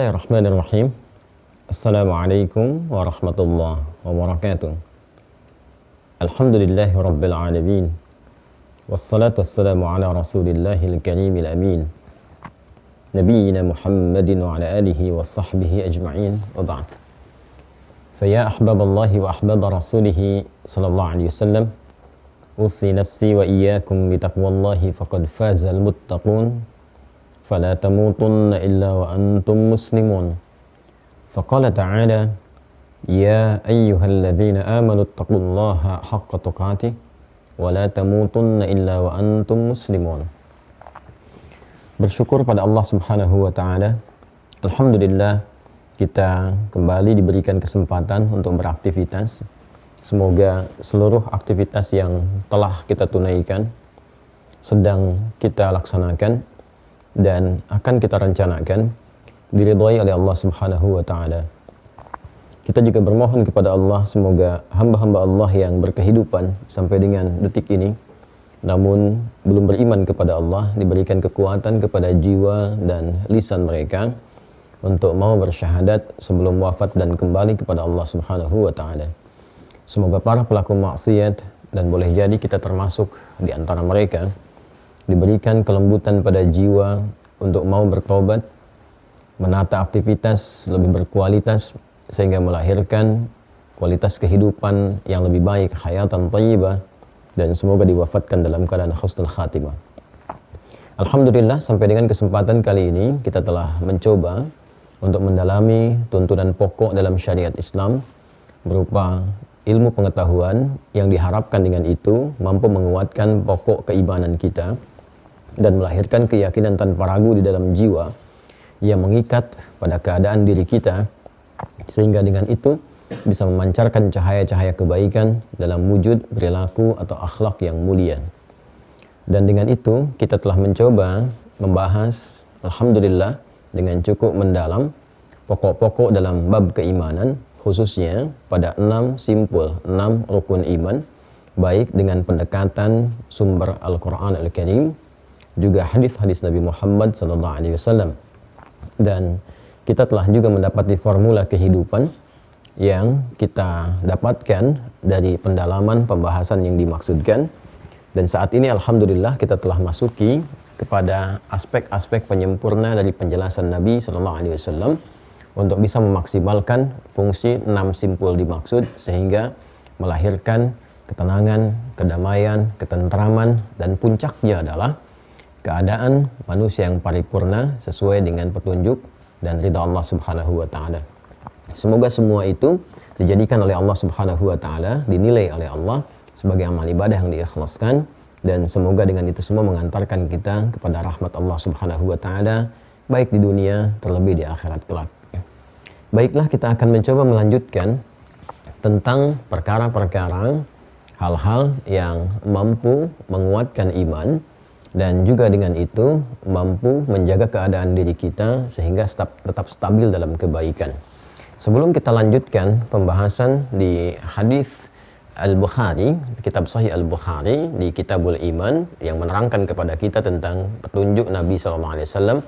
Bismillahirrahmanirrahim. Assalamualaikum warahmatullahi wabarakatuh. Alhamdulillahi rabbil alamin. Wassalatu wassalamu ala rasulillahil karimil amin. Nabiyyina Muhammadin wa ala alihi wa sahbihi ajma'in wa ba'd. Faya ahbaballahi wa ahbaba rasulihi sallallahu alaihi wasallam. Usi nafsi wa iyyakum bitaqwallahi faqad fazal muttaqun. فلا تموتن إلا وأنتم مسلمون فقال تعالى يا أيها الذين آمنوا اتقوا الله حق تقاته ولا تموتن إلا وأنتم مسلمون. Bersyukur pada Allah Subhanahu wa taala. Alhamdulillah kita kembali diberikan kesempatan untuk beraktivitas. Semoga seluruh aktivitas yang telah kita tunaikan, sedang kita laksanakan dan akan kita rencanakan diridhai oleh Allah Subhanahu wa taala. Kita juga bermohon kepada Allah semoga hamba-hamba Allah yang berkehidupan sampai dengan detik ini namun belum beriman kepada Allah diberikan kekuatan kepada jiwa dan lisan mereka untuk mau bersyahadat sebelum wafat dan kembali kepada Allah Subhanahu wa taala. Semoga para pelaku maksiat dan boleh jadi kita termasuk di antara mereka diberikan kelembutan pada jiwa untuk mau bertobat, menata aktivitas lebih berkualitas sehingga melahirkan kualitas kehidupan yang lebih baik, hayatan thayyibah, dan semoga diwafatkan dalam keadaan husnul khatimah. Alhamdulillah sampai dengan kesempatan kali ini kita telah mencoba untuk mendalami tuntunan pokok dalam syariat Islam berupa ilmu pengetahuan yang diharapkan dengan itu mampu menguatkan pokok keimanan kita dan melahirkan keyakinan tanpa ragu di dalam jiwa yang mengikat pada keadaan diri kita sehingga dengan itu bisa memancarkan cahaya-cahaya kebaikan dalam wujud, perilaku atau akhlak yang mulia. Dan dengan itu kita telah mencoba membahas alhamdulillah dengan cukup mendalam pokok-pokok dalam bab keimanan, khususnya pada 6 rukun iman, baik dengan pendekatan sumber Al-Quran Al-Karim juga hadis-hadis Nabi Muhammad SAW. Dan kita telah juga mendapati formula kehidupan yang kita dapatkan dari pendalaman pembahasan yang dimaksudkan. Dan saat ini alhamdulillah kita telah masuki kepada aspek-aspek penyempurna dari penjelasan Nabi SAW untuk bisa memaksimalkan fungsi 6 simpul dimaksud sehingga melahirkan ketenangan, kedamaian, ketentraman, dan puncaknya adalah keadaan manusia yang paripurna sesuai dengan petunjuk dan ridha Allah Subhanahu wa taala. Semoga semua itu dijadikan oleh Allah Subhanahu wa taala, dinilai oleh Allah sebagai amal ibadah yang diikhlaskan, dan semoga dengan itu semua mengantarkan kita kepada rahmat Allah Subhanahu wa taala baik di dunia terlebih di akhirat kelak. Baiklah, kita akan mencoba melanjutkan tentang perkara-perkara hal-hal yang mampu menguatkan iman dan juga dengan itu mampu menjaga keadaan diri kita sehingga tetap stabil dalam kebaikan. Sebelum kita lanjutkan pembahasan di hadis Al-Bukhari, kitab Sahih Al-Bukhari di Kitabul Iman yang menerangkan kepada kita tentang petunjuk Nabi SAW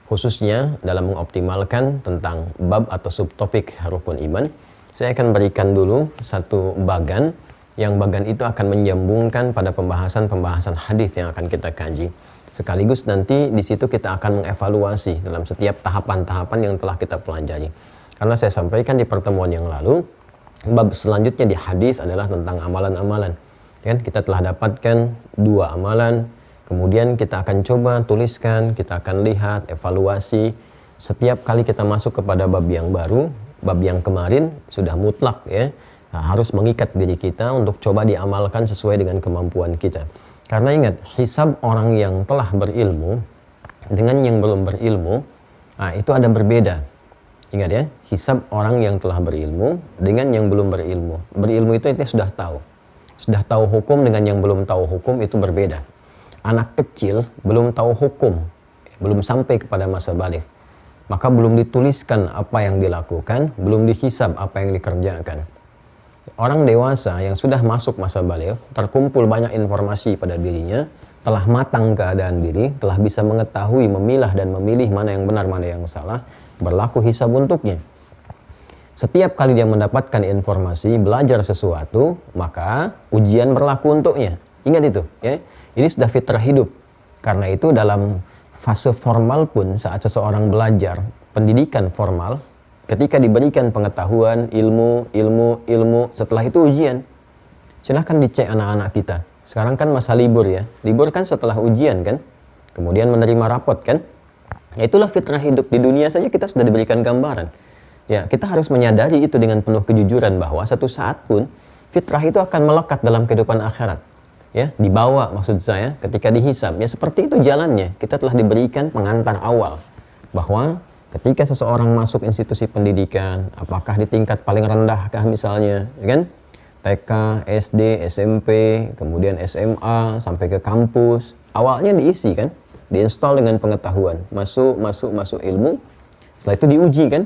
khususnya dalam mengoptimalkan tentang bab atau subtopik rukun iman, saya akan berikan dulu satu bagan yang bagan itu akan menyambungkan pada pembahasan-pembahasan hadis yang akan kita kaji. Sekaligus nanti di situ kita akan mengevaluasi dalam setiap tahapan-tahapan yang telah kita pelajari. Karena saya sampaikan di pertemuan yang lalu, bab selanjutnya di hadis adalah tentang amalan-amalan. Kan kita telah dapatkan 2 amalan, kemudian kita akan coba tuliskan, kita akan lihat, evaluasi. Setiap kali kita masuk kepada bab yang baru, bab yang kemarin sudah mutlak ya. Nah, harus mengikat diri kita untuk coba diamalkan sesuai dengan kemampuan kita. Karena ingat, hisab orang yang telah berilmu dengan yang belum berilmu, itu ada berbeda. Ingat ya, hisab orang yang telah berilmu dengan yang belum berilmu. Berilmu itu sudah tahu. Sudah tahu hukum dengan yang belum tahu hukum itu berbeda. Anak kecil belum tahu hukum, belum sampai kepada masa baligh, maka belum dituliskan apa yang dilakukan, belum dihisab apa yang dikerjakan. Orang dewasa yang sudah masuk masa baligh, terkumpul banyak informasi pada dirinya, telah matang keadaan diri, telah bisa mengetahui, memilah dan memilih mana yang benar, mana yang salah, berlaku hisab untuknya. Setiap kali dia mendapatkan informasi, belajar sesuatu, maka ujian berlaku untuknya. Ingat itu, ya. Ini sudah fitrah hidup. Karena itu dalam fase formal pun saat seseorang belajar pendidikan formal, ketika diberikan pengetahuan, ilmu, setelah itu ujian. Silahkan dicek anak-anak kita. Sekarang kan masa libur ya. Libur kan setelah ujian kan. Kemudian menerima rapot kan. Ya itulah fitrah hidup. Di dunia saja kita sudah diberikan gambaran. Ya, kita harus menyadari itu dengan penuh kejujuran bahwa satu saat pun fitrah itu akan melekat dalam kehidupan akhirat. Ya, dibawa maksud saya ketika dihisab. Ya seperti itu jalannya. Kita telah diberikan pengantar awal bahwa ketika seseorang masuk institusi pendidikan, apakah di tingkat paling rendahkah misalnya, ya kan? TK, SD, SMP, kemudian SMA sampai ke kampus. Awalnya diisi kan, diinstal dengan pengetahuan, masuk ilmu. Setelah itu diuji kan?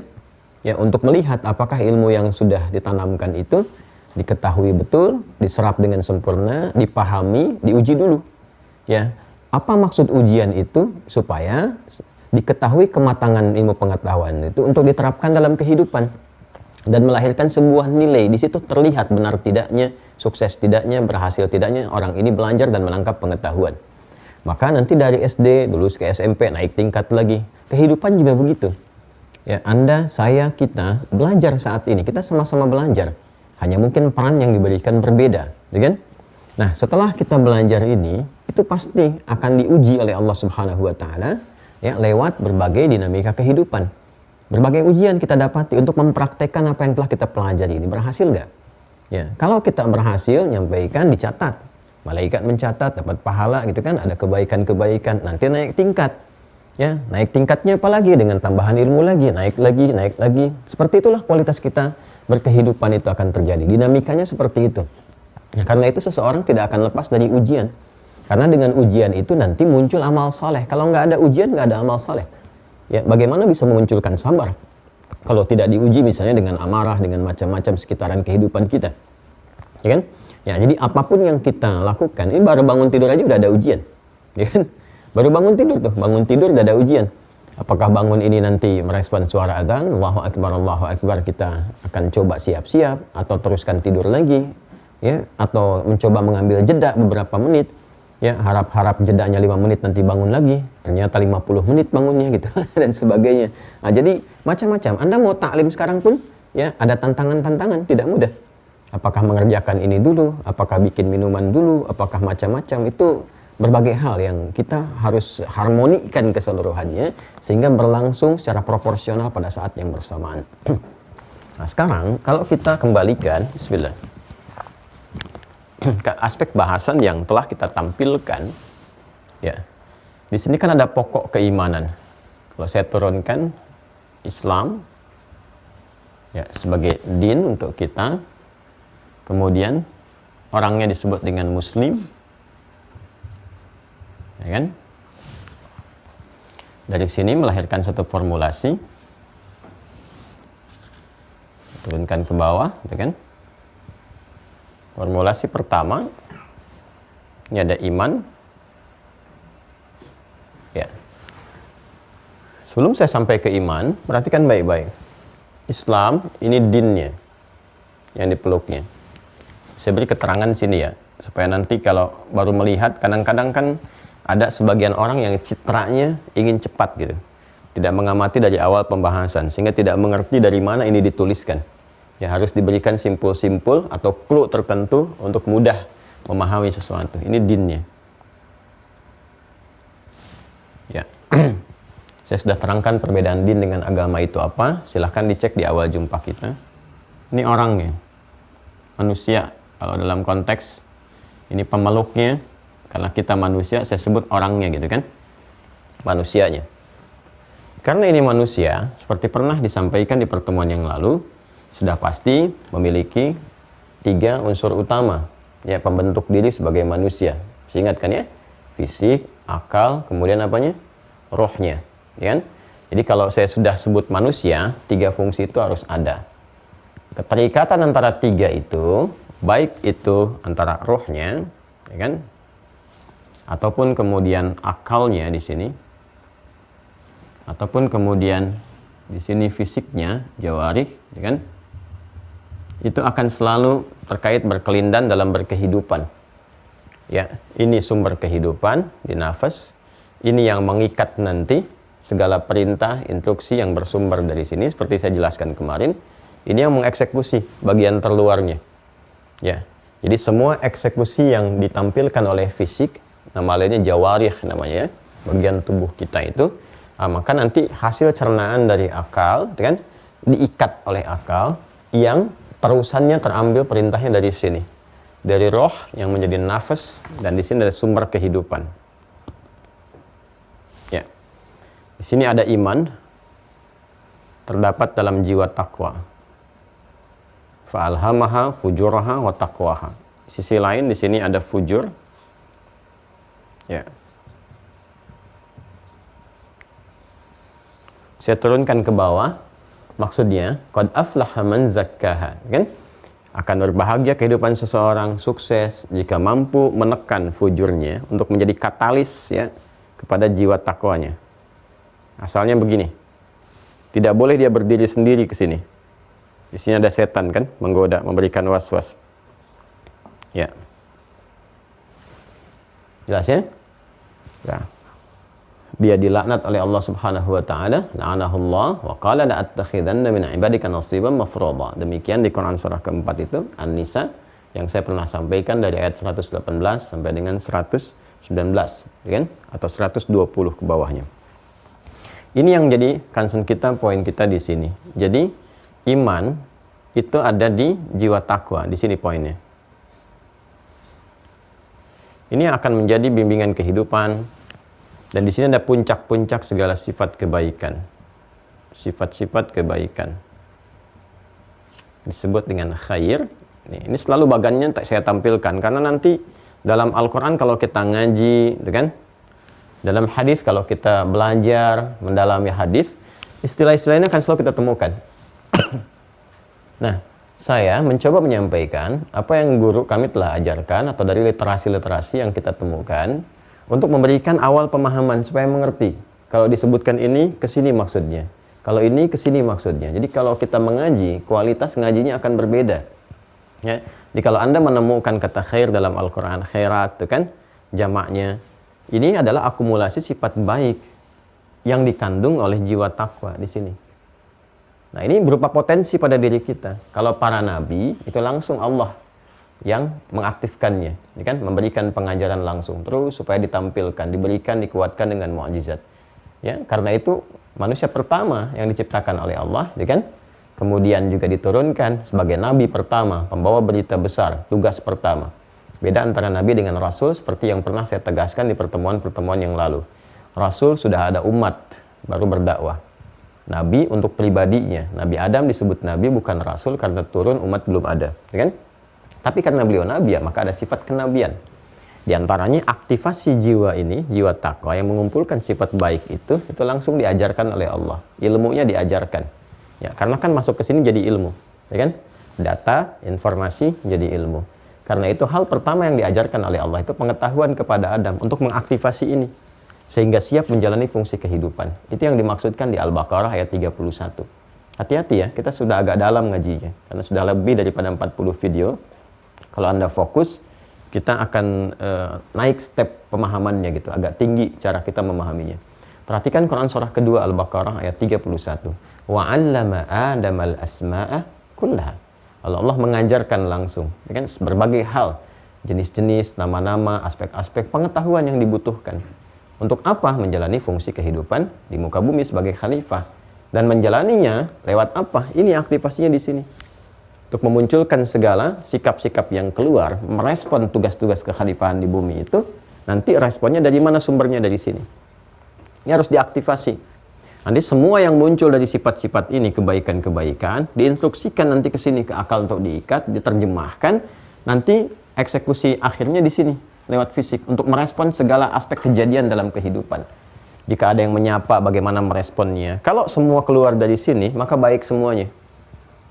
Ya, untuk melihat apakah ilmu yang sudah ditanamkan itu diketahui betul, diserap dengan sempurna, dipahami, diuji dulu. Ya, apa maksud ujian itu? Supaya diketahui kematangan ilmu pengetahuan itu untuk diterapkan dalam kehidupan dan melahirkan sebuah nilai. Di situ terlihat benar tidaknya, sukses tidaknya, berhasil tidaknya orang ini belajar dan menangkap pengetahuan. Maka nanti dari SD lulus ke SMP naik tingkat lagi. Kehidupan juga begitu. Ya, Anda, saya, kita belajar saat ini, kita sama-sama belajar. Hanya mungkin peran yang diberikan berbeda, ya kan? Nah, setelah kita belajar ini, itu pasti akan diuji oleh Allah Subhanahu wa taala ya lewat berbagai dinamika kehidupan. Berbagai ujian kita dapati untuk mempraktekkan apa yang telah kita pelajari ini. Berhasil nggak? Ya, kalau kita berhasil, nyampaikan, dicatat. Malaikat mencatat, dapat pahala gitu kan, ada kebaikan-kebaikan, nanti naik tingkat. Ya, naik tingkatnya apalagi dengan tambahan ilmu lagi, naik lagi. Seperti itulah kualitas kita berkehidupan itu akan terjadi. Dinamikanya seperti itu. Ya, karena itu seseorang tidak akan lepas dari ujian. Karena dengan ujian itu nanti muncul amal saleh. Kalau nggak ada ujian, nggak ada amal saleh. Ya, bagaimana bisa memunculkan sabar? Kalau tidak diuji misalnya dengan amarah, dengan macam-macam sekitaran kehidupan kita. Ya kan? Ya, jadi apapun yang kita lakukan, ini baru bangun tidur aja udah ada ujian. Ya kan? Baru bangun tidur udah ada ujian. Apakah bangun ini nanti merespon suara adzan, Allahu Akbar, kita akan coba siap-siap, atau teruskan tidur lagi, ya, atau mencoba mengambil jeda beberapa menit, ya, harap-harap jedanya 5 menit nanti bangun lagi, ternyata 50 menit bangunnya gitu, dan sebagainya. Nah, jadi macam-macam. Anda mau taklim sekarang pun, ya, ada tantangan-tantangan, tidak mudah. Apakah mengerjakan ini dulu, apakah bikin minuman dulu, apakah macam-macam, itu berbagai hal yang kita harus harmonikan keseluruhannya sehingga berlangsung secara proporsional pada saat yang bersamaan. Nah, sekarang kalau kita kembalikan bismillah ke aspek bahasan yang telah kita tampilkan, ya. Di sini kan ada pokok keimanan. Kalau saya turunkan Islam ya sebagai din untuk kita, kemudian orangnya disebut dengan muslim, ya kan? Dari sini melahirkan satu formulasi, turunkan ke bawah, ya kan? Formulasi pertama, ini ada iman, ya. Sebelum saya sampai ke iman, perhatikan baik-baik. Islam ini dinnya, yang dipeluknya. Saya beri keterangan sini ya, supaya nanti kalau baru melihat, kadang-kadang kan ada sebagian orang yang citranya ingin cepat gitu, tidak mengamati dari awal pembahasan, sehingga tidak mengerti dari mana ini dituliskan. Ya, harus diberikan simpul-simpul atau clue tertentu untuk mudah memahami sesuatu. Ini dinnya. Ya, saya sudah terangkan perbedaan din dengan agama itu apa. Silahkan dicek di awal jumpa kita. Ini orangnya, manusia. Kalau dalam konteks ini pemeluknya, karena kita manusia, saya sebut orangnya gitu kan, manusianya. Karena ini manusia, seperti pernah disampaikan di pertemuan yang lalu, sudah pasti memiliki 3 unsur utama, ya, pembentuk diri sebagai manusia. Masih ingat kan ya? Fisik, akal, kemudian apanya? Rohnya, ya kan? Jadi kalau saya sudah sebut manusia, 3 fungsi itu harus ada. Keterikatan antara 3 itu, baik itu antara rohnya, ya kan, ataupun kemudian akalnya di sini, ataupun kemudian di sini fisiknya, jawarih, ya kan? Itu akan selalu terkait berkelindan dalam berkehidupan. Ya, ini sumber kehidupan di nafas. Ini yang mengikat nanti segala perintah, instruksi yang bersumber dari sini, seperti saya jelaskan kemarin. Ini yang mengeksekusi bagian terluarnya. Ya, jadi semua eksekusi yang ditampilkan oleh fisik, nama lainnya jawarih namanya, ya, bagian tubuh kita itu, maka nanti hasil cernaan dari akal, kan, diikat oleh akal yang terusannya terambil perintahnya dari sini, dari roh yang menjadi nafas, dan di sini ada sumber kehidupan. Ya, di sini ada iman, terdapat dalam jiwa takwa. Fa'alhamaha fujuraha wa taqwaha. Sisi lain di sini ada fujur. Ya. Saya turunkan ke bawah. Maksudnya, qad aflaha man zakkaha, kan? Akan berbahagia kehidupan seseorang, sukses jika mampu menekan fujurnya untuk menjadi katalis, ya, kepada jiwa takwanya. Asalnya begini. Tidak boleh dia berdiri sendiri ke sini. Di sini ada setan, kan, menggoda, memberikan was-was. Ya. Jelas, ya? Ya. Dia dilaknat oleh Allah Subhanahu wa taala, la'anahullah wa qala la attakhidanna min ibadika nasiban mafruḍa. Demikian di Quran surah keempat itu, An-Nisa, yang saya pernah sampaikan dari ayat 118 sampai dengan 119, kan? Atau 120 ke bawahnya. Ini yang jadi concern kita, poin kita di sini. Jadi iman itu ada di jiwa takwa, di sini poinnya. Ini akan menjadi bimbingan kehidupan, dan di sini ada puncak-puncak segala sifat kebaikan. Sifat-sifat kebaikan disebut dengan khair. Ini selalu bagannya tak saya tampilkan, karena nanti dalam Al-Quran kalau kita ngaji, kan? Dalam hadis kalau kita belajar mendalami hadis, istilah-istilahnya akan selalu kita temukan. Nah, saya mencoba menyampaikan apa yang guru kami telah ajarkan atau dari literasi-literasi yang kita temukan untuk memberikan awal pemahaman supaya mengerti. Kalau disebutkan ini, ke sini maksudnya. Kalau ini, ke sini maksudnya. Jadi kalau kita mengaji, kualitas ngajinya akan berbeda. Ya. Jadi kalau Anda menemukan kata khair dalam Al-Quran, khairat, itu kan jamaknya. Ini adalah akumulasi sifat baik yang dikandung oleh jiwa takwa di sini. Nah, ini berupa potensi pada diri kita. Kalau para nabi, itu langsung Allah yang mengaktifkannya, ya kan? Memberikan pengajaran langsung terus supaya ditampilkan, diberikan, dikuatkan dengan mukjizat. Ya, karena itu manusia pertama yang diciptakan oleh Allah, ya kan? Kemudian juga diturunkan sebagai nabi pertama, pembawa berita besar, tugas pertama. Beda antara nabi dengan rasul seperti yang pernah saya tegaskan di pertemuan-pertemuan yang lalu. Rasul sudah ada umat baru berdakwah. Nabi untuk pribadinya, Nabi Adam disebut nabi bukan rasul karena turun umat belum ada, ya kan? Tapi karena beliau nabi, ya, maka ada sifat kenabian. Di antaranya aktivasi jiwa ini, jiwa takwa yang mengumpulkan sifat baik itu langsung diajarkan oleh Allah. Ilmunya diajarkan. Ya, karena kan masuk ke sini jadi ilmu, ya kan? Data, informasi jadi ilmu. Karena itu hal pertama yang diajarkan oleh Allah itu pengetahuan kepada Adam untuk mengaktifasi ini. Sehingga siap menjalani fungsi kehidupan. Itu yang dimaksudkan di Al-Baqarah ayat 31. Hati-hati ya, kita sudah agak dalam ngajinya. Karena sudah lebih daripada 40 video. Kalau Anda fokus, kita akan naik step pemahamannya gitu. Agak tinggi cara kita memahaminya. Perhatikan Quran surah kedua Al-Baqarah ayat 31. وَعَلَّمَ آدَمَ الْأَسْمَاءَ كُلَّهَا. Allah mengajarkan langsung, ya kan, berbagai hal. Jenis-jenis, nama-nama, aspek-aspek pengetahuan yang dibutuhkan. Untuk apa? Menjalani fungsi kehidupan di muka bumi sebagai khalifah. Dan menjalaninya lewat apa? Ini aktivasinya di sini. Untuk memunculkan segala sikap-sikap yang keluar, merespon tugas-tugas kekhalifahan di bumi itu, nanti responnya dari mana sumbernya? Dari sini. Ini harus diaktifasi. Nanti semua yang muncul dari sifat-sifat ini, kebaikan-kebaikan, diinstruksikan nanti ke sini, ke akal untuk diikat, diterjemahkan, nanti eksekusi akhirnya di sini. Lewat fisik, untuk merespon segala aspek kejadian dalam kehidupan. Jika ada yang menyapa, bagaimana meresponnya. Kalau semua keluar dari sini, maka baik semuanya.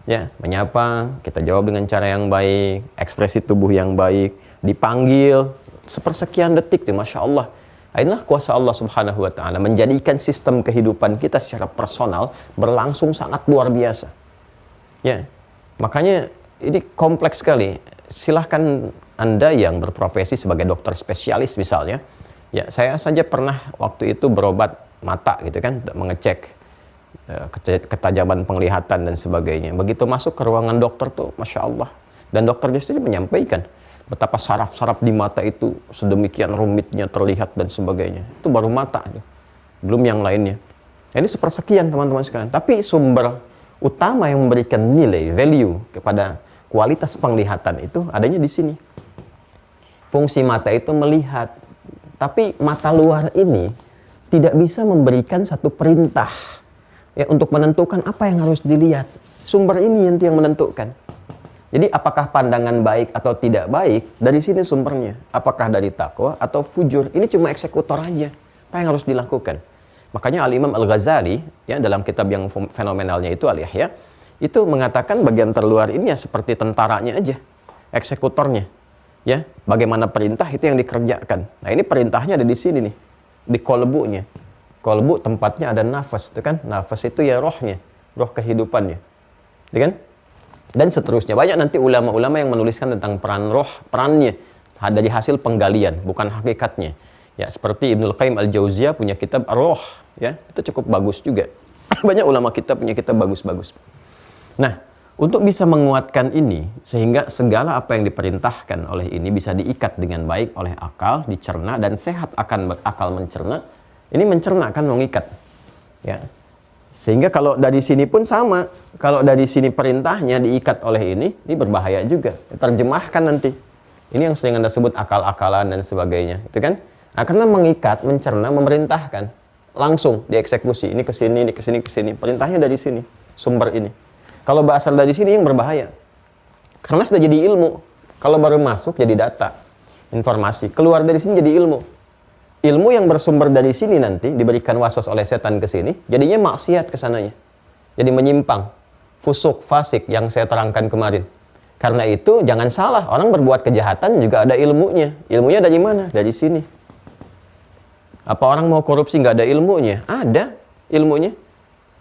Ya, menyapa, kita jawab dengan cara yang baik, ekspresi tubuh yang baik, dipanggil, sepersekian detik tuh, Masya Allah. Inilah kuasa Allah Subhanahu wa taala menjadikan sistem kehidupan kita secara personal berlangsung sangat luar biasa. Ya. Makanya ini kompleks sekali. Silahkan Anda yang berprofesi sebagai dokter spesialis misalnya, ya saya saja pernah waktu itu berobat mata gitu kan, mengecek ketajaman penglihatan dan sebagainya. Begitu masuk ke ruangan dokter tuh, Masya Allah. Dan dokter sendiri menyampaikan betapa saraf-saraf di mata itu sedemikian rumitnya terlihat dan sebagainya. Itu baru mata, belum yang lainnya. Ini sepersekian teman-teman sekalian. Tapi sumber utama yang memberikan nilai, value kepada kualitas penglihatan itu adanya di sini. Fungsi mata itu melihat. Tapi mata luar ini tidak bisa memberikan satu perintah ya, untuk menentukan apa yang harus dilihat. Sumber ini yang menentukan. Jadi apakah pandangan baik atau tidak baik, dari sini sumbernya. Apakah dari takwa atau fujur, ini cuma eksekutor aja. Apa yang harus dilakukan? Makanya Al-Imam Al-Ghazali, ya, dalam kitab yang fenomenalnya itu Al-Ihya, itu mengatakan bagian terluar ini ya seperti tentaranya aja, eksekutornya. Ya, bagaimana perintah itu yang dikerjakan. Nah ini perintahnya ada di sini nih, di kolbunya. Kolbu tempatnya ada nafas, itu kan? Nafas itu ya rohnya, roh kehidupannya. Ya kan? Dan seterusnya. Banyak nanti ulama-ulama yang menuliskan tentang peran roh, perannya dari hasil penggalian, bukan hakikatnya. Ya, seperti Ibnul Qayyim Al-Jauziyah punya kitab Ar-Roh, ya. Itu cukup bagus juga. Banyak ulama kita punya kitab bagus-bagus. Nah, untuk bisa menguatkan ini sehingga segala apa yang diperintahkan oleh ini bisa diikat dengan baik oleh akal, dicerna dan sehat akan akal mencerna. Ini mencerna kan mengikat. Ya. Sehingga kalau dari sini pun sama, kalau dari sini perintahnya diikat oleh ini berbahaya juga. Terjemahkan nanti. Ini yang sering Anda sebut akal-akalan dan sebagainya, itu kan? Nah, karena mengikat, mencerna, memerintahkan, langsung dieksekusi. Ini ke sini, ini ke sini, ke sini. Perintahnya dari sini, sumber ini. Kalau berasal dari sini yang berbahaya. Karena sudah jadi ilmu. Kalau baru masuk jadi data, informasi. Keluar dari sini jadi ilmu. Ilmu yang bersumber dari sini nanti diberikan waswas oleh setan ke sini, jadinya maksiat ke sananya. Jadi menyimpang, fusuk, fasik yang saya terangkan kemarin. Karena itu jangan salah, orang berbuat kejahatan juga ada ilmunya. Ilmunya dari mana? Dari sini. Apa orang mau korupsi nggak ada ilmunya? Ada ilmunya.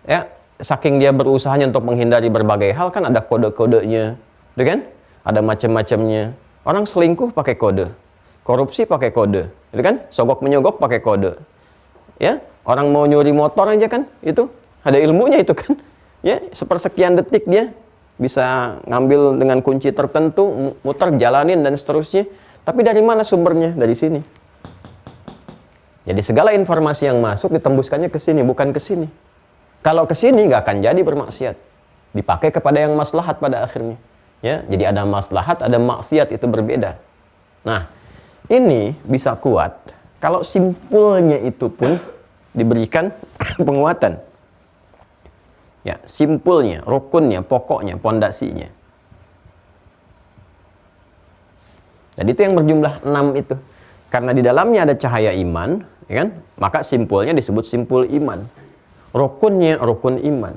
Ya, saking dia berusahanya untuk menghindari berbagai hal kan ada kode-kodenya, gitu kan? Ada macam-macamnya. Orang selingkuh pakai kode. Korupsi pakai kode, itu kan? Sogok menyogok pakai kode. Ya, orang mau nyuri motor aja kan, itu ada ilmunya itu kan. Ya, sepersekian detik dia bisa ngambil dengan kunci tertentu, muter, jalanin dan seterusnya. Tapi dari mana sumbernya? Dari sini. Jadi segala informasi yang masuk ditembuskannya ke sini, bukan ke sini. Kalau ke sini nggak akan jadi bermaksiat. Dipakai kepada yang maslahat pada akhirnya. Ya, jadi ada maslahat, ada maksiat, itu berbeda. Nah, ini bisa kuat kalau simpulnya itu pun diberikan penguatan. Ya, simpulnya, rukunnya, pokoknya, pondasinya. Jadi itu yang berjumlah 6 itu. Karena di dalamnya ada cahaya iman, ya kan? Maka simpulnya disebut simpul iman. Rukunnya, rukun iman.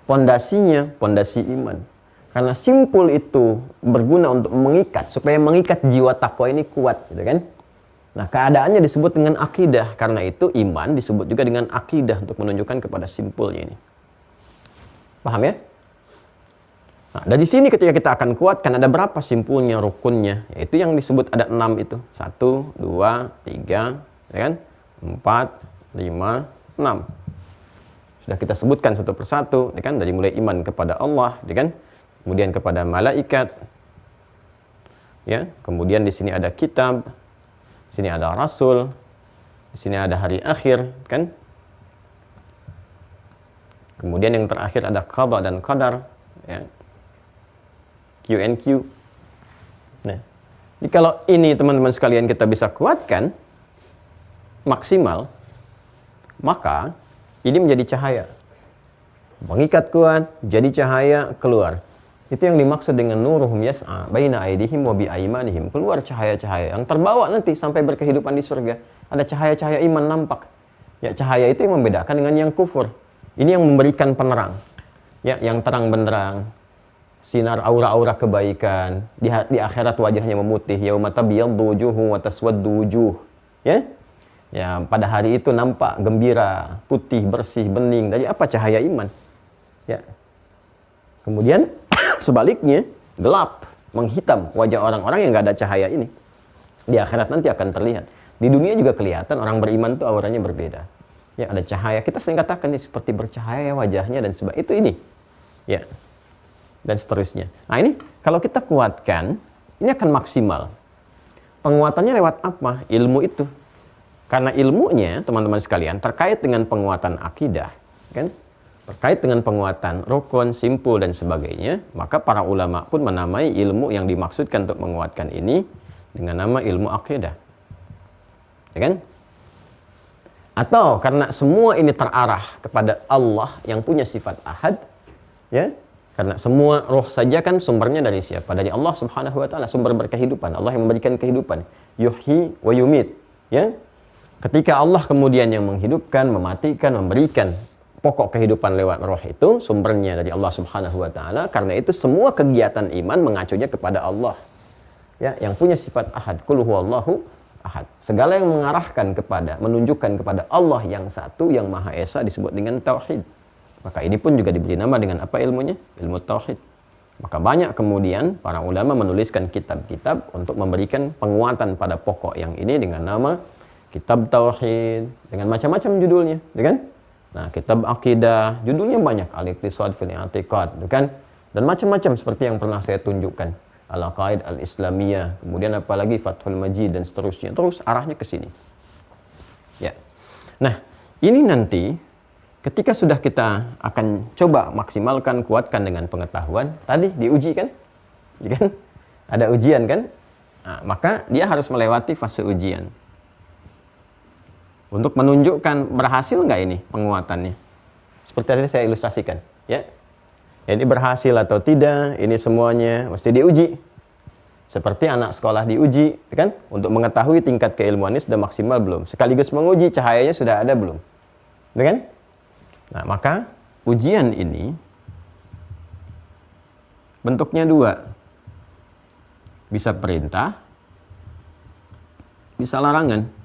Pondasinya, pondasi iman. Karena simpul itu berguna untuk mengikat, supaya mengikat jiwa takwa ini kuat, gitu kan? Nah, keadaannya disebut dengan akidah. Karena itu iman disebut juga dengan akidah untuk menunjukkan kepada simpulnya ini. Paham ya? Nah, dari sini ketika kita akan kuatkan ada berapa simpulnya, rukunnya? Yaitu yang disebut ada 6 itu. 1, 2, 3, ya kan? 4, 5, 6. Sudah kita sebutkan satu persatu, ya kan? Dari mulai iman kepada Allah, ya kan? Kemudian kepada malaikat, ya. Kemudian di sini ada kitab, di sini ada rasul, di sini ada hari akhir, kan? Kemudian yang terakhir ada qada dan qadar, ya. Q&Q. Nah, jadi kalau ini teman-teman sekalian kita bisa kuatkan maksimal, maka ini menjadi cahaya. Mengikat kuat, jadi cahaya keluar. Itu yang dimaksud dengan nuruhum yas'a baina aydihim wa bi aymanihim. Keluar cahaya-cahaya yang terbawa nanti sampai berkehidupan di surga. Ada cahaya-cahaya iman nampak. Ya, cahaya itu yang membedakan dengan yang kufur. Ini yang memberikan penerang. Ya, yang terang benderang. Sinar aura-aura kebaikan. Di akhirat wajahnya memutih. Yauma tabyaddu wujuhum wa taswaddu wujuh. Ya. Ya, pada hari itu nampak gembira, putih, bersih, bening. Dari apa? Cahaya iman. Ya. Kemudian sebaliknya gelap, menghitam wajah orang-orang yang nggak ada cahaya ini. Di akhirat nanti akan terlihat. Di dunia juga kelihatan orang beriman itu auranya berbeda. Ya, ada cahaya. Kita sering katakan ini seperti bercahaya wajahnya dan sebagainya. Itu ini. Ya. Dan seterusnya. Nah, ini kalau kita kuatkan, ini akan maksimal. Penguatannya lewat apa? Ilmu itu. Karena ilmunya, teman-teman sekalian, terkait dengan penguatan akidah, kan? Terkait dengan penguatan rukun, simpul, dan sebagainya, maka para ulama pun menamai ilmu yang dimaksudkan untuk menguatkan ini dengan nama ilmu akidah. Ya kan? Atau karena semua ini terarah kepada Allah yang punya sifat ahad, ya? Karena semua roh saja kan sumbernya dari siapa? Dari Allah Subhanahu wa taala, sumber berkehidupan. Allah yang memberikan kehidupan. Yuhyi wa yumit, ya? Ketika Allah kemudian yang menghidupkan, mematikan, memberikan pokok kehidupan lewat roh itu, sumbernya dari Allah Subhanahu wa taala. Karena itu semua kegiatan iman mengacunya kepada Allah. Ya, yang punya sifat ahad. Qul huwallahu ahad. Segala yang mengarahkan kepada, menunjukkan kepada Allah yang satu, yang Maha Esa disebut dengan tauhid. Maka ini pun juga diberi nama dengan apa ilmunya? Ilmu tauhid. Maka banyak kemudian para ulama menuliskan kitab-kitab untuk memberikan penguatan pada pokok yang ini dengan nama kitab tauhid, dengan macam-macam judulnya, ya kan? Nah, kitab akidah, judulnya banyak, al-iqtisad fil i'tiqad, ya kan? Dan macam-macam seperti yang pernah saya tunjukkan, al-aqaid al-islamiyah, kemudian apalagi Fathul Majid dan seterusnya. Terus arahnya ke sini. Ya. Nah, ini nanti ketika sudah kita akan coba maksimalkan, kuatkan dengan pengetahuan, tadi diuji kan? Ya kan? Ada ujian kan? Nah, maka dia harus melewati fase ujian. Untuk menunjukkan berhasil nggak ini penguatannya. Seperti tadi saya ilustrasikan. Ya. Jadi berhasil atau tidak, ini semuanya mesti diuji. Seperti anak sekolah diuji, kan? Untuk mengetahui tingkat keilmuannya sudah maksimal belum. Sekaligus menguji cahayanya sudah ada belum. Ya kan? Nah, maka ujian ini bentuknya dua. Bisa perintah, bisa larangan.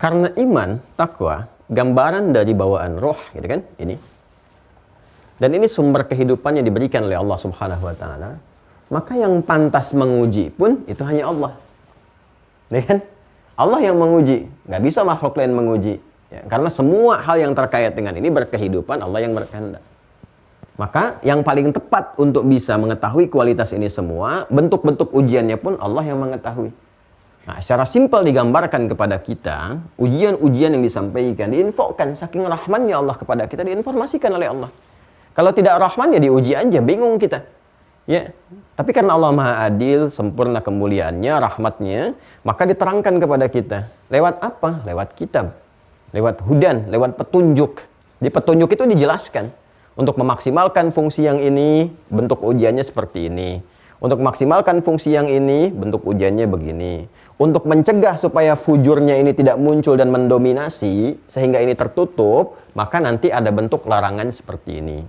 Karena iman, takwa, gambaran dari bawaan roh, gitu kan? Ini. Dan ini sumber kehidupan yang diberikan oleh Allah Subhanahu wa taala. Maka yang pantas menguji pun itu hanya Allah. Ya kan? Allah yang menguji, nggak bisa makhluk lain menguji. Ya, karena semua hal yang terkait dengan ini berkehidupan, Allah yang berkehendak. Maka yang paling tepat untuk bisa mengetahui kualitas ini semua, bentuk-bentuk ujiannya pun Allah yang mengetahui. Nah, secara simpel digambarkan kepada kita, ujian-ujian yang disampaikan, diinfokan, saking rahmannya Allah kepada kita, diinformasikan oleh Allah. Kalau tidak rahman, ya diuji aja, bingung kita. Ya, tapi karena Allah Maha Adil, sempurna kemuliaannya, rahmatnya, maka diterangkan kepada kita. Lewat apa? Lewat kitab. Lewat hudan, lewat petunjuk. Di petunjuk itu dijelaskan. Untuk memaksimalkan fungsi yang ini, bentuk ujiannya seperti ini. Untuk memaksimalkan fungsi yang ini, bentuk ujiannya begini. Untuk mencegah supaya fujurnya ini tidak muncul dan mendominasi, sehingga ini tertutup, maka nanti ada bentuk larangan seperti ini.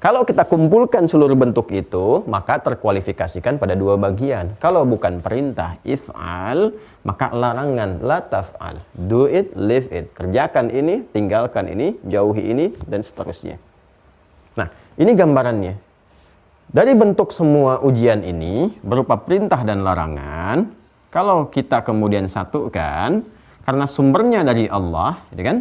Kalau kita kumpulkan seluruh bentuk itu, maka terkualifikasikan pada dua bagian. Kalau bukan perintah, if'al, maka larangan, la taf'al. Do it, leave it. Kerjakan ini, tinggalkan ini, jauhi ini, dan seterusnya. Nah, ini gambarannya. Dari bentuk semua ujian ini, berupa perintah dan larangan, kalau kita kemudian satukan, karena sumbernya dari Allah, ya kan?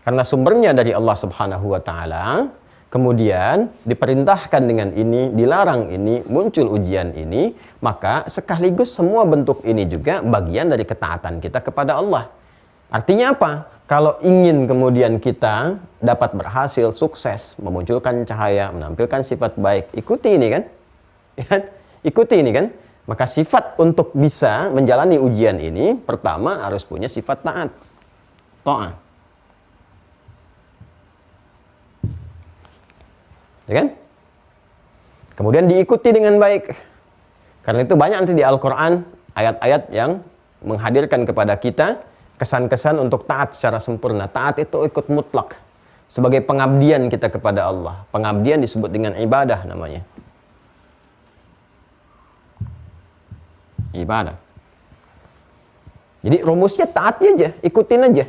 Karena sumbernya dari Allah Subhanahu wa taala, kemudian diperintahkan dengan ini, dilarang ini, muncul ujian ini, maka sekaligus semua bentuk ini juga bagian dari ketaatan kita kepada Allah. Artinya apa? Kalau ingin kemudian kita dapat berhasil, sukses, memunculkan cahaya, menampilkan sifat baik, ikuti ini kan? Ikuti ini kan? Maka sifat untuk bisa menjalani ujian ini, pertama harus punya sifat taat. Ta'ah. Ya kan? Kemudian diikuti dengan baik. Karena itu banyak nanti di Al-Quran ayat-ayat yang menghadirkan kepada kita kesan-kesan untuk taat secara sempurna. Taat itu ikut mutlak sebagai pengabdian kita kepada Allah. Pengabdian disebut dengan ibadah namanya. ibadah. Jadi rumusnya taati aja, ikutin aja.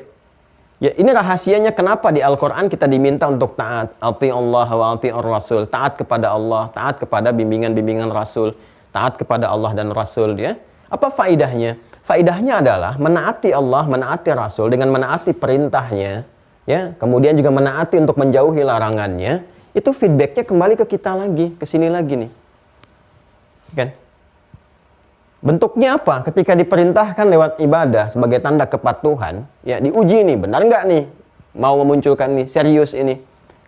Ya, ini rahasianya kenapa di Al-Quran kita diminta untuk taat. Ati Allah wa ati Rasul. Taat kepada Allah, taat kepada bimbingan-bimbingan Rasul, taat kepada Allah dan Rasul. Ya. Apa faidahnya? Faidahnya adalah menaati Allah, menaati Rasul dengan menaati perintahnya. Ya, kemudian juga menaati untuk menjauhi larangannya. Itu feedbacknya kembali ke kita lagi, ke sini lagi nih. Kan? Bentuknya apa? Ketika diperintahkan lewat ibadah sebagai tanda kepatuhan, ya diuji nih, benar nggak nih? Mau memunculkan nih, serius ini.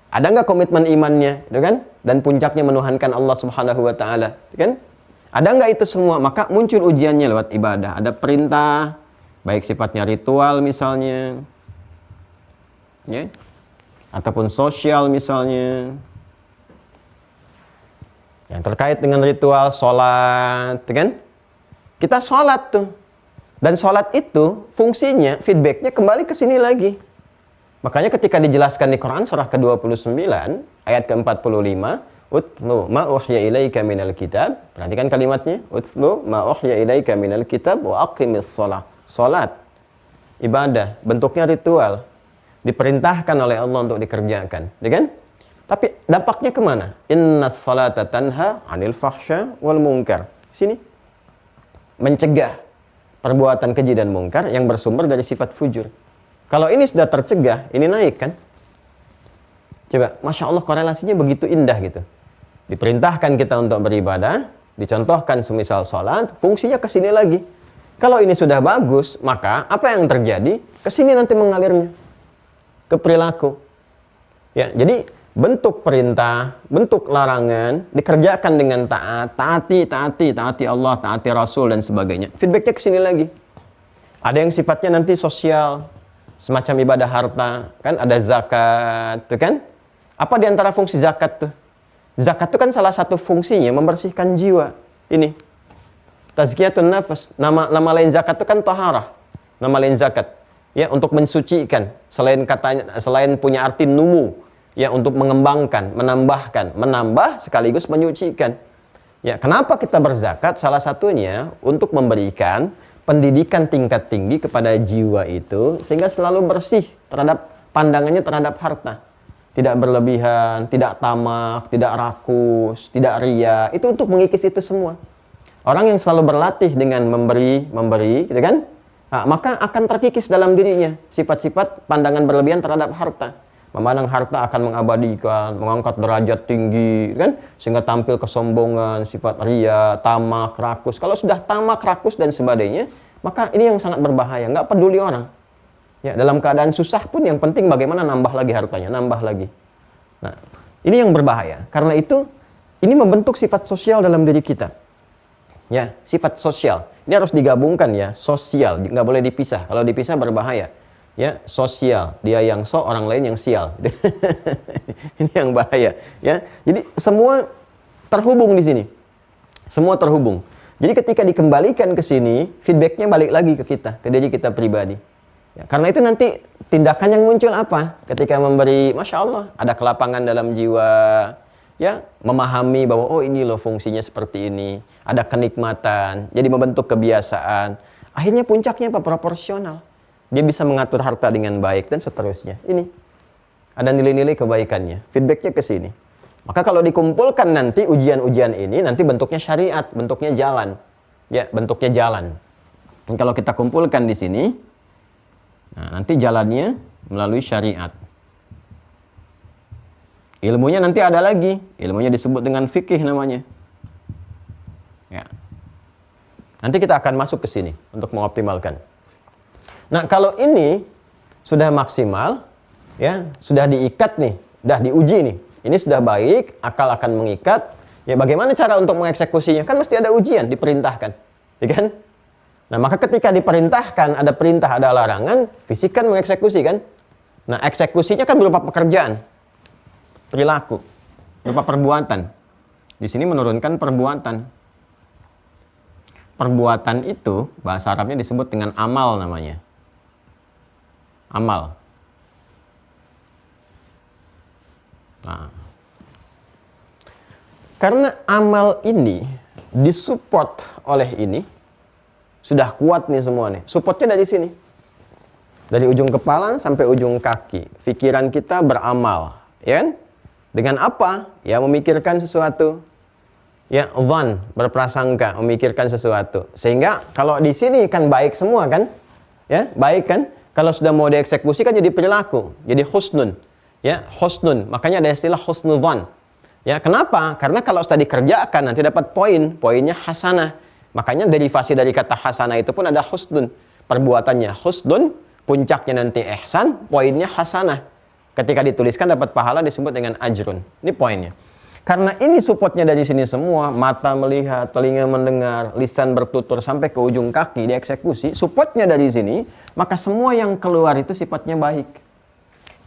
Ada nggak komitmen imannya, gitu kan? Dan puncaknya menuhankan Allah Subhanahu wa taala, gitu kan? Ada nggak itu semua? Maka muncul ujiannya lewat ibadah. Ada perintah, baik sifatnya ritual misalnya, ya, ataupun sosial misalnya. Yang terkait dengan ritual, sholat, gitu kan? Kita sholat tuh. Dan sholat itu fungsinya, feedbacknya kembali ke sini lagi. Makanya ketika dijelaskan di Quran surah ke-29 ayat ke-45, utlu ma uhya ilaika minal kitab. Perhatikan kalimatnya, utlu ma uhya ilaika minal kitab wa aqimis shalah. Salat, ibadah, bentuknya ritual, diperintahkan oleh Allah untuk dikerjakan, ya kan? Tapi dampaknya kemana? Innas salata tanha 'anil fahsya wal munkar. Sini mencegah perbuatan keji dan mungkar yang bersumber dari sifat fujur. Kalau ini sudah tercegah, ini naik kan? Coba, Masya Allah korelasinya begitu indah gitu. Diperintahkan kita untuk beribadah, dicontohkan semisal sholat, fungsinya ke sini lagi. Kalau ini sudah bagus, maka apa yang terjadi? Ke sini nanti mengalirnya. Ke perilaku. Ya, jadi bentuk perintah, bentuk larangan dikerjakan dengan taat, taati Allah, taati Rasul dan sebagainya. Feedbacknya ke sini lagi. Ada yang sifatnya nanti sosial, semacam ibadah harta, kan ada zakat, tuh kan? Apa di antara fungsi zakat tuh? Zakat itu kan salah satu fungsinya membersihkan jiwa. Ini tazkiyatun nafas. Nama lain zakat itu kan taharah. Nama lain zakat. Ya, untuk mensucikan. Selain punya arti numu. Ya, untuk mengembangkan, menambahkan, menambah sekaligus menyucikan. Ya, kenapa kita berzakat? Salah satunya untuk memberikan pendidikan tingkat tinggi kepada jiwa itu sehingga selalu bersih terhadap pandangannya terhadap harta. Tidak berlebihan, tidak tamak, tidak rakus, tidak ria. Itu untuk mengikis itu semua. Orang yang selalu berlatih dengan memberi, gitu kan? Nah, maka akan terkikis dalam dirinya sifat-sifat pandangan berlebihan terhadap harta. Memandang harta akan mengabadikan, mengangkat derajat tinggi, kan? Sehingga tampil kesombongan, sifat ria, tamak, rakus. Kalau sudah tamak, rakus dan sebagainya, maka ini yang sangat berbahaya. Nggak peduli orang. Ya, dalam keadaan susah pun yang penting bagaimana nambah lagi hartanya, nambah lagi. Nah, ini yang berbahaya. Karena itu, ini membentuk sifat sosial dalam diri kita. Ya, sifat sosial. Ini harus digabungkan ya, sosial, nggak boleh dipisah. Kalau dipisah berbahaya. Ya, sosial, dia yang orang lain yang sial. Ini yang bahaya, ya. Jadi semua terhubung di sini. Semua terhubung. Jadi ketika dikembalikan ke sini, feedbacknya balik lagi ke kita, ke diri kita pribadi. Ya, karena itu nanti tindakan yang muncul apa? Ketika memberi, Masya Allah, ada kelapangan dalam jiwa, ya, memahami bahwa oh ini loh fungsinya seperti ini, ada kenikmatan, jadi membentuk kebiasaan. Akhirnya puncaknya apa? Proporsional. Dia bisa mengatur harta dengan baik dan seterusnya. Ini ada nilai-nilai kebaikannya. Feedbacknya ke sini. Maka kalau dikumpulkan nanti ujian-ujian ini, nanti bentuknya syariat, bentuknya jalan. Ya, bentuknya jalan. Dan kalau kita kumpulkan di sini, nah, nanti jalannya melalui syariat. Ilmunya nanti ada lagi. Ilmunya disebut dengan fikih namanya. Ya. Nanti kita akan masuk ke sini untuk mengoptimalkan. Nah, kalau ini sudah maksimal, ya, sudah diikat nih, sudah diuji nih. Ini sudah baik, akal akan mengikat. Ya, bagaimana cara untuk mengeksekusinya? Kan mesti ada ujian, diperintahkan. Ya kan? Nah, maka ketika diperintahkan, ada perintah, ada larangan, fisik kan mengeksekusi kan? Nah, eksekusinya kan berupa pekerjaan, perilaku, berupa perbuatan. Di sini menurunkan perbuatan. Perbuatan itu, bahasa Arabnya disebut dengan amal namanya. Amal. Nah, karena amal ini disupport oleh ini, Sudah kuat nih semua nih. Supportnya dari sini. Dari ujung kepala sampai ujung kaki. Pikiran kita beramal. Ya kan? Dengan apa? Ya memikirkan sesuatu. Ya, dhan, berprasangka, memikirkan sesuatu. Sehingga kalau di sini kan baik semua kan? Ya, baik kan? Kalau sudah mau dieksekusi kan jadi perilaku, jadi husnun. Ya, husnun. Makanya ada istilah husnudzan. Ya, kenapa? Karena kalau sudah dikerjakan nanti dapat poin, poinnya hasanah. Makanya derivasi dari kata hasanah itu pun ada husnun. Perbuatannya husnun, puncaknya nanti ihsan, poinnya hasanah. Ketika dituliskan dapat pahala disebut dengan ajrun. Ini poinnya. Karena ini supportnya dari sini semua, mata melihat, telinga mendengar, lisan bertutur sampai ke ujung kaki dieksekusi, supportnya dari sini, maka semua yang keluar itu sifatnya baik.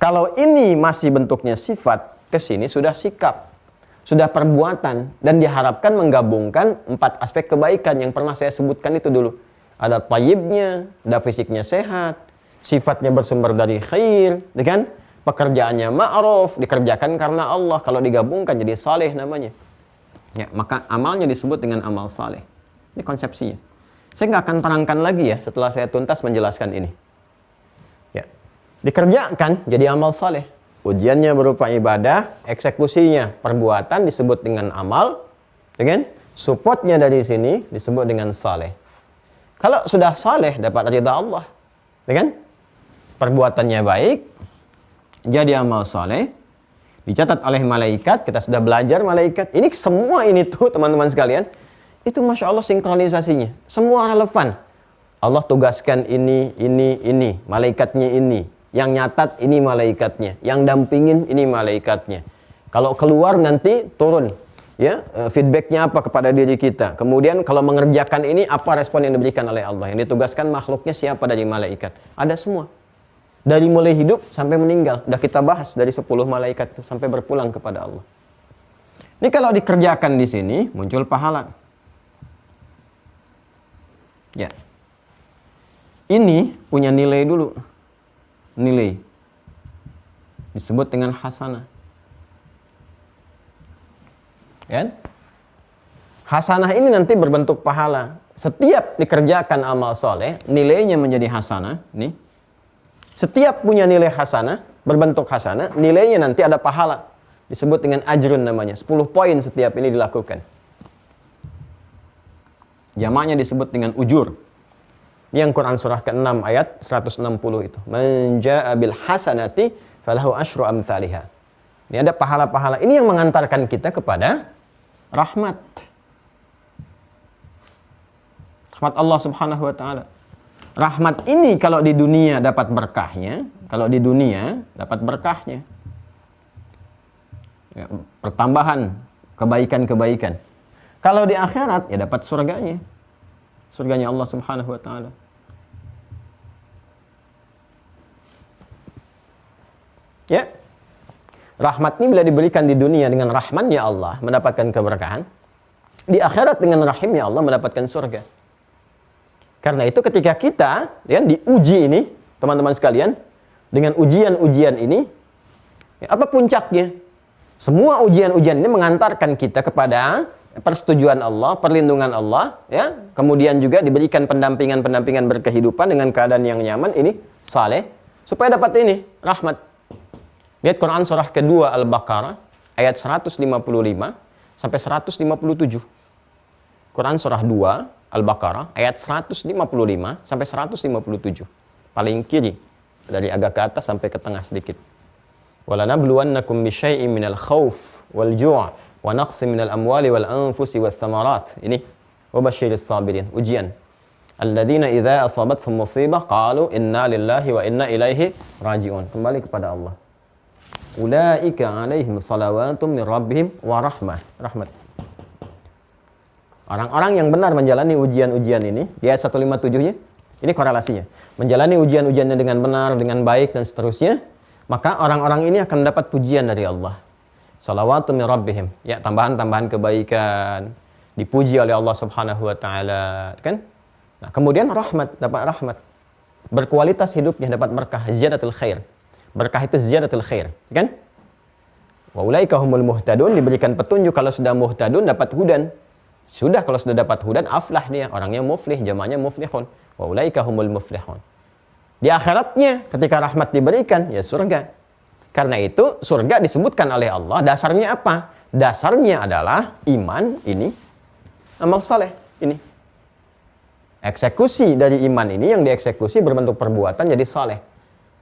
Kalau ini masih bentuknya sifat, ke sini sudah sikap, sudah perbuatan, dan diharapkan menggabungkan 4 aspek kebaikan yang pernah saya sebutkan itu dulu. Ada tayyibnya, ada fisiknya sehat, sifatnya bersumber dari khair, kan? Pekerjaannya ma'ruf, dikerjakan karena Allah. Kalau digabungkan jadi saleh namanya. Ya, maka amalnya disebut dengan amal saleh. Ini konsepsinya. Saya nggak akan terangkan lagi ya setelah saya tuntas menjelaskan ini. Ya, dikerjakan jadi amal saleh. Ujiannya berupa ibadah, eksekusinya perbuatan disebut dengan amal, dengan supportnya dari sini disebut dengan saleh. Kalau sudah saleh dapat ridha Allah, kan? Perbuatannya baik, jadi amal soleh, dicatat oleh malaikat. Kita sudah belajar malaikat. Ini semua ini tuh teman-teman sekalian, itu Masya Allah sinkronisasinya. Semua relevan. Allah tugaskan ini. Malaikatnya ini. Yang nyatat ini malaikatnya. Yang dampingin ini malaikatnya. Kalau keluar nanti turun. Ya, feedbacknya apa kepada diri kita. Kemudian kalau mengerjakan ini, apa respon yang diberikan oleh Allah. Yang ditugaskan makhluknya siapa dari malaikat. Ada semua. Dari mulai hidup sampai meninggal. Sudah kita bahas dari 10 malaikat itu sampai berpulang kepada Allah. Ini kalau dikerjakan di sini muncul pahala. Ya. Ini punya nilai dulu. Nilai. Disebut dengan hasanah. Ya. Hasanah ini nanti berbentuk pahala. Setiap dikerjakan amal soleh, nilainya menjadi hasanah. Nih. Setiap punya nilai hasanah, berbentuk hasanah, nilainya nanti ada pahala. Disebut dengan ajrun namanya. 10 poin setiap ini dilakukan. Jamaknya disebut dengan ujur. Ini yang Quran surah ke-6 ayat 160 itu. Man jaa'a bil hasanati falahu asyru amsalihha. Ini ada pahala-pahala. Ini yang mengantarkan kita kepada rahmat. Rahmat Allah Subhanahu wa taala. Rahmat ini kalau di dunia dapat berkahnya, Ya, pertambahan kebaikan-kebaikan. Kalau di akhirat ya dapat surganya. Surganya Allah Subhanahu wa taala. Ya. Rahmat ini bila diberikan di dunia dengan rahman-Nya Allah mendapatkan keberkahan. Di akhirat dengan rahim-Nya Allah mendapatkan surga. Karena itu ketika kita ya, diuji ini, teman-teman sekalian, dengan ujian-ujian ini, ya, apa puncaknya? Semua ujian-ujian ini mengantarkan kita kepada persetujuan Allah, perlindungan Allah, ya. Kemudian juga diberikan pendampingan-pendampingan berkehidupan dengan keadaan yang nyaman, ini saleh, supaya dapat ini, rahmat. Lihat Quran surah kedua Al-Baqarah, ayat 155 sampai 157. Quran surah 2 Al-Baqarah ayat 155 sampai 157. Paling kiri dari agak ke atas sampai ke tengah sedikit. Walanabluwannakum bisyai'in minal khauf wal ju' wa naqsin minal amwali wal anfusi wath thamarat. Ini wabasyiris sabirin, ujian. Alladzina idza asabathum musibah qalu inna lillahi wa inna ilaihi raji'un. Kembali kepada Allah. Ulaika 'alaihim shalawatum min rabbihim wa rahmah. Rahmat. Orang-orang yang benar menjalani ujian-ujian ini, di ayat 157-nya, ini korelasinya. Menjalani ujian-ujiannya dengan benar, dengan baik, dan seterusnya, maka orang-orang ini akan mendapat pujian dari Allah. Salawatu min rabbihim. Ya, tambahan-tambahan kebaikan, dipuji oleh Allah Subhanahu wa taala, kan? Nah, kemudian rahmat, dapat rahmat. Berkualitas hidupnya, dapat berkah, ziyadatul khair. Berkah itu ziyadatul khair, kan? Wa ulaika humul muhtadun, diberikan petunjuk. Kalau sudah muhtadun dapat hudan. Sudah, kalau sudah dapat hudan, aflah dia, orangnya muflih, jamaknya muflihun. Wa ulaika humul muflihun. Di akhiratnya, ketika rahmat diberikan, ya surga. Karena itu, surga disebutkan oleh Allah, dasarnya apa? Dasarnya adalah iman, ini, amal saleh, ini. Eksekusi dari iman ini yang dieksekusi berbentuk perbuatan jadi saleh.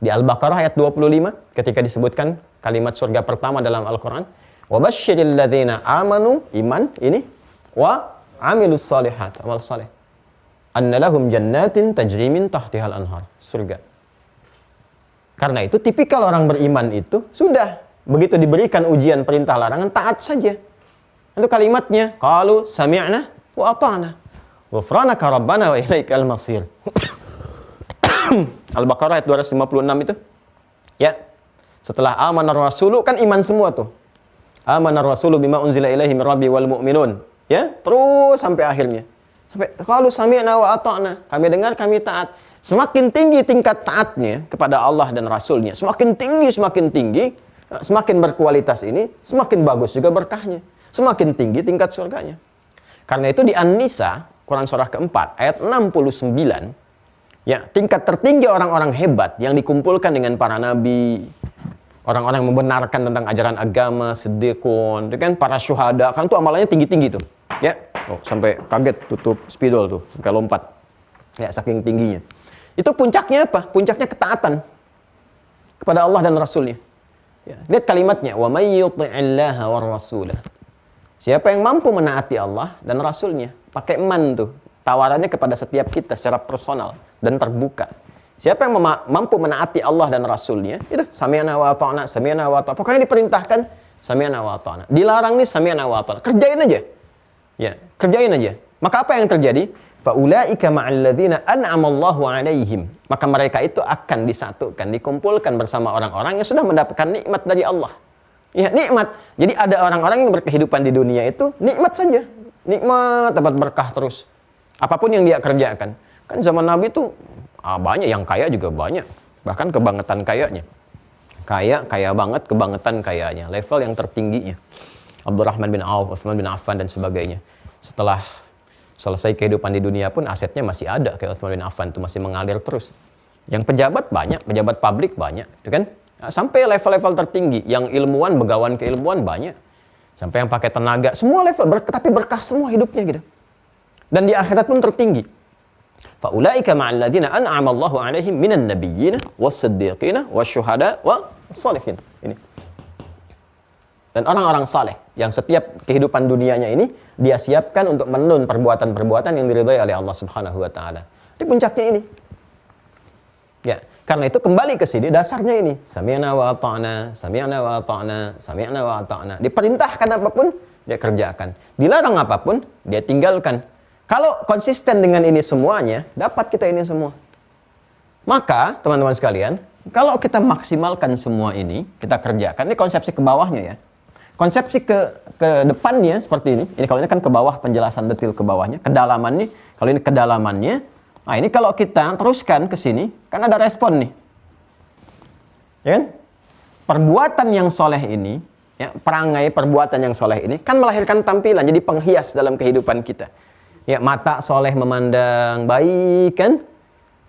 Di Al-Baqarah ayat 25, ketika disebutkan kalimat surga pertama dalam Al-Quran, wa basyiril ladzina amanu, iman, ini, wa amilus salihat, amal saleh. Anna lahum jannatin tajri min tahtihal anhar, surga. Karena itu tipikal orang beriman itu sudah begitu diberikan ujian perintah larangan taat saja. Itu kalimatnya qalu sami'na wa ata'na. Ghufranaka rabbana wa ilaikal masir. Al-Baqarah ayat 256 itu. Ya. Setelah amanar rasulu kan iman semua tuh. Amanar rasulu bima unzila ilaihi min rabbi wal mu'minun. Ya, terus sampai akhirnya. Sampai qalu sami'na wa ata'na. Kami dengar, kami taat. Semakin tinggi tingkat taatnya kepada Allah dan Rasulnya, semakin tinggi, semakin berkualitas ini, semakin bagus juga berkahnya. Semakin tinggi tingkat surganya. Karena itu di An-Nisa, Quran surah keempat, ayat 69, ya, tingkat tertinggi orang-orang hebat yang dikumpulkan dengan para nabi, orang-orang yang membenarkan tentang ajaran agama, siddiqun, kan para syuhada, kan tuh amalannya tinggi-tinggi tuh. Ya, sampai kaget tutup spidol tuh, sampai lompat. Ya, saking tingginya. Itu puncaknya apa? Puncaknya ketaatan kepada Allah dan Rasulnya. Ya, lihat kalimatnya, wa may yuti'illaha war rasulah. Siapa yang mampu menaati Allah dan Rasulnya, pakai man tuh, tawarannya kepada setiap kita secara personal dan terbuka. Siapa yang mampu menaati Allah dan Rasulnya, itu sami'na wa ata'na, sami'na wa ata'na. Pokoknya diperintahkan sami'na wa ata'na. Dilarang nih sami'na wa ata'na. Kerjain aja. Ya, kerjain aja. Maka apa yang terjadi? Faulaika ma'al ladzina an'amallahu 'alaihim. Maka mereka itu akan disatukan, dikumpulkan bersama orang-orang yang sudah mendapatkan nikmat dari Allah. Ya, nikmat. Jadi ada orang-orang yang berkehidupan di dunia itu nikmat saja. Nikmat, dapat berkah terus. Apapun yang dia kerjakan. Kan zaman Nabi itu banyak yang kaya juga banyak. Bahkan kebangetan kayanya. Kaya banget, kebangetan kayanya. Level yang tertingginya. Abdurrahman bin Auf, Utsman bin Affan dan sebagainya. Setelah selesai kehidupan di dunia pun asetnya masih ada, kayak Utsman bin Affan itu masih mengalir terus. Yang pejabat banyak, pejabat publik banyak, itu kan? Nah, sampai level-level tertinggi, yang ilmuwan, begawan keilmuan banyak. Sampai yang pakai tenaga, semua level, tapi berkah semua hidupnya gitu. Dan di akhirat pun tertinggi. Faulaika ma'al ladzina an'ama Allahu 'alaihim minan nabiyyina was-siddiqina wasyuhada was-shalihin. Ini. Dan orang-orang saleh yang setiap kehidupan dunianya ini dia siapkan untuk menun perbuatan-perbuatan yang diridhai oleh Allah Subhanahu wa taala. Di puncaknya ini. Ya, karena itu kembali ke sini dasarnya ini. Sami'na wa ata'na, sami'na wa ata'na, sami'na wa ata'na. Diperintahkan apapun dia kerjakan. Dilarang apapun dia tinggalkan. Kalau konsisten dengan ini semuanya, dapat kita ini semua. Maka, teman-teman sekalian, kalau kita maksimalkan semua ini, kita kerjakan, ini konsepsi ke bawahnya ya. Konsepsi ke depannya seperti ini. Ini kalau ini kan ke bawah, penjelasan detail ke bawahnya. Kedalamannya, kalau ini kedalamannya. Nah ini kalau kita teruskan ke sini, kan ada respon nih. Ya kan? Perbuatan yang soleh ini, ya, perangai perbuatan yang soleh ini, kan melahirkan tampilan, jadi penghias dalam kehidupan kita. Ya, mata soleh memandang baik kan?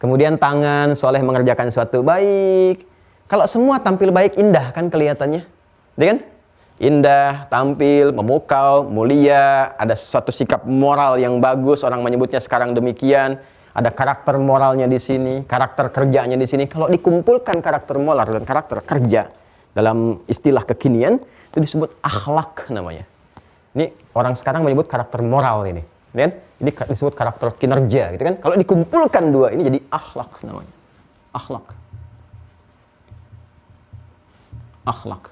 Kemudian tangan soleh mengerjakan suatu baik. Kalau semua tampil baik, indah kan kelihatannya. Ya kan? Indah, tampil, memukau, mulia, ada suatu sikap moral yang bagus, orang menyebutnya sekarang demikian, ada karakter moralnya di sini, karakter kerjanya di sini. Kalau dikumpulkan karakter moral dan karakter kerja dalam istilah kekinian, itu disebut akhlak namanya. Ini orang sekarang menyebut karakter moral ini, kan? Ini disebut karakter kinerja, gitu kan? Kalau dikumpulkan dua ini jadi akhlak namanya, akhlak, akhlak.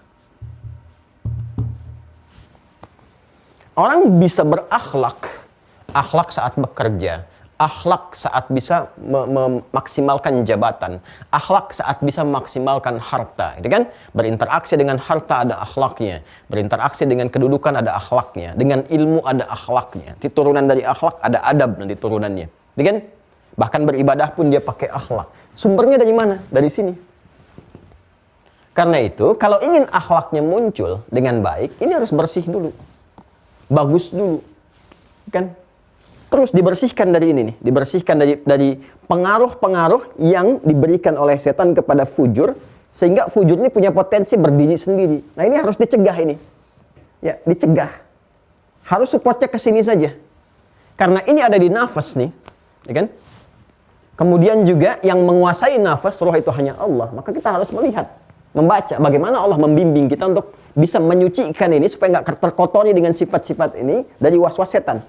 Orang bisa berakhlak, akhlak saat bekerja, akhlak saat bisa memaksimalkan jabatan, akhlak saat bisa memaksimalkan harta, gitu kan? Berinteraksi dengan harta ada akhlaknya, berinteraksi dengan kedudukan ada akhlaknya, dengan ilmu ada akhlaknya, di turunan dari akhlak ada adab nanti turunannya, gitu kan? Bahkan beribadah pun dia pakai akhlak. Sumbernya dari mana? Dari sini. Karena itu, kalau ingin akhlaknya muncul dengan baik, ini harus bersih dulu. Bagus dulu. Kan? Terus dibersihkan dari ini nih, dibersihkan dari pengaruh-pengaruh yang diberikan oleh setan kepada fujur, sehingga fujur ini punya potensi berdiri sendiri. Nah ini harus dicegah ini. Ya, dicegah. Harus supportnya ke sini saja. Karena ini ada di nafas nih, ya kan? Kemudian juga yang menguasai nafas, roh itu hanya Allah. Maka kita harus melihat, membaca bagaimana Allah membimbing kita untuk bisa menyucikan ini supaya nggak terkotori dengan sifat-sifat ini dari was-was setan.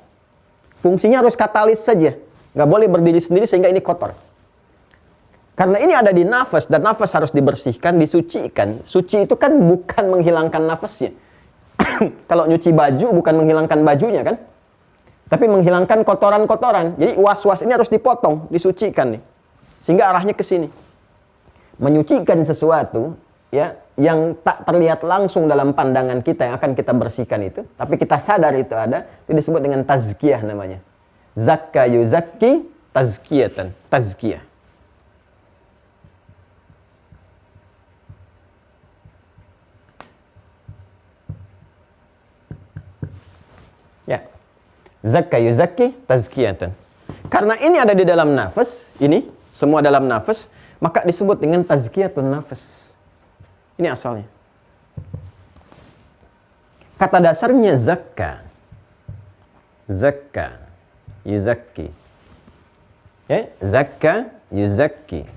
Fungsinya harus katalis saja. Nggak boleh berdiri sendiri sehingga ini kotor. Karena ini ada di nafas dan nafas harus dibersihkan, disucikan. Suci itu kan bukan menghilangkan nafasnya. Kalau nyuci baju bukan menghilangkan bajunya kan? Tapi menghilangkan kotoran-kotoran. Jadi was-was ini harus dipotong, disucikan nih. Sehingga arahnya ke sini. Menyucikan sesuatu ya yang tak terlihat langsung dalam pandangan kita yang akan kita bersihkan itu, tapi kita sadar itu ada, itu disebut dengan tazkiyah namanya. Zakka yuzakki tazkiyatan, tazkiyah. Ya. Zakka yuzakki tazkiyatan. Karena ini ada di dalam nafas, ini semua dalam nafas, maka disebut dengan tazkiyatun nafas. Ini asalnya. Kata dasarnya zakka. Zakka yuzakki. Ya, zakka yuzakki.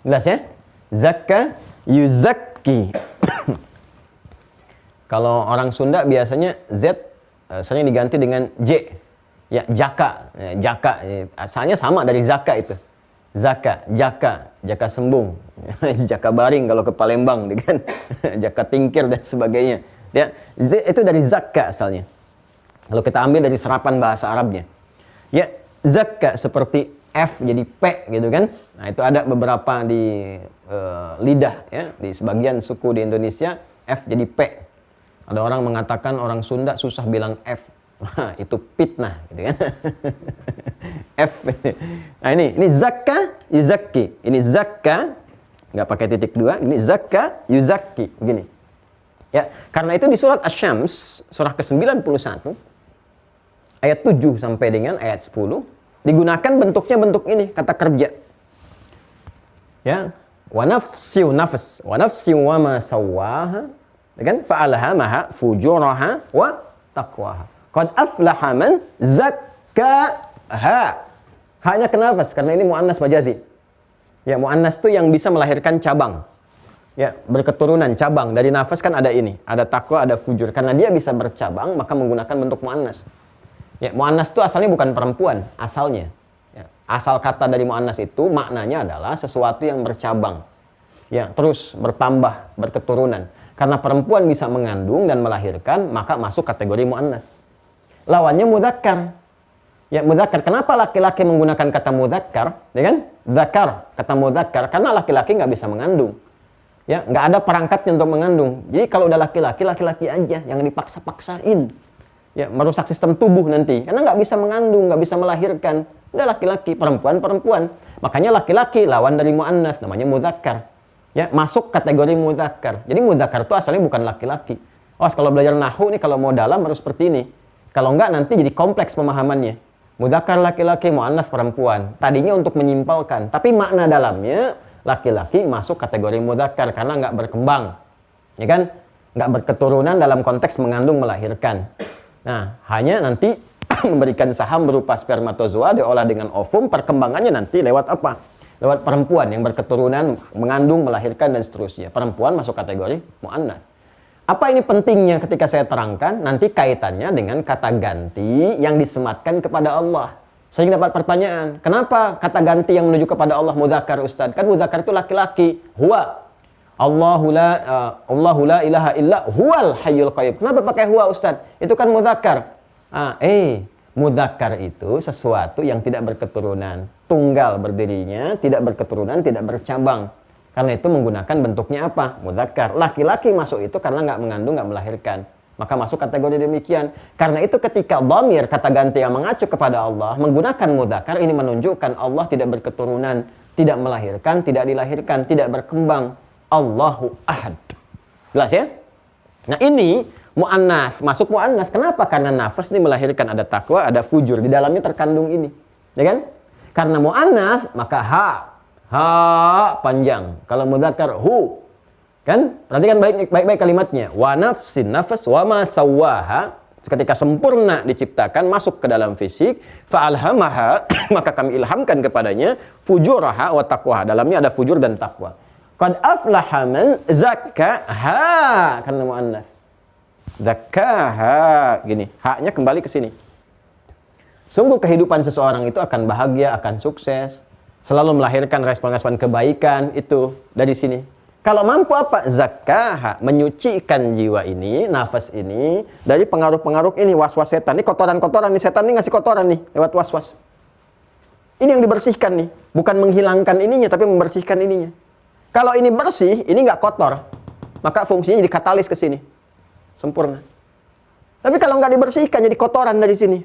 Jelas ya? Zakka yuzakki. Kalau orang Sunda biasanya Z sering diganti dengan J. Ya, jaka. Ya, jaka. Asalnya sama dari zakka itu. Zaka, jaka, jaka sembung, jaka baring kalau ke Palembang, kan? Jaka tingkir dan sebagainya. Ya, itu dari zakka asalnya. Kalau kita ambil dari serapan bahasa Arabnya. Ya, zakka seperti F jadi P gitu kan. Nah, itu ada beberapa di lidah ya, di sebagian suku di Indonesia F jadi P. Ada orang mengatakan orang Sunda susah bilang F. Wah, itu fitnah gitu kan. F. Nah ini zakka yuzakki. Ini zakka nggak pakai titik dua, ini zakka yuzakki begini. Ya, karena itu di surat Asy-Syams surah ke-91 ayat 7 sampai dengan ayat 10 digunakan bentuknya bentuk ini, kata kerja. Ya, wa nafsiu nafs, wa nafsiu wa ma sawwaha, kan? Fa'alhamaha fujuraha wa taqwaha. Qad aflaha man zakkaha. Hanya ke nafas karena ini muannas majazi. Ya, muannas itu yang bisa melahirkan cabang. Ya, berketurunan cabang. Dari nafas kan ada ini, ada takwa, ada fujur. Karena dia bisa bercabang, maka menggunakan bentuk muannas. Ya, muannas itu asalnya bukan perempuan, asalnya. Ya, asal kata dari muannas itu maknanya adalah sesuatu yang bercabang. Ya, terus bertambah, berketurunan. Karena perempuan bisa mengandung dan melahirkan, maka masuk kategori muannas. Lawannya mudzakkar. Ya, mudzakkar. Kenapa laki-laki menggunakan kata mudzakkar? Ya kan? Zakar, kata mudzakkar. Karena laki-laki nggak bisa mengandung. Ya, nggak ada perangkatnya untuk mengandung. Jadi kalau udah laki-laki, laki-laki aja. Yang dipaksa-paksain. Ya, merusak sistem tubuh nanti. Karena nggak bisa mengandung, nggak bisa melahirkan. Udah laki-laki, perempuan. Makanya laki-laki lawan dari muannas, namanya mudzakkar. Ya, masuk kategori mudzakkar. Jadi mudzakkar itu asalnya bukan laki-laki. Oh, kalau belajar nahwu nih, kalau mau dalam harus seperti ini. Kalau enggak nanti jadi kompleks pemahamannya. Mudzakkar laki-laki, muannas perempuan. Tadinya untuk menyimpalkan, tapi makna dalamnya laki-laki masuk kategori mudzakkar karena enggak berkembang. Ya kan? Enggak berketurunan dalam konteks mengandung melahirkan. Nah, hanya nanti memberikan saham berupa spermatozoa diolah dengan ovum, perkembangannya nanti lewat apa? Lewat perempuan yang berketurunan, mengandung, melahirkan dan seterusnya. Perempuan masuk kategori muannas. Apa ini pentingnya ketika saya terangkan? Nanti kaitannya dengan kata ganti yang disematkan kepada Allah. Sehingga dapat pertanyaan, kenapa kata ganti yang menuju kepada Allah mudzakkar, Ustaz? Kan mudzakkar itu laki-laki. Huwa. Allahu la ilaha illa huwal hayyul qayyum. Kenapa pakai huwa, Ustaz? Itu kan mudzakkar. Mudzakkar itu sesuatu yang tidak berketurunan. Tunggal berdirinya, tidak berketurunan, tidak bercabang. Karena itu menggunakan bentuknya apa? Mudzakkar. Laki-laki masuk itu karena nggak mengandung, nggak melahirkan. Maka masuk kategori demikian. Karena itu ketika dhamir, kata ganti yang mengacu kepada Allah, menggunakan mudzakkar, ini menunjukkan Allah tidak berketurunan, tidak melahirkan, tidak dilahirkan, tidak berkembang. Allahu ahad. Jelas ya? Nah ini mu'annas, masuk mu'annas. Kenapa? Karena nafas ini melahirkan ada takwa, ada fujur. Di dalamnya terkandung ini. Ya kan? Karena mu'annas, maka ha panjang. Kalau mudzakkar hu. Kan? Perhatikan baik-baik kalimatnya. Wa nafsin, nafas, wa ma sawwaha. Ketika sempurna diciptakan, masuk ke dalam fisik, fa'alhamaha, maka kami ilhamkan kepadanya, fujuraha wa taqwaha. Dalamnya ada fujur dan takwa. Qad aflaha man zakkaha, karena muannas. Zakkaha, gini, haknya kembali ke sini. Sungguh kehidupan seseorang itu akan bahagia, akan sukses, selalu melahirkan respon-respon kebaikan itu dari sini. Kalau mampu apa? Zakkaha, menyucikan jiwa ini, nafas ini dari pengaruh-pengaruh ini, was-was setan. Ini kotoran-kotoran nih, setan ini ngasih kotoran nih lewat was-was. Ini yang dibersihkan nih, bukan menghilangkan ininya tapi membersihkan ininya. Kalau ini bersih, ini nggak kotor, maka fungsinya jadi katalis ke sini. Sempurna. Tapi kalau nggak dibersihkan jadi kotoran dari sini.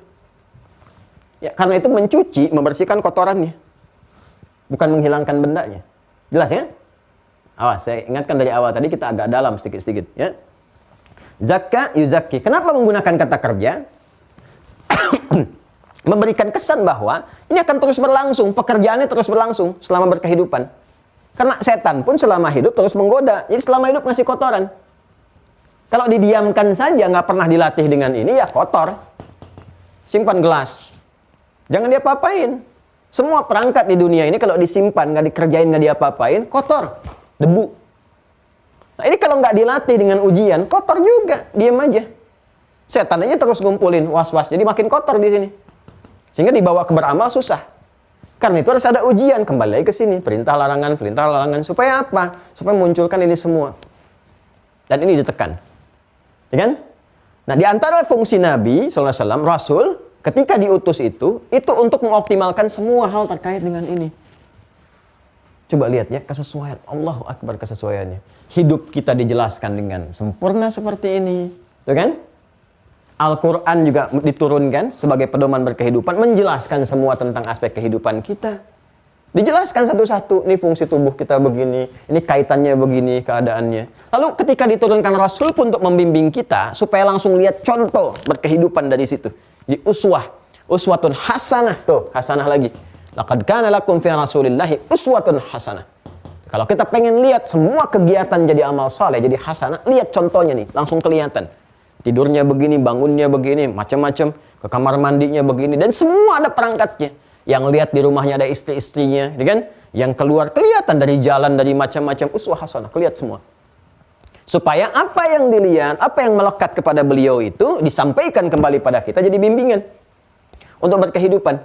Ya, karena itu mencuci, membersihkan kotorannya. Bukan menghilangkan bendanya. Jelas ya? Awas, saya ingatkan dari awal tadi kita agak dalam sedikit-sedikit ya. Zakka yuzakki. Kenapa menggunakan kata kerja? Memberikan kesan bahwa ini akan terus berlangsung, pekerjaannya terus berlangsung selama berkehidupan. Karena setan pun selama hidup terus menggoda. Jadi selama hidup ngasih kotoran. Kalau didiamkan saja, nggak pernah dilatih dengan ini, ya kotor. Simpan gelas. Jangan diapa-apain. Semua perangkat di dunia ini kalau disimpan, nggak dikerjain, nggak diapa-apain, kotor. Debu. Nah ini kalau nggak dilatih dengan ujian, kotor juga, diam aja. Setan aja terus ngumpulin was-was, jadi makin kotor di sini. Sehingga dibawa ke beramal susah. Karena itu harus ada ujian, kembali lagi ke sini, perintah larangan, supaya apa? Supaya munculkan ini semua. Dan ini ditekan. Ya kan? Nah di antara fungsi Nabi SAW, Rasul, ketika diutus itu untuk mengoptimalkan semua hal terkait dengan ini. Coba lihat ya, kesesuaian. Allahu Akbar kesesuaiannya. Hidup kita dijelaskan dengan sempurna seperti ini. Tuh kan? Al-Quran juga diturunkan sebagai pedoman berkehidupan, menjelaskan semua tentang aspek kehidupan kita. Dijelaskan satu-satu, ini fungsi tubuh kita begini, ini kaitannya begini, keadaannya. Lalu ketika diturunkan Rasul pun untuk membimbing kita, supaya langsung lihat contoh berkehidupan dari situ. Di uswatun hasanah, tuh, hasanah lagi. Laqad kana lakum fi Rasulillahi uswatun hasanah. Kalau kita pengen lihat semua kegiatan jadi amal saleh, jadi hasanah, lihat contohnya nih, langsung kelihatan. Tidurnya begini, bangunnya begini, macam-macam, ke kamar mandinya begini, dan semua ada perangkatnya. Yang lihat di rumahnya ada istri-istrinya, ya kan? Yang keluar kelihatan dari jalan, dari macam-macam, uswah hasanah, kelihatan semua. Supaya apa yang dilihat, apa yang melekat kepada beliau itu disampaikan kembali pada kita jadi bimbingan untuk berkehidupan.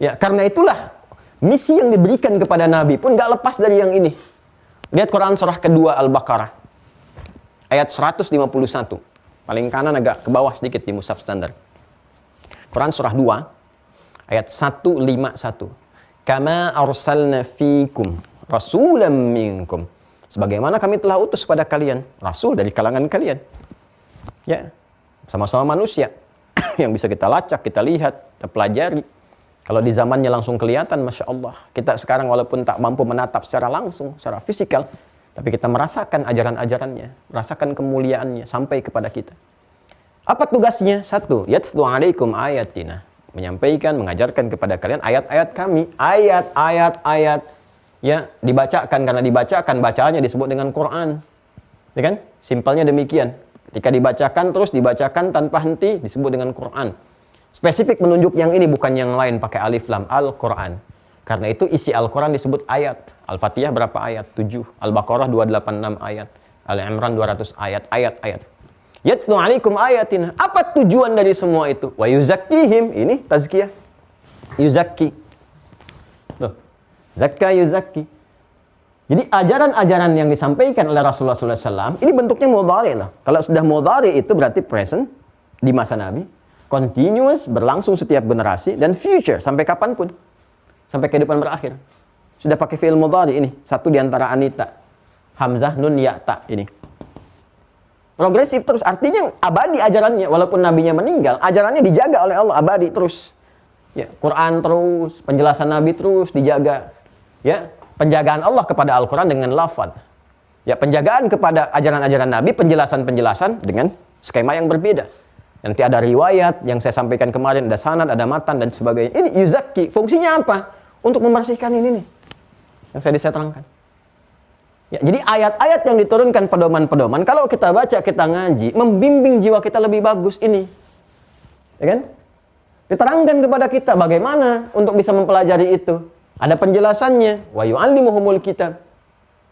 Ya, karena itulah misi yang diberikan kepada Nabi pun gak lepas dari yang ini. Lihat Quran surah kedua Al-Baqarah. Ayat 151. Paling kanan agak ke bawah sedikit di mushaf standar. Quran surah 2 ayat 151. Kama arsalna fikum rasulan minkum. Sebagaimana kami telah utus pada kalian rasul dari kalangan kalian. Ya, sama-sama manusia yang bisa kita lacak, kita lihat, kita pelajari. Kalau di zamannya langsung kelihatan, Masya Allah. Kita sekarang walaupun tak mampu menatap secara langsung, secara fisikal, tapi kita merasakan ajaran-ajarannya, merasakan kemuliaannya sampai kepada kita. Apa tugasnya? Satu, yatlu alaikum ayatina. Menyampaikan, mengajarkan kepada kalian ayat-ayat kami. Ayat-ayat ya, dibacakan. Karena dibacakan, bacaannya disebut dengan Quran. Ya kan? Simpelnya demikian. Ketika dibacakan, terus dibacakan tanpa henti, disebut dengan Quran. Spesifik menunjuk yang ini, bukan yang lain pakai alif lam, Al-Quran. Karena itu isi Al-Quran disebut ayat. Al-Fatihah berapa ayat? 7. Al-Baqarah 286 ayat. Al-Imran 200 ayat. Ayat-ayat. Yatlu alaikum ayatina. Apa tujuan dari semua itu? Wa yuzakkihim. Ini tazkiyah. Yuzakki. Tuh. Zakka yuzakki. Jadi ajaran-ajaran yang disampaikan oleh Rasulullah SAW, ini bentuknya mudhari lah. Kalau sudah mudhari itu berarti present di masa Nabi. Continuous, berlangsung setiap generasi, dan future, sampai kapanpun. Sampai kehidupan berakhir. Sudah pakai fi'il mudhari ini. Satu diantara Anita. Hamzah, Nun, Ya, Ta. Ini. Progresif terus. Artinya abadi ajarannya. Walaupun nabinya meninggal, ajarannya dijaga oleh Allah. Abadi terus. Ya, Quran terus. Penjelasan Nabi terus dijaga. Ya, penjagaan Allah kepada Al-Quran dengan lafaz. Ya, penjagaan kepada ajaran-ajaran Nabi, penjelasan-penjelasan dengan skema yang berbeda. Nanti ada riwayat yang saya sampaikan kemarin, ada sanad, ada matan dan sebagainya. Ini yuzakki, fungsinya apa? Untuk membersihkan ini nih. Yang saya terangkan. Ya, jadi ayat-ayat yang diturunkan pedoman-pedoman, kalau kita baca, kita ngaji, membimbing jiwa kita lebih bagus ini. Ya kan? Diterangkan kepada kita bagaimana untuk bisa mempelajari itu. Ada penjelasannya. Wa yu'allimuhumul kitab.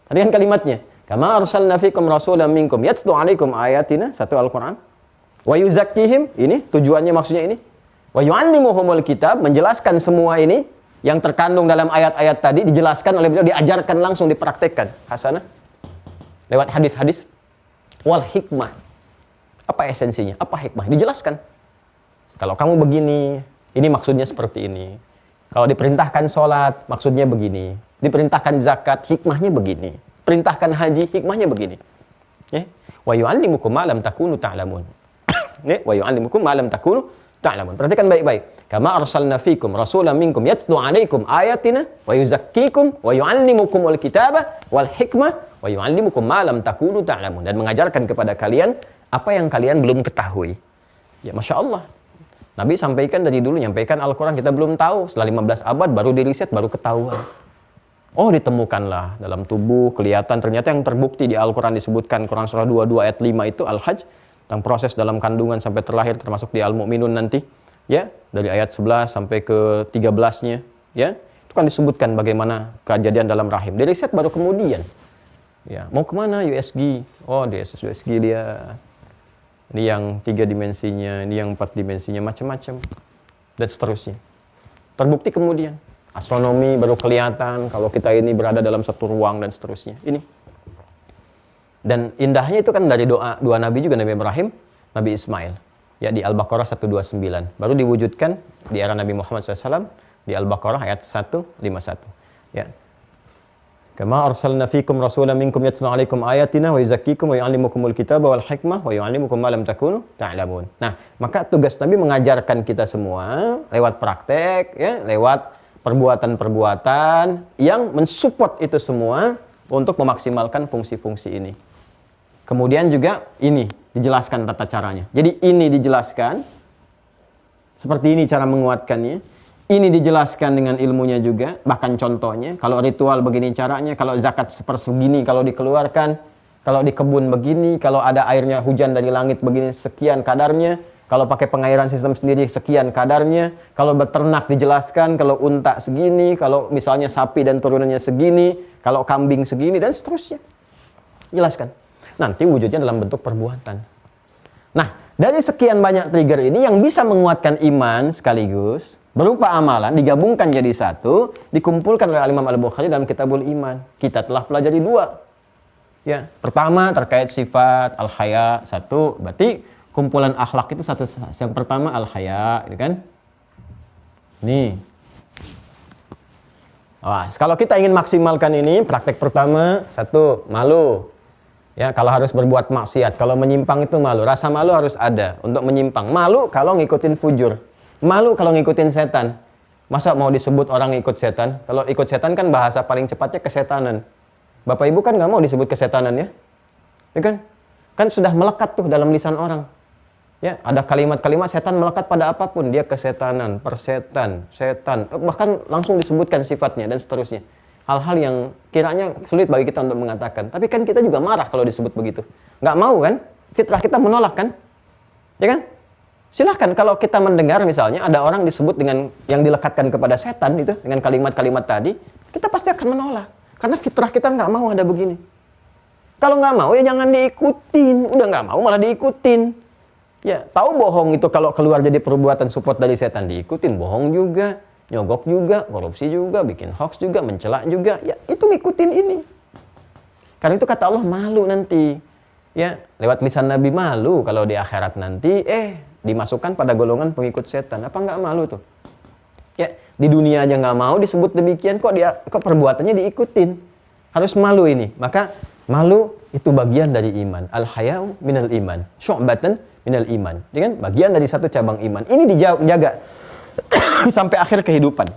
Tadi kan kalimatnya. Kama arsalna fikum rasulan minkum yatslu 'alaikum ayatina, satu Al-Qur'an. Wa yuzakkihim, ini tujuannya maksudnya ini. Wa yu'allimuhumul kitab, menjelaskan semua ini yang terkandung dalam ayat-ayat tadi, dijelaskan oleh beliau, diajarkan langsung, dipraktekkan. Hasanah. Lewat hadis-hadis. Wal hikmah. Apa esensinya? Apa hikmah? Dijelaskan. Kalau kamu begini, ini maksudnya seperti ini. Kalau diperintahkan sholat, maksudnya begini. Diperintahkan zakat, hikmahnya begini. Perintahkan haji, hikmahnya begini. Wa yu'allimukum ma lam takunu ta'lamun. Wa yu'allimukum ma lam takunu ta'lamun. Perhatikan baik-baik. Kama arsalna fikum rasulan minkum yatslu 'alaikum ayatina wa yuzakkikum wa yu'allimukumul kitaba wal hikmah wa yu'allimukum ma lam takunu ta'lamun, dan mengajarkan kepada kalian apa yang kalian belum ketahui. Ya, Masya Allah. Nabi sampaikan dari dulu, nyampaikan Al-Quran, kita belum tahu. Setelah 15 abad, baru diriset, baru ketahuan. Oh, ditemukanlah dalam tubuh, kelihatan. Ternyata yang terbukti di Al-Quran disebutkan, Quran surah 22 ayat 5 itu, Al-Hajj, tentang proses dalam kandungan sampai terlahir, termasuk di Al-Mu'minun nanti. Ya, dari ayat 11 sampai ke 13-nya. Ya, itu kan disebutkan bagaimana kejadian dalam rahim. Diriset baru kemudian. Ya, mau kemana USG? Oh, di USG dia... Ini yang 3 dimensinya, ini yang 4 dimensinya, macam-macam. Dan seterusnya. Terbukti kemudian. Astronomi baru kelihatan kalau kita ini berada dalam satu ruang dan seterusnya. Ini. Dan indahnya itu kan dari dua Nabi juga, Nabi Ibrahim, Nabi Ismail. Ya, di Al-Baqarah 129. Baru diwujudkan di era Nabi Muhammad SAW di Al-Baqarah ayat 151. Ya. Kama arsalna fikum rasulan minkum yatslu 'alaikum ayatina wa yuzakkikum wa yu'allimukumul kitaba wal hikmah wa yu'allimukum ma lam takunu ta'lamun. Nah, maka tugas Nabi mengajarkan kita semua lewat praktek, ya, lewat perbuatan-perbuatan yang mensupport itu semua untuk memaksimalkan fungsi-fungsi ini. Kemudian juga ini dijelaskan tata caranya. Jadi ini dijelaskan seperti ini cara menguatkannya. Ini dijelaskan dengan ilmunya juga, bahkan contohnya, kalau ritual begini caranya, kalau zakat sepersegini kalau dikeluarkan, kalau di kebun begini, kalau ada airnya hujan dari langit begini sekian kadarnya, kalau pakai pengairan sistem sendiri sekian kadarnya, kalau beternak dijelaskan, kalau unta segini, kalau misalnya sapi dan turunannya segini, kalau kambing segini, dan seterusnya. Jelaskan. Nanti wujudnya dalam bentuk perbuatan. Nah, dari sekian banyak trigger ini yang bisa menguatkan iman sekaligus, berupa amalan, digabungkan jadi satu, dikumpulkan oleh Imam Al-Bukhari dalam Kitabul Iman. Kita telah pelajari 2. Ya, pertama terkait sifat al-haya, 1, berarti kumpulan akhlak itu satu. Yang pertama al-haya, gitu kan? Nih. Wah, kalau kita ingin maksimalkan ini, praktek pertama, 1, malu. Ya, kalau harus berbuat maksiat, kalau menyimpang itu malu. Rasa malu harus ada untuk menyimpang. Malu kalau ngikutin fujur. Malu kalau ngikutin setan. Masa mau disebut orang ikut setan? Kalau ikut setan kan bahasa paling cepatnya kesetanan. Bapak Ibu kan nggak mau disebut kesetanan, ya? Ya kan? Kan sudah melekat tuh dalam lisan orang. Ya, ada kalimat-kalimat setan melekat pada apapun. Dia kesetanan, persetan, setan. Bahkan langsung disebutkan sifatnya dan seterusnya. Hal-hal yang kiranya sulit bagi kita untuk mengatakan. Tapi kan kita juga marah kalau disebut begitu. Nggak mau kan? Fitrah kita menolak kan? Ya kan? Silahkan kalau kita mendengar misalnya ada orang disebut dengan yang dilekatkan kepada setan itu dengan kalimat-kalimat tadi, kita pasti akan menolak. Karena fitrah kita nggak mau ada begini. Kalau nggak mau ya jangan diikutin. Udah nggak mau malah diikutin. Ya, tahu bohong itu kalau keluar jadi perbuatan support dari setan, diikutin. Bohong juga, nyogok juga, korupsi juga, bikin hoax juga, mencela juga. Ya, itu ngikutin ini. Karena itu kata Allah malu nanti. Ya, lewat lisan Nabi malu kalau di akhirat nanti dimasukkan pada golongan pengikut setan. Apa nggak malu tuh? Ya, di dunia aja nggak mau disebut demikian, kok perbuatannya diikutin. Harus malu ini. Maka malu itu bagian dari iman. Al-haya'u minal iman. Syu'batan minal iman. Ya kan? Bagian dari satu cabang iman. Ini dijaga sampai akhir kehidupan.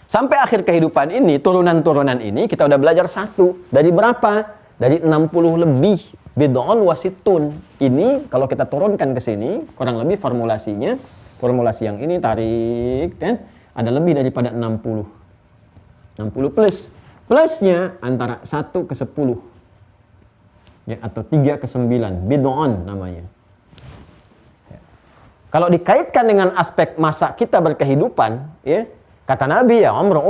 Sampai akhir kehidupan ini, turunan-turunan ini kita udah belajar 1. Dari berapa? dari 60 lebih bid'un wasitun. Ini kalau kita turunkan ke sini, kurang lebih formulasi yang ini tarik kan, ada lebih daripada 60. 60 plus. Plusnya antara 1 ke 10. Ya, atau 3 ke 9. Bid'un namanya. Ya. Kalau dikaitkan dengan aspek masa kita berkehidupan, ya, kata Nabi, ya umur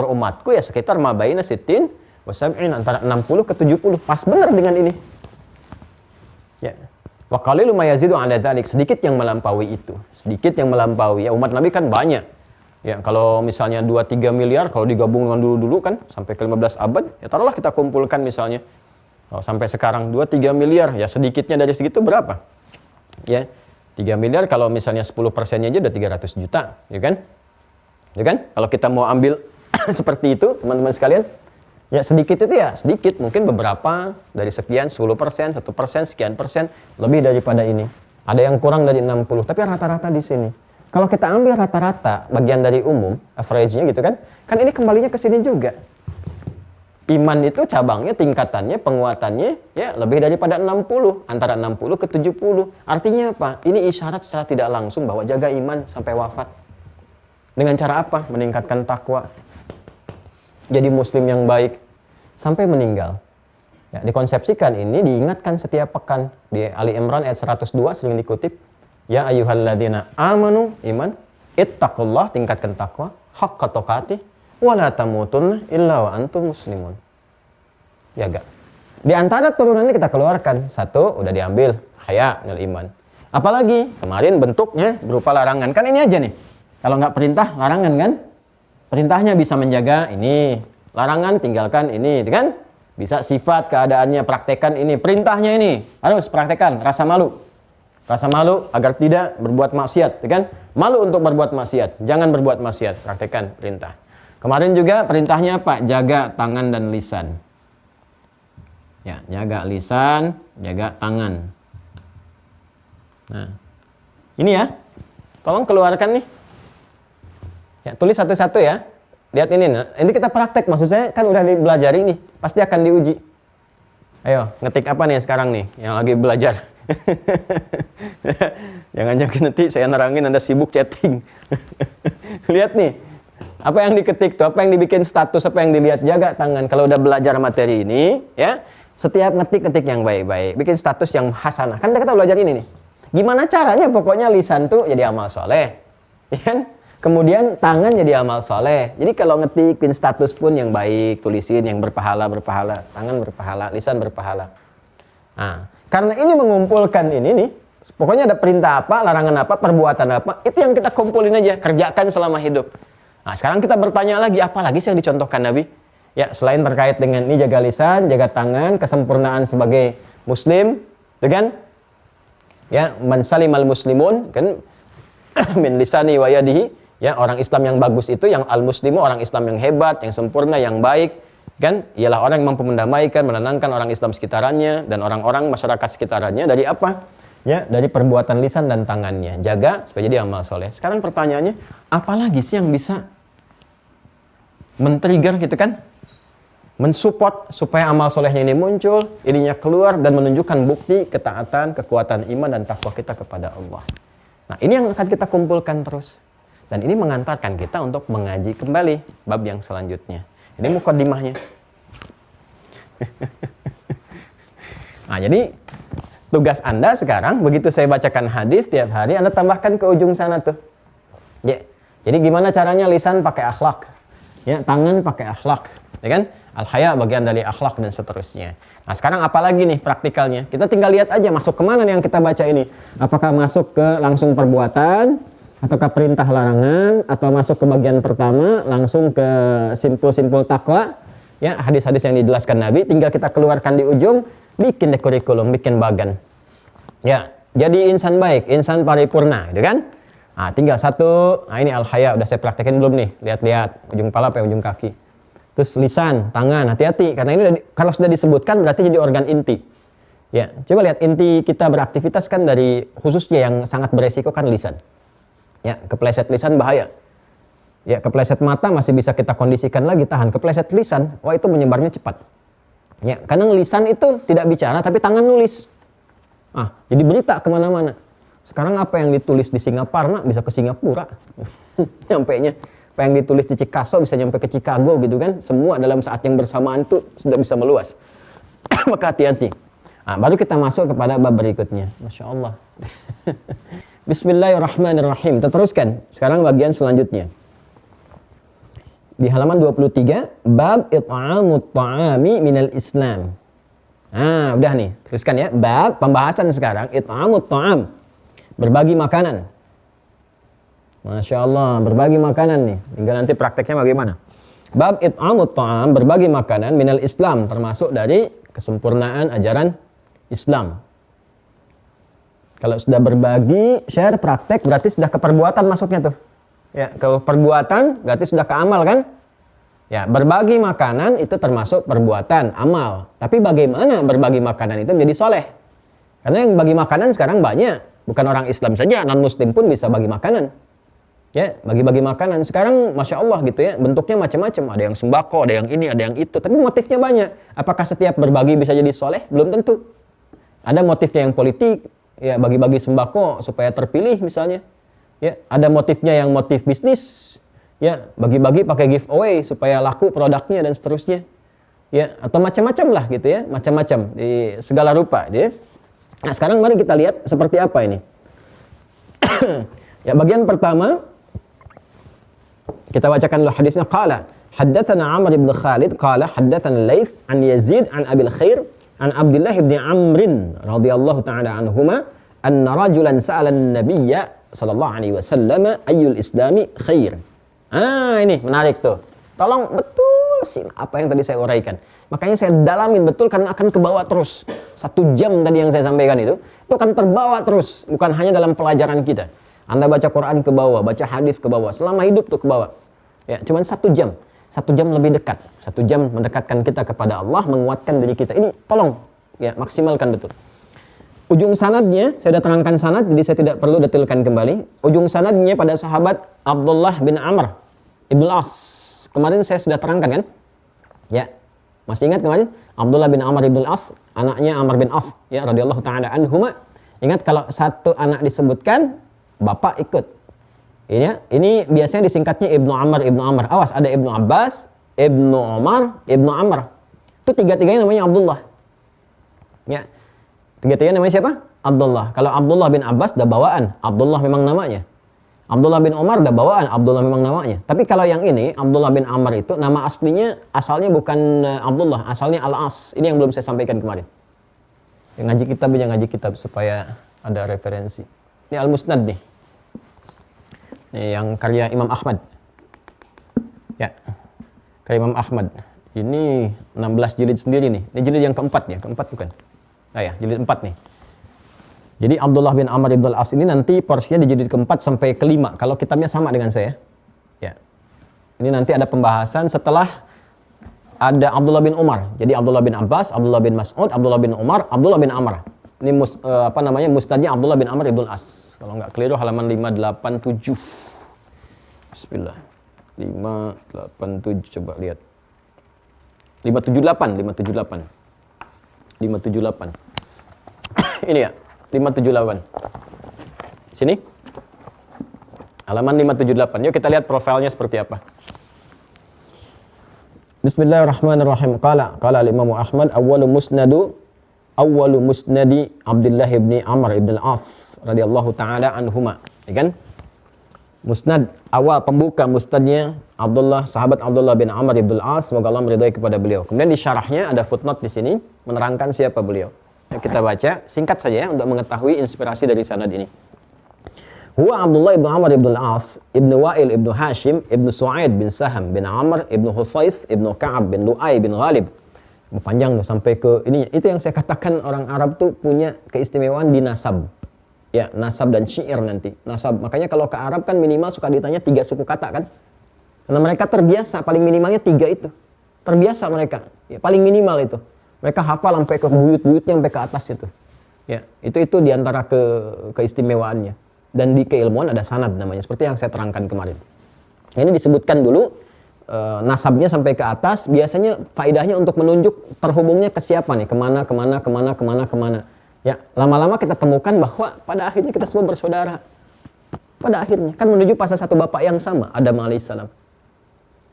umatku ya sekitar mabaina sittin wa sab'in, antara 60 ke 70. Pas benar dengan ini. Ya. Wa qalilu ma yazidu 'ala dzalik, sedikit yang melampaui itu. Sedikit yang melampaui. Ya, umat Nabi kan banyak. Ya, kalau misalnya 2-3 miliar, kalau digabung dengan dulu-dulu kan, sampai ke 15 abad, ya taruhlah kita kumpulkan misalnya. Kalau sampai sekarang 2-3 miliar, ya sedikitnya dari segitu berapa? Ya, 3 miliar kalau misalnya 10%-nya aja udah 300 juta, ya kan? Ya kan? Kalau kita mau ambil seperti itu, teman-teman sekalian, ya sedikit itu ya sedikit, mungkin beberapa dari sekian, 10%, 1%, sekian persen, lebih daripada ini. Ada yang kurang dari 60, tapi rata-rata di sini. Kalau kita ambil rata-rata bagian dari umum, average-nya gitu kan ini kembalinya ke sini juga. Iman itu cabangnya, tingkatannya, penguatannya ya lebih daripada 60, antara 60 ke 70. Artinya apa? Ini isyarat secara tidak langsung bahwa jaga iman sampai wafat. Dengan cara apa? Meningkatkan takwa. Jadi muslim yang baik sampai meninggal. Ya, dikonsepsikan ini diingatkan setiap pekan. Di Ali Imran ayat 102 sering dikutip. Ya ayyuhalladzina amanu, iman, ittaqullah, tingkatkan takwa, haqqa tuqatih, wa la tamutunna illa wa antum muslimun. Jaga. Di antara turunannya kita keluarkan, satu udah diambil, haya minal iman. Apalagi kemarin bentuknya berupa larangan. Kan ini aja nih. Kalau nggak perintah, larangan kan? Perintahnya bisa menjaga ini, larangan tinggalkan ini, kan? Bisa sifat keadaannya, praktekan ini, perintahnya ini harus praktekan, rasa malu. Rasa malu agar tidak berbuat maksiat, kan? Malu untuk berbuat maksiat, jangan berbuat maksiat, praktekkan perintah. Kemarin juga perintahnya apa? Jaga tangan dan lisan. Ya, jaga lisan, jaga tangan. Nah, ini ya, tolong keluarkan nih. Ya, tulis satu-satu ya. Lihat ini, nah. Ini kita praktek, maksud saya kan udah dibelajari nih, pasti akan diuji. Ayo, ngetik apa nih sekarang nih, yang lagi belajar? Jangan-jangan nanti saya nerangin Anda sibuk chatting. Lihat nih, apa yang diketik tuh, apa yang dibikin status, apa yang dilihat, jaga tangan. Kalau udah belajar materi ini, ya, setiap ngetik yang baik-baik, bikin status yang hasanah. Kan kita belajar ini nih. Gimana caranya? Pokoknya lisan tuh jadi amal soleh, ya kan? Kemudian tangan jadi amal soleh. Jadi kalau ngetik, bikin status pun yang baik, tulisin yang berpahala, tangan berpahala, lisan berpahala. Nah, karena ini mengumpulkan ini nih, pokoknya ada perintah apa, larangan apa, perbuatan apa, itu yang kita kumpulin aja, kerjakan selama hidup. Nah, sekarang kita bertanya lagi, apa lagi sih yang dicontohkan Nabi? Ya, selain terkait dengan ini jaga lisan, jaga tangan, kesempurnaan sebagai muslim, kan? Ya, man salimal muslimun, kan? Min lisani wa yadihi, ya, orang Islam yang bagus itu, yang al-muslimu, orang Islam yang hebat, yang sempurna, yang baik, kan? Ialah orang yang mampu mendamaikan, menenangkan orang Islam sekitarnya dan orang-orang masyarakat sekitarnya dari apa? Ya, dari perbuatan lisan dan tangannya. Jaga supaya jadi amal soleh. Sekarang pertanyaannya, apalagi sih yang bisa men-trigger gitu kan? Mensupport supaya amal solehnya ini muncul, ininya keluar dan menunjukkan bukti ketaatan, kekuatan iman dan takwa kita kepada Allah. Nah, ini yang akan kita kumpulkan terus. Dan ini mengantarkan kita untuk mengaji kembali bab yang selanjutnya. Ini mukadimahnya. Nah, jadi tugas Anda sekarang, begitu saya bacakan hadis tiap hari, Anda tambahkan ke ujung sana tuh. Ya. Jadi gimana caranya? Lisan pakai akhlak. Ya, tangan pakai akhlak. Ya kan? Al-haya bagian dari akhlak dan seterusnya. Nah, sekarang apalagi nih praktikalnya? Kita tinggal lihat aja masuk kemana nih yang kita baca ini. Apakah masuk ke langsung perbuatan, ataukah perintah larangan, atau masuk ke bagian pertama langsung ke simpul-simpul takwa, ya, hadis-hadis yang dijelaskan Nabi, tinggal kita keluarkan di ujung, bikin deh kurikulum, bikin bagan. Ya, jadi insan baik, insan paripurna, gitu kan? Nah, tinggal satu. Nah, ini al-haya udah saya praktekin belum nih? Lihat-lihat ujung kepala sampai ujung kaki. Terus lisan, tangan, hati-hati karena ini kalau sudah disebutkan berarti jadi organ inti. Ya, coba lihat inti kita beraktivitas kan dari khususnya yang sangat beresiko kan lisan. Ya, kepleset lisan bahaya. Ya, kepleset mata masih bisa kita kondisikan lagi, tahan. Kepleset lisan, wah itu menyebarnya cepat. Ya, kadang lisan itu tidak bicara tapi tangan nulis. Jadi berita kemana-mana. Sekarang apa yang ditulis di Singaparna bisa ke Singapura. Nyampainya. Apa yang ditulis di Chicago bisa nyampe ke Chicago gitu kan. Semua dalam saat yang bersamaan itu sudah bisa meluas. Maka hati-hati. Baru kita masuk kepada bab berikutnya. Masya Allah. Bismillahirrahmanirrahim. Kita teruskan. Sekarang bagian selanjutnya. Di halaman 23, bab it'amut ta'ami minal Islam. Udah nih, teruskan ya. Bab pembahasan sekarang it'amut ta'am. Berbagi makanan. Masya Allah, berbagi makanan nih. Tinggal nanti prakteknya bagaimana. Bab it'amut ta'am, berbagi makanan minal Islam, termasuk dari kesempurnaan ajaran Islam. Kalau sudah berbagi, share, praktek, berarti sudah ke perbuatan masuknya tuh. Ya, kalau perbuatan berarti sudah ke amal kan? Ya, berbagi makanan itu termasuk perbuatan, amal. Tapi bagaimana berbagi makanan itu menjadi soleh? Karena yang bagi makanan sekarang banyak. Bukan orang Islam saja, non-Muslim pun bisa bagi makanan. Ya, bagi-bagi makanan. Sekarang Masya Allah gitu ya, bentuknya macam-macam. Ada yang sembako, ada yang ini, ada yang itu. Tapi motifnya banyak. Apakah setiap berbagi bisa jadi soleh? Belum tentu. Ada motifnya yang politik, ya bagi-bagi sembako supaya terpilih misalnya. Ya, ada motifnya yang motif bisnis, ya bagi-bagi pakai giveaway supaya laku produknya dan seterusnya, ya atau macam-macam lah gitu ya, macam-macam di segala rupa. Ya. Nah sekarang mari kita lihat seperti apa ini. Ya bagian pertama kita bacakan dulu hadisnya. Qala haddatsana Amr ibn Khalid qala haddatsana Laits an Yazid an Abil Khair an Abdullah ibn Amr radhiyallahu ta'ala anhuma anna rajulan sa'ala an-nabiyya sallallahu alaihi wasallam ayyul islami khair. Ini menarik tuh. Tolong betul sih apa yang tadi saya uraikan. Makanya saya dalamin betul karena akan kebawa terus. 1 jam tadi yang saya sampaikan itu akan terbawa terus. Bukan hanya dalam pelajaran kita. Anda baca Quran ke bawah, baca hadis ke bawah. Selama hidup tuh ke bawah. Ya, cuman 1 jam. 1 jam lebih dekat. 1 jam mendekatkan kita kepada Allah, menguatkan diri kita. Ini tolong ya maksimalkan betul. Ujung sanadnya, saya sudah terangkan sanad, jadi saya tidak perlu detailkan kembali. Ujung sanadnya pada sahabat Abdullah bin Amr ibn As. Kemarin saya sudah terangkan kan? Ya, masih ingat kemarin? Abdullah bin Amr ibn As, anaknya Amr bin As, ya radhiyallahu ta'ala anhuma. Ingat kalau satu anak disebutkan, bapak ikut. Ini biasanya disingkatnya Ibnu Amr, Ibnu Amr. Awas, ada Ibnu Abbas, Ibnu Umar, Ibnu Amr. Itu tiga-tiganya namanya Abdullah. Ya. Tiga-tiganya namanya siapa? Abdullah. Kalau Abdullah bin Abbas dah bawaan, Abdullah memang namanya. Abdullah bin Umar dah bawaan, Abdullah memang namanya. Tapi kalau yang ini, Abdullah bin Amr itu nama aslinya, asalnya bukan Abdullah, asalnya Al-As. Ini yang belum saya sampaikan kemarin. Yang ngaji kitab supaya ada referensi. Ini Al-Musnad nih. Ini yang karya Imam Ahmad. Ya, karya Imam Ahmad. Ini 16 jilid sendiri nih. Ini jilid yang keempat ya, keempat bukan? Ya, jilid 4 nih. Jadi Abdullah bin Amr ibn al-As ini nanti porsinya di jilid keempat sampai kelima. Kalau kitabnya sama dengan saya. Ya. Ini nanti ada pembahasan setelah ada Abdullah bin Umar. Jadi Abdullah bin Abbas, Abdullah bin Mas'ud, Abdullah bin Umar, Abdullah bin Amr. Ini musnadnya Abdullah bin Amr ibn al-As. Kalau nggak keliru halaman 587. Bismillah. 587 coba lihat. 578. Ini ya, 578. Sini. Halaman 578. Yuk kita lihat profilnya seperti apa. Bismillahirrahmanirrahim. Qala al-Imam Ahmad awwalu musnadi Abdullah bin Amr ibn al-As radhiyallahu taala anhuma. Ya kan? Musnad awal pembuka musnadnya sahabat Abdullah bin Amr ibn al-As, semoga Allah meridai kepada beliau. Kemudian di syarahnya ada footnote di sini menerangkan siapa beliau. Ya, kita baca singkat saja ya untuk mengetahui inspirasi dari sanad ini. Huwa Abdullah ibn Amr ibn al-As, ibn Wa'il ibn Hashim, ibn Su'aid bin Saham bin Amr, ibn Husais, ibn Ka'ab bin Lu'ay bin Ghalib. Panjang loh sampai ke ini. Itu yang saya katakan orang Arab tuh punya keistimewaan di nasab. Ya, nasab dan syair nanti. Nasab. Makanya kalau ke Arab kan minimal suka ditanya 3 suku kata kan. Karena mereka terbiasa, paling minimalnya 3 itu. Terbiasa mereka. Ya, paling minimal itu. Mereka hafal sampai ke buyut-buyutnya sampai ke atas itu. Ya, itu diantara keistimewaannya. Dan di keilmuan ada sanad namanya. Seperti yang saya terangkan kemarin. Ini disebutkan dulu nasabnya sampai ke atas, biasanya faedahnya untuk menunjuk terhubungnya ke siapa nih, kemana. Ya, lama-lama kita temukan bahwa pada akhirnya kita semua bersaudara. Pada akhirnya kan menuju pada satu bapak yang sama, Adam alaihissalam.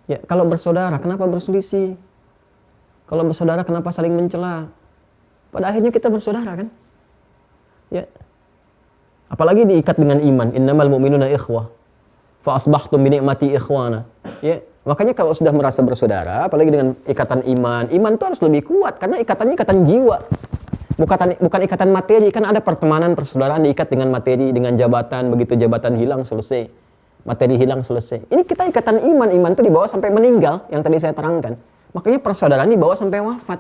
Ya, kalau bersaudara kenapa berselisih? Kalau bersaudara kenapa saling mencela? Pada akhirnya kita bersaudara kan? Ya. Apalagi diikat dengan iman, innamal mu'minuna ikhwah. Fa asbahtum bi ni'mati ikhwana. Ya, makanya kalau sudah merasa bersaudara, apalagi dengan ikatan iman itu harus lebih kuat karena ikatannya ikatan jiwa. Bukan ikatan materi, kan ada pertemanan persaudaraan diikat dengan materi, dengan jabatan, begitu jabatan hilang selesai. Materi hilang selesai. Ini kita ikatan iman itu dibawa sampai meninggal yang tadi saya terangkan. Makanya persaudaraan dibawa sampai wafat.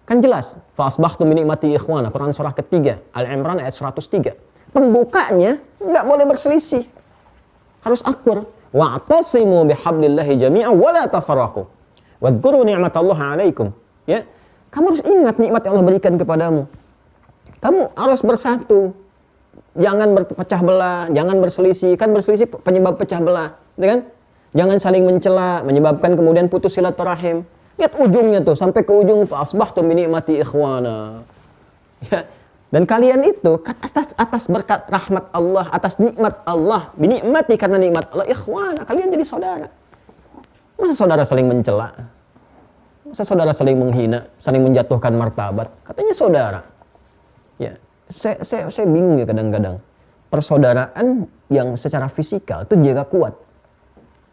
Kan jelas, fa asbahtum bi ni'mati ikhwana, Quran surah ketiga, Al-Imran ayat 103. Pembukanya enggak boleh berselisih. Harus akur. Wa'tasimu bihablillahi jami'an wa la tafarraqu. Wadhkuru ni'matallahi 'alaikum. Ya. Kamu harus ingat nikmat yang Allah berikan kepadamu. Kamu harus bersatu. Jangan berpecah belah, jangan berselisih. Kan berselisih penyebab pecah belah, ya kan? Jangan saling mencela, menyebabkan kemudian putus silaturahim. Lihat ujungnya tuh, sampai ke ujung fa asbahtum bi ni'mati ikhwana. Ya. Dan kalian itu atas berkat rahmat Allah, atas nikmat Allah, binikmati karena nikmat Allah, ikhwana, kalian jadi saudara. Masa saudara saling mencela? Masa saudara saling menghina, saling menjatuhkan martabat? Katanya saudara. Ya, saya bingung ya kadang-kadang. Persaudaraan yang secara fisikal itu jaga kuat.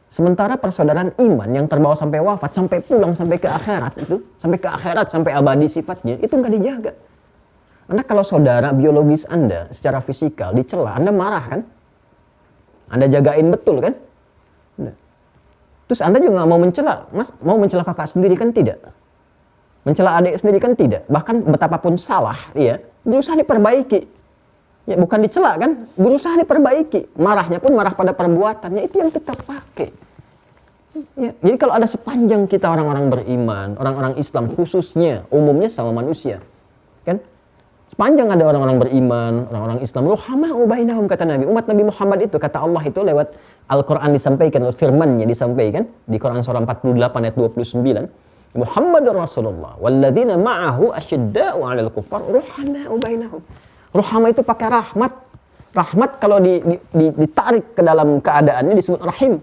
Sementara persaudaraan iman yang terbawa sampai wafat, sampai pulang, sampai ke akhirat itu, sampai abadi sifatnya, itu nggak dijaga. Anda kalau saudara biologis Anda secara fisikal dicela, Anda marah kan? Anda jagain betul kan? Terus Anda juga nggak mau mencela, Mas, mau mencela kakak sendiri kan tidak? Mencela adik sendiri kan tidak? Bahkan betapapun salah, ya, berusaha diperbaiki. Ya, bukan dicela kan? Berusaha diperbaiki. Marahnya pun marah pada perbuatannya, itu yang kita pakai. Ya, jadi kalau ada sepanjang kita orang-orang beriman, orang-orang Islam khususnya, umumnya sama manusia, kan? Sepanjang ada orang-orang beriman, orang-orang Islam, ruhama'u bainahum, kata Nabi. Umat Nabi Muhammad itu, kata Allah itu lewat Al-Quran disampaikan, firman-Nya disampaikan di Quran surah 48 ayat 29. Muhammadur Rasulullah walladzina ma'ahu asyidda'u 'alal kuffar ruhama'u bainahum. Ruhama itu pakai rahmat. Rahmat kalau ditarik ke dalam keadaannya disebut rahim.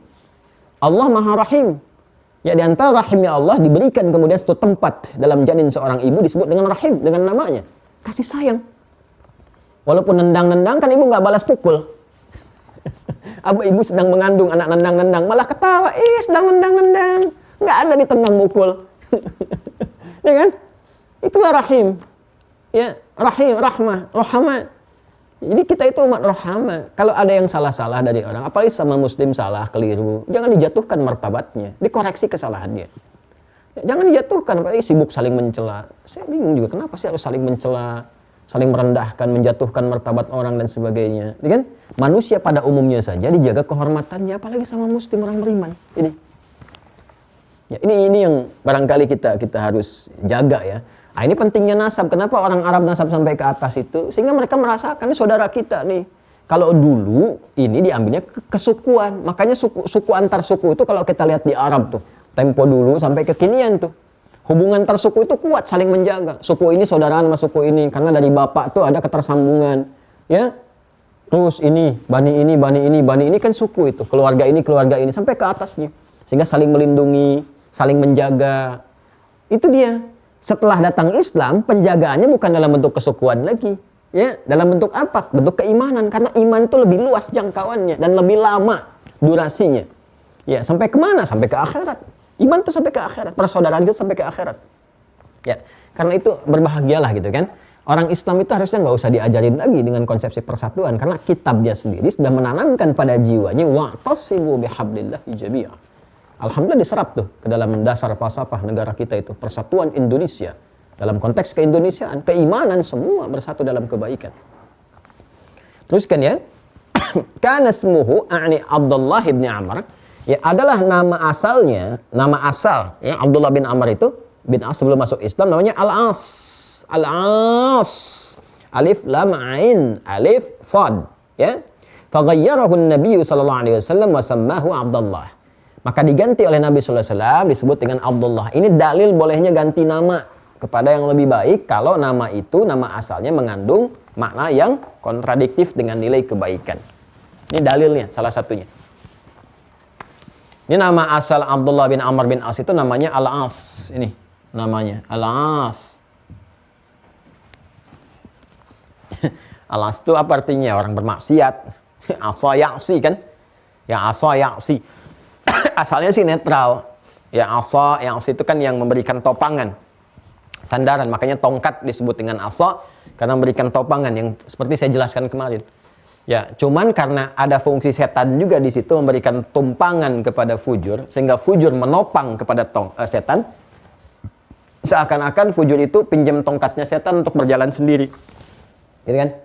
Allah Maha Rahim. Ya, di antara rahimnya Allah diberikan kemudian satu tempat dalam janin seorang ibu disebut dengan rahim, dengan namanya. Kasih sayang. Walaupun nendang-nendang kan ibu nggak balas pukul. Ibu sedang mengandung anak nendang-nendang, malah ketawa, sedang nendang-nendang. Nggak ada ditendang mukul. Ya kan? Itulah rahim. Ya, rahim, rahmah, rohama. Jadi kita itu umat rohama. Kalau ada yang salah-salah dari orang, apalagi sama muslim salah, keliru, jangan dijatuhkan martabatnya, dikoreksi kesalahannya. Jangan dijatuhkan, apalagi sibuk saling mencela. Saya bingung juga, kenapa sih harus saling mencela, saling merendahkan, menjatuhkan martabat orang dan sebagainya. Ya kan? Manusia pada umumnya saja dijaga kehormatannya, apalagi sama muslim orang beriman. Ini yang barangkali kita harus jaga ya. Nah, ini pentingnya nasab. Kenapa orang Arab nasab sampai ke atas itu? Sehingga mereka merasakan ini saudara kita nih. Kalau dulu ini diambilnya kesukuan. Makanya suku antar suku itu kalau kita lihat di Arab tuh, tempo dulu sampai kekinian tuh, hubungan tersuku itu kuat, saling menjaga. Suku ini saudaraan sama suku ini karena dari bapak tuh ada ketersambungan, ya. Terus ini bani ini kan suku itu, keluarga ini sampai ke atasnya, sehingga saling melindungi, saling menjaga. Itu dia. Setelah datang Islam, penjagaannya bukan dalam bentuk kesukuan lagi, ya. Dalam bentuk apa? Bentuk keimanan, karena iman itu lebih luas jangkauannya dan lebih lama durasinya. Ya, sampai kemana? Sampai ke akhirat. Iman itu sampai ke akhirat, persaudaraan itu sampai ke akhirat. Ya, karena itu berbahagialah gitu kan. Orang Islam itu harusnya nggak usah diajarin lagi dengan konsepsi persatuan, karena kitabnya sendiri sudah menanamkan pada jiwanya wa'tasimu bihablillahi jami'an. Alhamdulillah diserap tuh ke dalam dasar falsafah negara kita itu, persatuan Indonesia. Dalam konteks keindonesiaan, keimanan semua bersatu dalam kebaikan. Teruskan ya. Kana ismuhu a'ni Abdullah bin Amr. Ya, adalah nama asalnya, nama asal ya Abdullah bin Amr itu bin As sebelum masuk Islam namanya Al-As. Al-As. Alif lam ain, alif sad, ya. Faghayyarahu an-nabiy sallallahu alaihi wasallam wa sammahu Abdullah. Maka diganti oleh Nabi sallallahu alaihi wasallam disebut dengan Abdullah. Ini dalil bolehnya ganti nama kepada yang lebih baik kalau nama itu, nama asalnya mengandung makna yang kontradiktif dengan nilai kebaikan. Ini dalilnya, salah satunya. Ini nama asal Abdullah bin Amr bin As itu namanya Al-As. Ini namanya Al-As. Al-As itu apa artinya? Orang bermaksiat. Asa ya'si kan? Ya asa ya'si. Asalnya sih netral. Ya asa ya'si itu kan yang memberikan topangan. Sandaran, makanya tongkat disebut dengan asa karena memberikan topangan yang seperti saya jelaskan kemarin. Ya, cuman karena ada fungsi setan juga di situ memberikan tumpangan kepada fujur sehingga fujur menopang kepada setan. Seakan-akan fujur itu pinjam tongkatnya setan untuk berjalan sendiri. Gitu kan?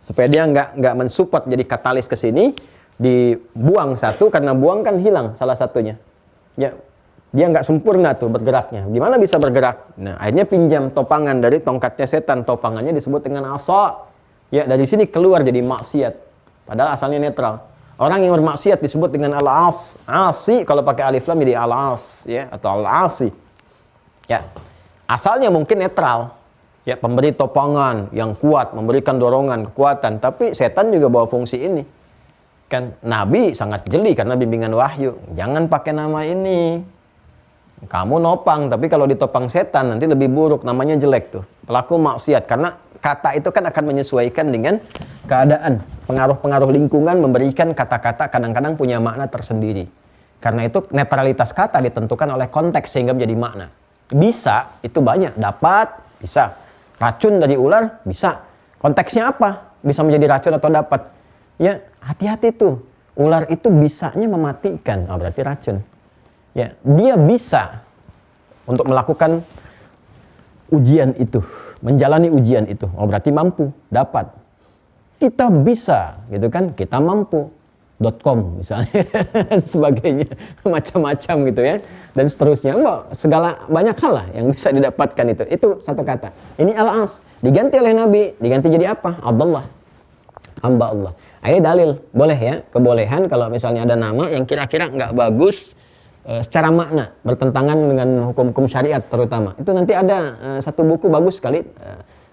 Supaya dia nggak mensupport jadi katalis ke sini, dibuang satu karena buang kan hilang salah satunya. Ya, dia nggak sempurna tuh bergeraknya. Gimana bisa bergerak? Nah, akhirnya pinjam topangan dari tongkatnya setan. Topangannya disebut dengan asa. Ya, dari sini keluar jadi maksiat. Padahal asalnya netral. Orang yang bermaksiat disebut dengan al-as. Asi kalau pakai alif lam jadi al-as, ya, atau al-asi. Ya. Asalnya mungkin netral. Ya, pemberi topangan yang kuat, memberikan dorongan, kekuatan, tapi setan juga bawa fungsi ini. Kan Nabi sangat jeli karena bimbingan wahyu. Jangan pakai nama ini. Kamu nopang, tapi kalau ditopang setan nanti lebih buruk, namanya jelek tuh. Pelaku maksiat, karena kata itu kan akan menyesuaikan dengan keadaan. Pengaruh-pengaruh lingkungan memberikan kata-kata kadang-kadang punya makna tersendiri. Karena itu netralitas kata ditentukan oleh konteks sehingga menjadi makna. Bisa, itu banyak. Dapat, bisa. Racun dari ular, bisa. Konteksnya apa? Bisa menjadi racun atau dapat. Ya, hati-hati tuh. Ular itu bisanya mematikan, oh, berarti racun. Ya, dia bisa untuk melakukan ujian itu, menjalani ujian itu. Oh, berarti mampu, dapat. Kita bisa, gitu kan? Kita mampu. .com misalnya, sebagainya, macam-macam gitu ya, dan seterusnya. Segala banyak hal lah yang bisa didapatkan itu. Itu satu kata. Ini al-as diganti oleh Nabi, diganti jadi apa? Abdullah, hamba Allah. Nah, ini dalil, boleh ya, kebolehan kalau misalnya ada nama yang kira-kira nggak bagus secara makna, bertentangan dengan hukum-hukum syariat terutama. Itu nanti ada satu buku bagus sekali,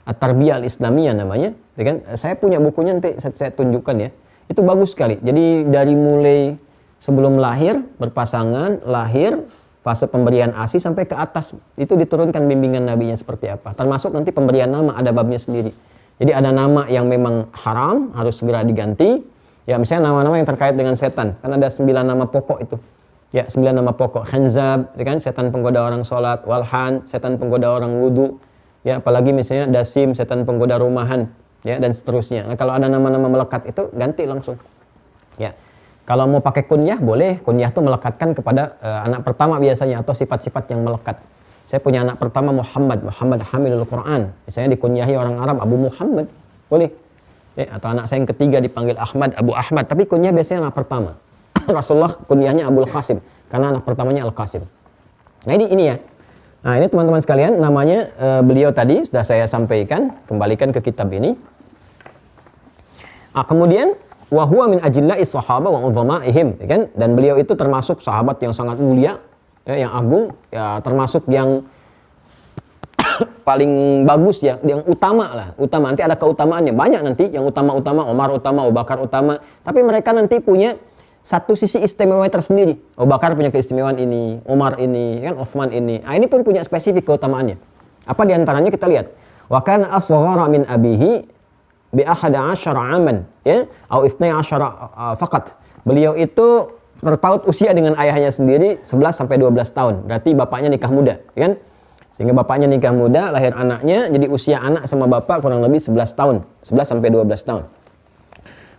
At-Tarbiyah Al-Islamiyah namanya. Ya kan? Saya punya bukunya, nanti saya tunjukkan ya. Itu bagus sekali. Jadi dari mulai sebelum lahir, berpasangan, lahir, fase pemberian ASI sampai ke atas. Itu diturunkan bimbingan nabinya seperti apa. Termasuk nanti pemberian nama, ada babnya sendiri. Jadi ada nama yang memang haram, harus segera diganti. Ya misalnya nama-nama yang terkait dengan setan. Kan ada 9 nama pokok itu. Ya, 9 nama pokok. Khanzab, ya kan? Setan penggoda orang sholat. Walhan, setan penggoda orang wudu. Ya, apalagi misalnya Dasim, setan penggoda rumahan. Ya, dan seterusnya. Nah, kalau ada nama-nama melekat itu, ganti langsung. Ya, kalau mau pakai kunyah, boleh. Kunyah itu melekatkan kepada anak pertama biasanya, atau sifat-sifat yang melekat. Saya punya anak pertama Muhammad Hamilul Quran. Misalnya dikunyahi orang Arab, Abu Muhammad. Boleh. Ya, atau anak saya yang ketiga dipanggil Ahmad, Abu Ahmad. Tapi kunyah biasanya anak pertama. Rasulullah kunyahnya Abul Qasim karena anak pertamanya Al-Qasim. Nah ini ya. Nah ini teman-teman sekalian, namanya beliau tadi sudah saya sampaikan, kembalikan ke kitab ini. Kemudian wa huwa min ajilla'is sahaba wa udhamaihim, ya kan? Dan beliau itu termasuk sahabat yang sangat mulia, ya, yang agung, ya, termasuk yang paling bagus ya, yang utama lah, utama. Nanti ada keutamaannya, banyak nanti yang utama-utama, Umar utama, Abu Bakar utama, tapi mereka nanti punya satu sisi istimewa tersendiri. Abu Bakar punya keistimewaan ini, Umar ini, kan, Utsman ini. Nah, ini pun punya spesifik keutamaannya. Apa diantaranya kita lihat. Wa kana asghara min abihi bi 11 aman, ya, atau 12 faqat. Beliau itu terpaut usia dengan ayahnya sendiri 11 sampai 12 tahun. Berarti bapaknya nikah muda, kan? Sehingga bapaknya nikah muda, lahir anaknya, jadi usia anak sama bapak kurang lebih 11 tahun, 11 sampai 12 tahun.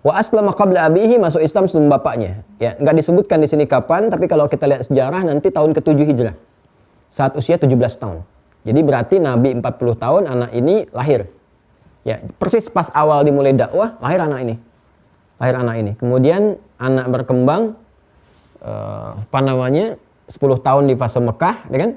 Wa aslama qabla abihi, masuk Islam sebelum bapaknya. Ya, enggak disebutkan di sini kapan, tapi kalau kita lihat sejarah nanti tahun ke-7 Hijrah. Saat usia 17 tahun. Jadi berarti Nabi 40 tahun, anak ini lahir. Ya, persis pas awal dimulai dakwah, lahir anak ini. Lahir anak ini. Kemudian anak berkembang 10 tahun di fase Mekah, ya kan?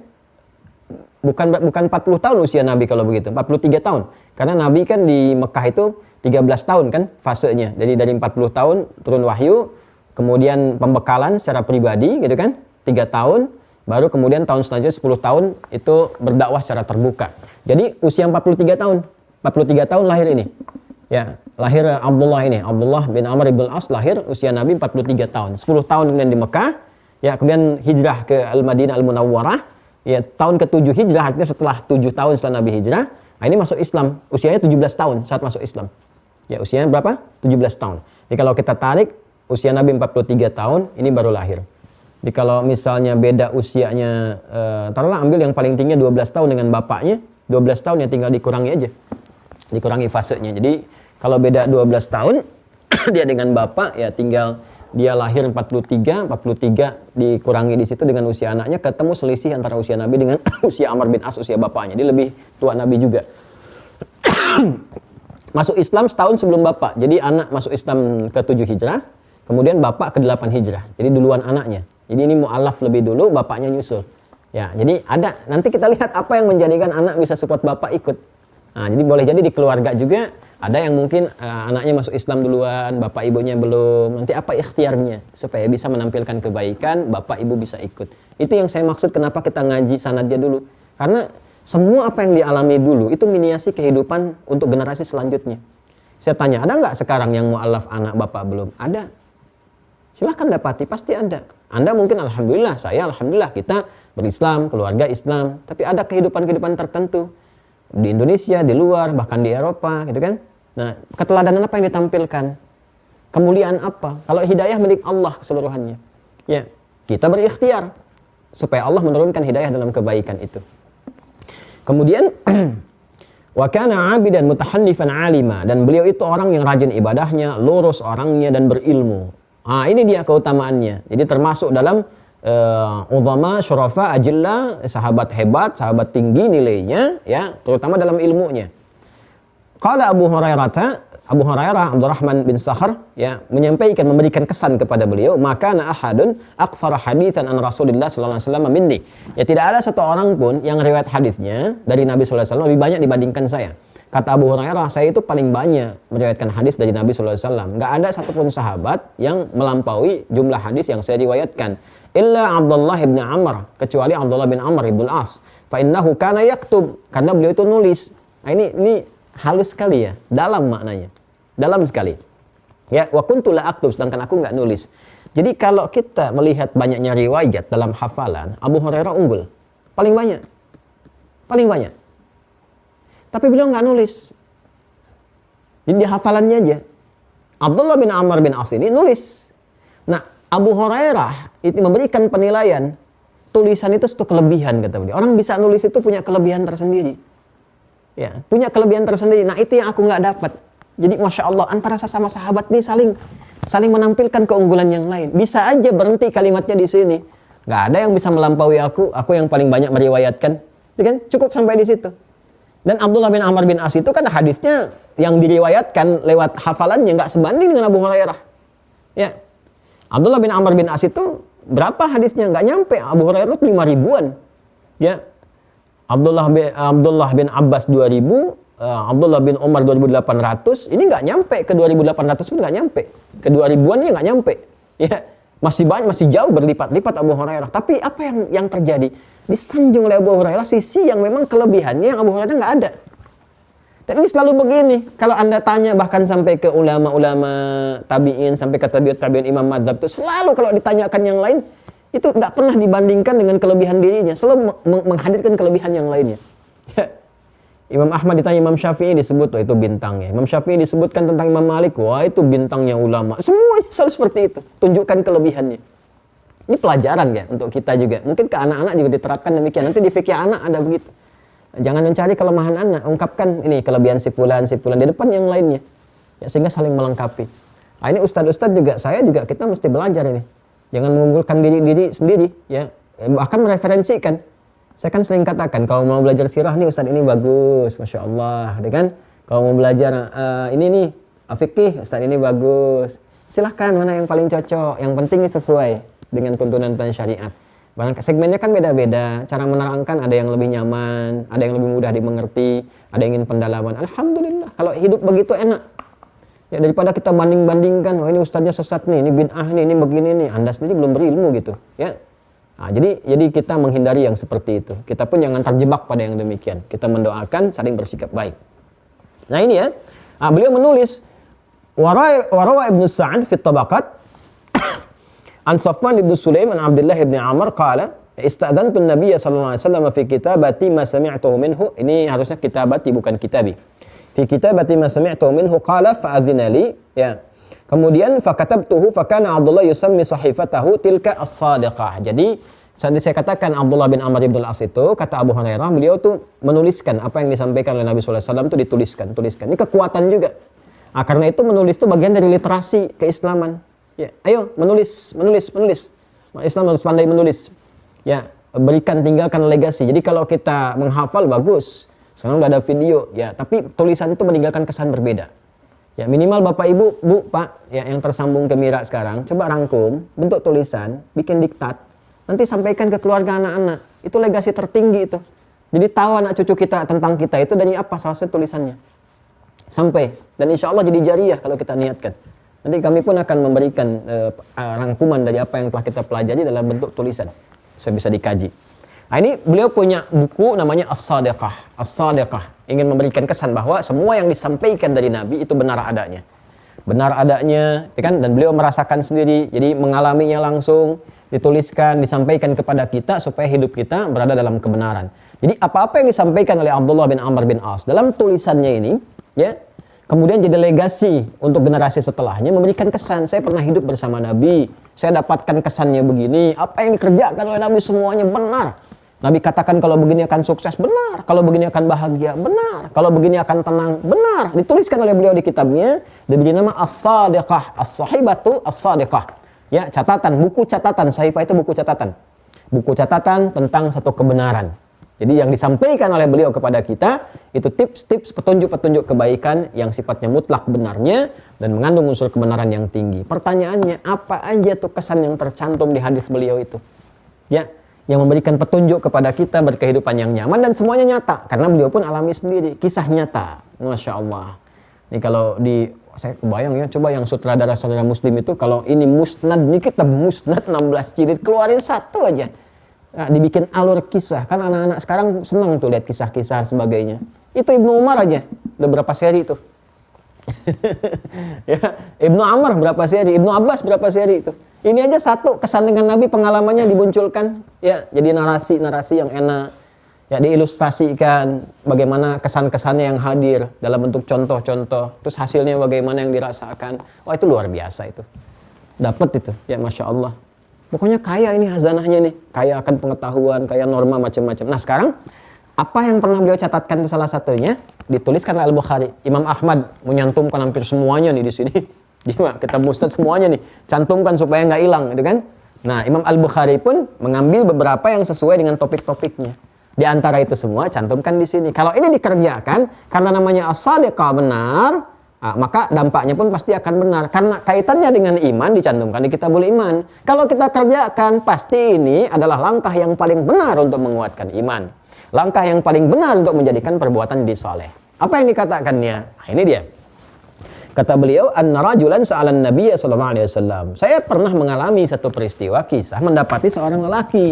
Bukan 40 tahun usia Nabi kalau begitu, 43 tahun. Karena Nabi kan di Mekah itu 13 tahun kan fasenya. Jadi dari 40 tahun turun wahyu, kemudian pembekalan secara pribadi gitu kan, 3 tahun, baru kemudian tahun selanjutnya 10 tahun itu berdakwah secara terbuka. Jadi usia 43 tahun, 43 tahun lahir ini. Ya, lahir Abdullah ini, Abdullah bin Amr bin As lahir usia Nabi 43 tahun. 10 tahun kemudian di Mekah, ya kemudian hijrah ke Al-Madinah Al-Munawwarah, ya tahun ke-7 hijrah, artinya setelah 7 tahun setelah Nabi hijrah. Nah, ini masuk Islam, usianya 17 tahun saat masuk Islam. Ya, usianya berapa? 17 tahun. Jadi kalau kita tarik usia Nabi 43 tahun, ini baru lahir. Jadi kalau misalnya beda usianya, taruhlah ambil yang paling tinggi 12 tahun dengan bapaknya, 12 tahun ya tinggal dikurangi aja. Dikurangi fasenya. Jadi kalau beda 12 tahun dia dengan bapak ya tinggal dia lahir 43 dikurangi di situ dengan usia anaknya, ketemu selisih antara usia Nabi dengan usia Amr bin As, usia bapaknya. Dia lebih tua Nabi juga. Masuk Islam setahun sebelum bapak. Jadi anak masuk Islam ke-7 hijrah, kemudian bapak ke-8 hijrah. Jadi duluan anaknya. Jadi ini mu'alaf lebih dulu, bapaknya nyusul. Ya, jadi ada, nanti kita lihat apa yang menjadikan anak bisa support bapak ikut. Nah, jadi boleh jadi di keluarga juga ada yang mungkin anaknya masuk Islam duluan, bapak ibunya belum. Nanti apa ikhtiarnya supaya bisa menampilkan kebaikan, bapak ibu bisa ikut. Itu yang saya maksud kenapa kita ngaji sanadnya dulu. Karena semua apa yang dialami dulu itu miniasi kehidupan untuk generasi selanjutnya. Saya tanya, ada nggak sekarang yang mu'alaf anak bapak belum? Ada. Silahkan dapati, pasti ada. Anda mungkin alhamdulillah, saya alhamdulillah kita berislam, keluarga Islam. Tapi ada kehidupan-kehidupan tertentu. Di Indonesia, di luar, bahkan di Eropa gitu kan. Nah, keteladanan apa yang ditampilkan? Kemuliaan apa? Kalau hidayah milik Allah keseluruhannya. Ya, kita berikhtiar supaya Allah menurunkan hidayah dalam kebaikan itu. Kemudian wa kana 'abidan mutahannifan 'alima, dan beliau itu orang yang rajin ibadahnya, lurus orangnya dan berilmu. Ah, ini dia keutamaannya. Jadi termasuk dalam uzama, syurafa, ajilla, sahabat hebat, sahabat tinggi nilainya, ya, terutama dalam ilmunya. Qala Abu Hurairah Abdurrahman bin Sakhar, ya, menyampaikan, memberikan kesan kepada beliau, maka na ahadun aktsara haditsan an Rasulillah sallallahu alaihi wasallam minni. Ya, tidak ada satu orang pun yang riwayat hadisnya dari Nabi sallallahu alaihi wasallam lebih banyak dibandingkan saya. Kata Abu Hurairah, saya itu paling banyak meriwayatkan hadis dari Nabi sallallahu alaihi wasallam. Enggak ada satupun sahabat yang melampaui jumlah hadis yang saya riwayatkan. Illa Abdullah bin Amr, kecuali Abdullah bin Amr bin As. Fa innahu kana yaktub, karena beliau itu nulis. Nah, ini halus sekali ya, dalam maknanya. Dalam sekali. Ya, wa kuntu la aktub, sedangkan aku enggak nulis. Jadi kalau kita melihat banyaknya riwayat dalam hafalan, Abu Hurairah unggul. Paling banyak. Paling banyak. Tapi beliau enggak nulis. Jadi di hafalannya aja. Abdullah bin Amr bin As ini nulis. Nah, Abu Hurairah itu memberikan penilaian, tulisan itu satu kelebihan, kata beliau. Orang bisa nulis itu punya kelebihan tersendiri. Ya, punya kelebihan tersendiri. Nah, itu yang aku nggak dapat. Jadi Masya Allah, antara sesama sahabat ini saling menampilkan keunggulan yang lain. Bisa aja berhenti kalimatnya di sini. Nggak ada yang bisa melampaui aku yang paling banyak meriwayatkan. Ya kan? Cukup sampai di situ. Dan Abdullah bin Amr bin As itu kan hadisnya yang diriwayatkan lewat hafalannya nggak sebanding dengan Abu Hurairah. Ya, Abdullah bin Amr bin As itu berapa hadisnya? Nggak nyampe. Abu Hurairah 5 ribuan. Ya, Abdullah bin Abbas 2000, Abdullah bin Umar 2800. Ini nggak nyampe ke 2800 pun nggak nyampe. Ke 2000-an ini nggak nyampe. Ya, masih banyak, masih jauh berlipat-lipat Abu Hurairah. Tapi apa yang terjadi? Disanjung oleh Abu Hurairah sisi yang memang kelebihannya yang Abu Hurairah nggak ada. Dan ini selalu begini. Kalau Anda tanya bahkan sampai ke ulama-ulama tabi'in, sampai ke tabi'ut imam madzhab itu selalu kalau ditanyakan yang lain itu nggak pernah dibandingkan dengan kelebihan dirinya. Selalu menghadirkan kelebihan yang lainnya. Ya. Imam Ahmad ditanya Imam Syafi'i disebut, itu bintangnya. Imam Syafi'i disebutkan tentang Imam Malik, wah itu bintangnya ulama. Semuanya selalu seperti itu. Tunjukkan kelebihannya. Ini pelajaran ya untuk kita juga. Mungkin ke anak-anak juga diterapkan demikian. Nanti di fikih anak ada begitu. Jangan mencari kelemahan anak, ungkapkan ini kelebihan si fulan di depan yang lainnya. Ya, sehingga saling melengkapi. Nah, ini ustadz-ustadz juga, kita mesti belajar ini. Jangan mengunggulkan diri sendiri, ya. Bahkan mereferensikan. Saya kan sering katakan, kalau mau belajar sirah nih ustadz ini bagus, Masya Allah, ya kan? Kalau mau belajar ini nih, fikih, ustadz ini bagus. Silahkan, mana yang paling cocok, yang penting ini sesuai dengan tuntunan syariat. Segmennya kan beda-beda, cara menerangkan ada yang lebih nyaman, ada yang lebih mudah dimengerti, ada yang ingin pendalaman. Alhamdulillah, kalau hidup begitu enak. Ya, daripada kita banding-bandingkan, oh ini ustaznya sesat nih, ini bid'ah nih, ini begini nih, Anda sendiri belum berilmu gitu, ya. Nah, jadi kita menghindari yang seperti itu. Kita pun jangan terjebak pada yang demikian. Kita mendoakan saling bersikap baik. Nah, ini ya. Nah, beliau menulis warawa Ibnu Sa'ad fi Tabaqat an Safwan ibn Sulaim an Abdullah ibn Amr qala ista'dhantu an-nabiy sallallahu alaihi wasallam fi kitabati ma sami'tuhu minhu. Ini harusnya kitabati bukan kitabi. Fi kitabati ma sami'tuhu minhu qala fa'adhina li, ya. Kemudian fakatabtuhu fakana Abdullah yusammi sahifatahu tilka as-sadiqah. Jadi saat saya katakan Abdullah bin Amr bin Al-As itu, kata Abu Hurairah, beliau tuh menuliskan apa yang disampaikan oleh Nabi sallallahu alaihi wasallam itu tuliskan. Ini kekuatan juga. Nah, karena itu menulis itu bagian dari literasi keislaman. Ya, ayo menulis. Islam harus pandai menulis. Ya, tinggalkan legasi. Jadi kalau kita menghafal bagus. Sekarang udah ada video, ya, tapi tulisan itu meninggalkan kesan berbeda. Ya, minimal Bapak Ibu, Bu, Pak, ya, yang tersambung ke Mira sekarang, coba rangkum, bentuk tulisan, bikin diktat, nanti sampaikan ke keluarga anak-anak. Itu legasi tertinggi itu. Jadi tahu anak cucu kita tentang kita itu dari apa salah satu tulisannya. Sampai, dan insya Allah jadi jariah kalau kita niatkan. Nanti kami pun akan memberikan rangkuman dari apa yang telah kita pelajari dalam bentuk tulisan, supaya bisa dikaji. Nah, ini beliau punya buku namanya As-Sadiqah. As-Sadiqah ingin memberikan kesan bahwa semua yang disampaikan dari Nabi itu benar adanya. Benar adanya, ya kan? Dan beliau merasakan sendiri, jadi mengalaminya langsung, dituliskan, disampaikan kepada kita supaya hidup kita berada dalam kebenaran. Jadi apa-apa yang disampaikan oleh Abdullah bin Amr bin As dalam tulisannya ini, ya, kemudian jadi legasi untuk generasi setelahnya, memberikan kesan. Saya pernah hidup bersama Nabi, saya dapatkan kesannya begini, apa yang dikerjakan oleh Nabi semuanya benar. Nabi katakan kalau begini akan sukses, benar. Kalau begini akan bahagia, benar. Kalau begini akan tenang, benar. Dituliskan oleh beliau di kitabnya, diberi nama As-Sadiqah, As-Sahibatu As-Sadiqah. Ya, catatan, buku catatan. Sahifah itu buku catatan. Buku catatan tentang satu kebenaran. Jadi yang disampaikan oleh beliau kepada kita itu tips-tips, petunjuk-petunjuk kebaikan yang sifatnya mutlak benarnya dan mengandung unsur kebenaran yang tinggi. Pertanyaannya, apa aja tuh kesan yang tercantum di hadis beliau itu? Ya, yang memberikan petunjuk kepada kita berkehidupan yang nyaman dan semuanya nyata karena beliau pun alami sendiri, kisah nyata. Masya Allah. Ini kalau saya kebayang ya, coba yang sutradara-sutradara muslim itu kalau ini musnad, ini kita musnad 16 jilid, keluarin satu aja. Nah, dibikin alur kisah. Kan anak-anak sekarang senang tuh lihat kisah-kisah dan sebagainya. Itu Ibnu Umar aja, udah berapa seri itu. Ya, Ibnu Amr berapa seri, Ibnu Abbas berapa seri itu. Ini aja satu kesan dengan Nabi, pengalamannya dimunculkan, ya, jadi narasi yang enak, ya, diilustrasikan bagaimana kesan-kesannya yang hadir dalam bentuk contoh-contoh, terus hasilnya bagaimana yang dirasakan. Wah, itu luar biasa itu, dapat itu, ya, Masya Allah. Pokoknya kaya ini hazanahnya nih, kaya akan pengetahuan, kaya norma macam-macam. Nah, sekarang apa yang pernah beliau catatkan itu salah satunya dituliskan oleh Al-Bukhari. Imam Ahmad menyantumkan hampir semuanya nih di sini. Kita musnad semuanya nih, cantumkan supaya nggak hilang, gitu kan? Nah, Imam Al-Bukhari pun mengambil beberapa yang sesuai dengan topik-topiknya. Di antara itu semua cantumkan di sini. Kalau ini dikerjakan karena namanya as-sadiqah benar, maka dampaknya pun pasti akan benar. Karena kaitannya dengan iman dicantumkan di Kitabul Iman. Kalau kita kerjakan, pasti ini adalah langkah yang paling benar untuk menguatkan iman. Langkah yang paling benar untuk menjadikan perbuatan jadi saleh. Apa yang dikatakannya? Nah, ini dia. Kata beliau, anna rajulan sa'alan Nabiy sallallahu alaihi wasallam. Saya pernah mengalami satu peristiwa kisah mendapati seorang lelaki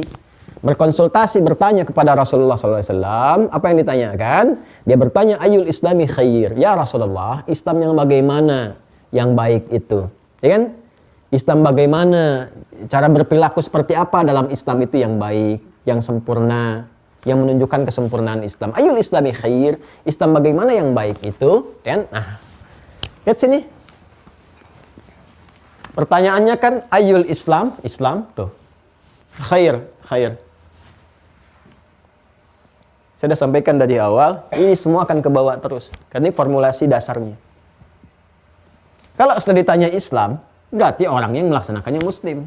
berkonsultasi, bertanya kepada Rasulullah sallallahu alaihi wasallam. Apa yang ditanyakan? Dia bertanya, ayyul islami khair? Ya Rasulullah, Islam yang bagaimana yang baik itu? Ya kan? Islam bagaimana? Cara berperilaku seperti apa dalam Islam itu yang baik, yang sempurna, yang menunjukkan kesempurnaan Islam. Ayyul islami khair? Islam bagaimana yang baik itu? Ya kan? Nah, lihat sini. Pertanyaannya kan ayyul Islam, Islam tuh. Khair. Saya sudah sampaikan dari awal, ini semua akan kebawa terus. Karena ini formulasi dasarnya. Kalau sudah ditanya Islam, berarti orang yang melaksanakannya Muslim.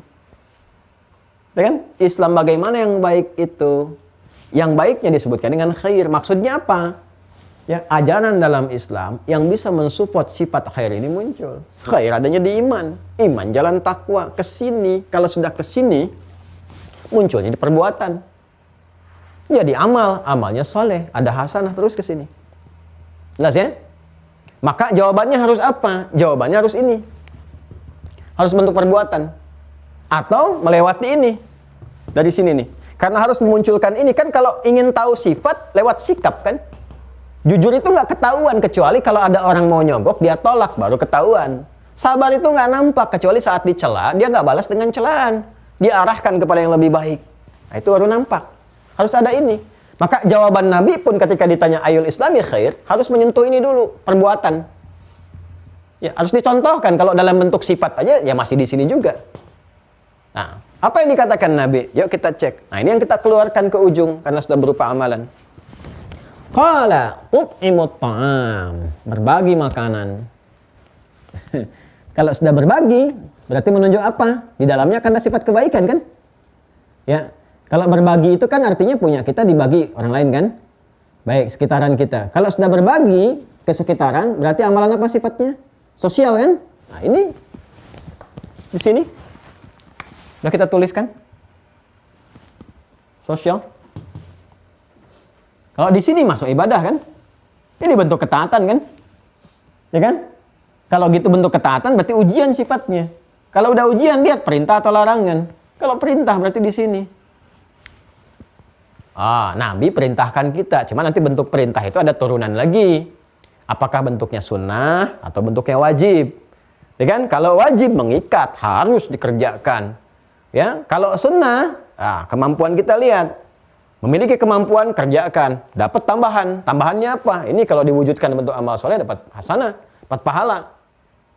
Ya kan? Islam bagaimana yang baik itu? Yang baiknya disebutkan dengan khair. Maksudnya apa? Ya, ajaran dalam Islam yang bisa mensupport sifat khair ini muncul. Khair adanya di iman. Iman jalan takwa. Kesini, kalau sudah kesini, munculnya di perbuatan. Jadi amal, amalnya soleh. Ada hasanah terus kesini. Jelas ya? Maka jawabannya harus apa? Jawabannya harus ini. Harus bentuk perbuatan. Atau melewati ini. Dari sini nih. Karena harus memunculkan ini. Kan kalau ingin tahu sifat, lewat sikap kan? Jujur itu nggak ketahuan, kecuali kalau ada orang mau nyogok, dia tolak, baru ketahuan. Sabar itu nggak nampak, kecuali saat dicela, dia nggak balas dengan celaan. Dia arahkan kepada yang lebih baik. Nah, itu baru nampak. Harus ada ini. Maka jawaban Nabi pun ketika ditanya ayul islami khair, harus menyentuh ini dulu, perbuatan. Ya, harus dicontohkan. Kalau dalam bentuk sifat aja, ya masih di sini juga. Nah, apa yang dikatakan Nabi? Yuk kita cek. Nah, ini yang kita keluarkan ke ujung, karena sudah berupa amalan. Qala ut'imut ta'am. Berbagi makanan. Kalau sudah berbagi, berarti menunjuk apa? Di dalamnya kan ada sifat kebaikan kan? Ya. Kalau berbagi itu kan artinya punya kita dibagi orang lain kan? Baik, sekitaran kita. Kalau sudah berbagi ke sekitaran, berarti amalan apa sifatnya? Sosial kan? Nah, ini di sini sudah kita tuliskan. Sosial. Kalau di sini masuk ibadah kan? Ini bentuk ketaatan kan? Ya kan? Kalau gitu bentuk ketaatan berarti ujian sifatnya. Kalau udah ujian, lihat perintah atau larangan. Kalau perintah berarti di sini. Nabi perintahkan kita. Cuma nanti bentuk perintah itu ada turunan lagi. Apakah bentuknya sunnah atau bentuknya wajib? Ya kan? Kalau wajib mengikat, harus dikerjakan. Ya, kalau sunnah, kemampuan kita lihat. Memiliki kemampuan, kerjakan. Dapat tambahan. Tambahannya apa? Ini kalau diwujudkan bentuk amal soleh dapat hasanah, dapat pahala.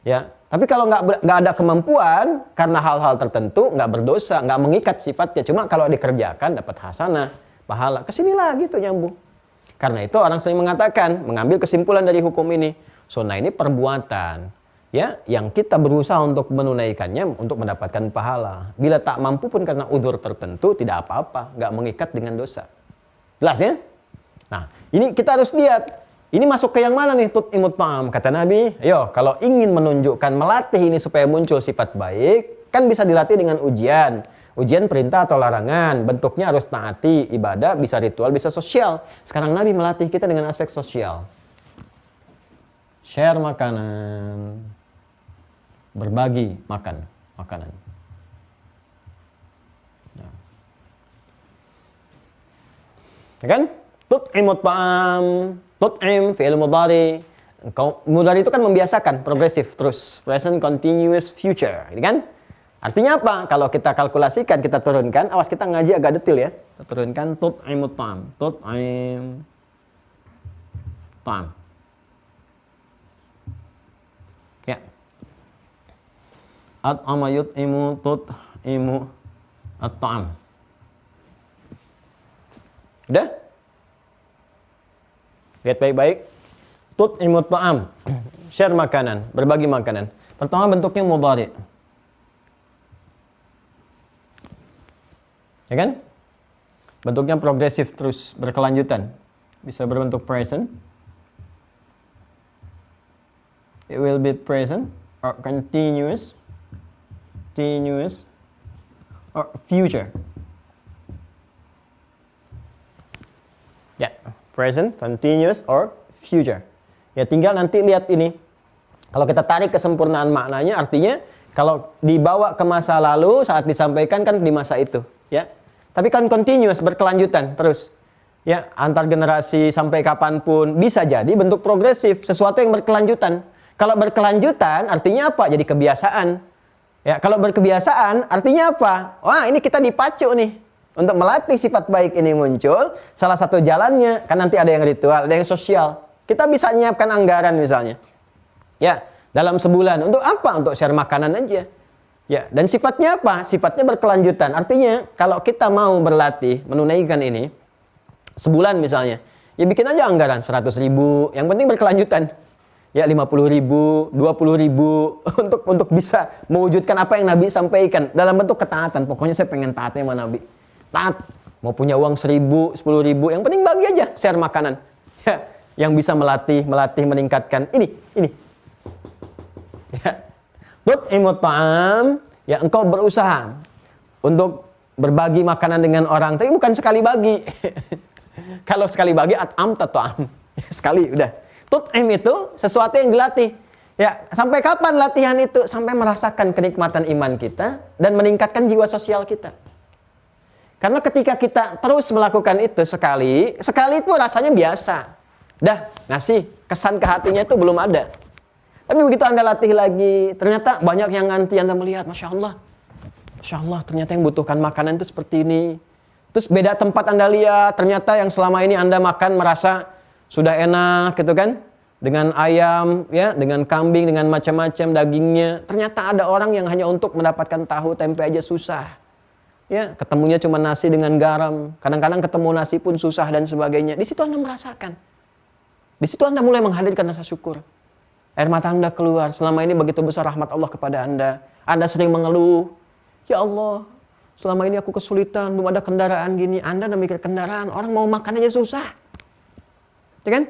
Ya, tapi kalau nggak ada kemampuan karena hal-hal tertentu nggak berdosa, nggak mengikat sifatnya. Cuma kalau dikerjakan dapat hasanah, pahala. Kesinilah gitu nyambung. Karena itu orang sering mengatakan, mengambil kesimpulan dari hukum ini, sunnah ini perbuatan, ya, yang kita berusaha untuk menunaikannya untuk mendapatkan pahala. Bila tak mampu pun karena udzur tertentu tidak apa-apa, nggak mengikat dengan dosa. Jelas ya? Nah, ini kita harus lihat. Ini masuk ke yang mana nih? Tut'imut ta'am. Kata Nabi, ayo kalau ingin menunjukkan, melatih ini supaya muncul sifat baik, kan bisa dilatih dengan ujian. Ujian perintah atau larangan. Bentuknya harus taati, ibadah, bisa ritual, bisa sosial. Sekarang Nabi melatih kita dengan aspek sosial. Share makanan. Berbagi makanan. Ya kan? Tut'imut ta'am. Tut'im, fi'il mudhari. Mudhari itu kan membiasakan, progresif, terus. Present, continuous, future. Ini kan? Artinya apa? Kalau kita kalkulasikan, kita turunkan. Awas kita ngaji agak detail ya. Kita turunkan tut'imut ta'am. Tut'im ta'am. Ya. At'ama yut'imu tut'imu at-ta'am. Udah? Lihat baik-baik. Tut'imut ta'am. Share makanan, berbagi makanan. Pertama bentuknya mudhari. Ya kan? Bentuknya progresif terus berkelanjutan. Bisa berbentuk present. It will be present or continuous or future. Ya, present, continuous or future. Ya, tinggal nanti lihat ini. Kalau kita tarik kesempurnaan maknanya, artinya kalau dibawa ke masa lalu saat disampaikan kan di masa itu, ya. Tapi kan continuous, berkelanjutan terus. Ya, antar generasi sampai kapanpun bisa jadi bentuk progresif, sesuatu yang berkelanjutan. Kalau berkelanjutan artinya apa? Jadi kebiasaan. Ya, kalau berkebiasaan artinya apa? Wah, ini kita dipacu nih untuk melatih sifat baik ini muncul. Salah satu jalannya kan nanti ada yang ritual, ada yang sosial. Kita bisa menyiapkan anggaran misalnya. Ya, dalam sebulan untuk apa? Untuk share makanan aja. Ya, dan sifatnya apa? Sifatnya berkelanjutan. Artinya kalau kita mau berlatih menunaikan ini sebulan misalnya, ya bikin aja anggaran 100.000. Yang penting berkelanjutan. Ya 50.000, 20.000 untuk bisa mewujudkan apa yang Nabi sampaikan dalam bentuk ketaatan. Pokoknya saya pengen taatnya sama Nabi. Taat, mau punya uang 1.000, 10.000, yang penting bagi aja, share makanan. Ya, yang bisa melatih, meningkatkan ini. Ya. Tut'imut ta'am, ya engkau berusaha untuk berbagi makanan dengan orang, tapi bukan sekali bagi. Kalau sekali bagi at'am ta'am. Sekali udah. Tut'im itu sesuatu yang dilatih. Ya, sampai kapan latihan itu? Sampai merasakan kenikmatan iman kita dan meningkatkan jiwa sosial kita. Karena ketika kita terus melakukan itu sekali itu rasanya biasa. Dah, ngasih kesan ke hatinya itu belum ada. Tapi begitu Anda latih lagi, ternyata banyak yang nganti Anda melihat, Masya Allah, ternyata yang butuhkan makanan itu seperti ini. Terus beda tempat Anda lihat, ternyata yang selama ini Anda makan merasa sudah enak gitu kan. Dengan ayam, ya, dengan kambing, dengan macam-macam dagingnya. Ternyata ada orang yang hanya untuk mendapatkan tahu, tempe aja susah. Ya, ketemunya cuma nasi dengan garam. Kadang-kadang ketemu nasi pun susah dan sebagainya. Di situ Anda merasakan. Di situ Anda mulai menghadirkan rasa syukur. Air mata Anda keluar. Selama ini begitu besar rahmat Allah kepada Anda. Anda sering mengeluh. Ya Allah, selama ini aku kesulitan, belum ada kendaraan gini. Anda udah mikir kendaraan, orang mau makan aja susah. Ya kan?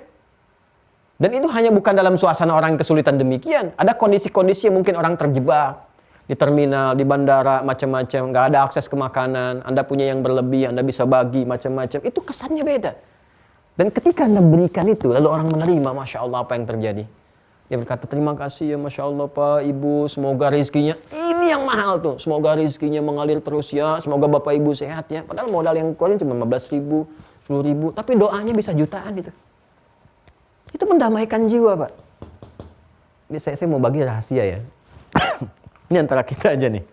Dan itu hanya bukan dalam suasana orang kesulitan demikian. Ada kondisi-kondisi yang mungkin orang terjebak. Di terminal, di bandara, macam-macam. Nggak ada akses ke makanan. Anda punya yang berlebih, Anda bisa bagi, macam-macam. Itu kesannya beda. Dan ketika Anda berikan itu, lalu orang menerima, Masya Allah apa yang terjadi. Dia berkata, terima kasih ya Masya Allah Pak, Ibu. Semoga rezekinya, ini yang mahal tuh. Semoga rezekinya mengalir terus ya. Semoga Bapak Ibu sehat ya. Padahal modal yang keluarin cuma 15.000, 10.000. Tapi doanya bisa jutaan itu. Itu mendamaikan jiwa, Pak. Ini saya mau bagi rahasia ya. Ini antara kita aja nih.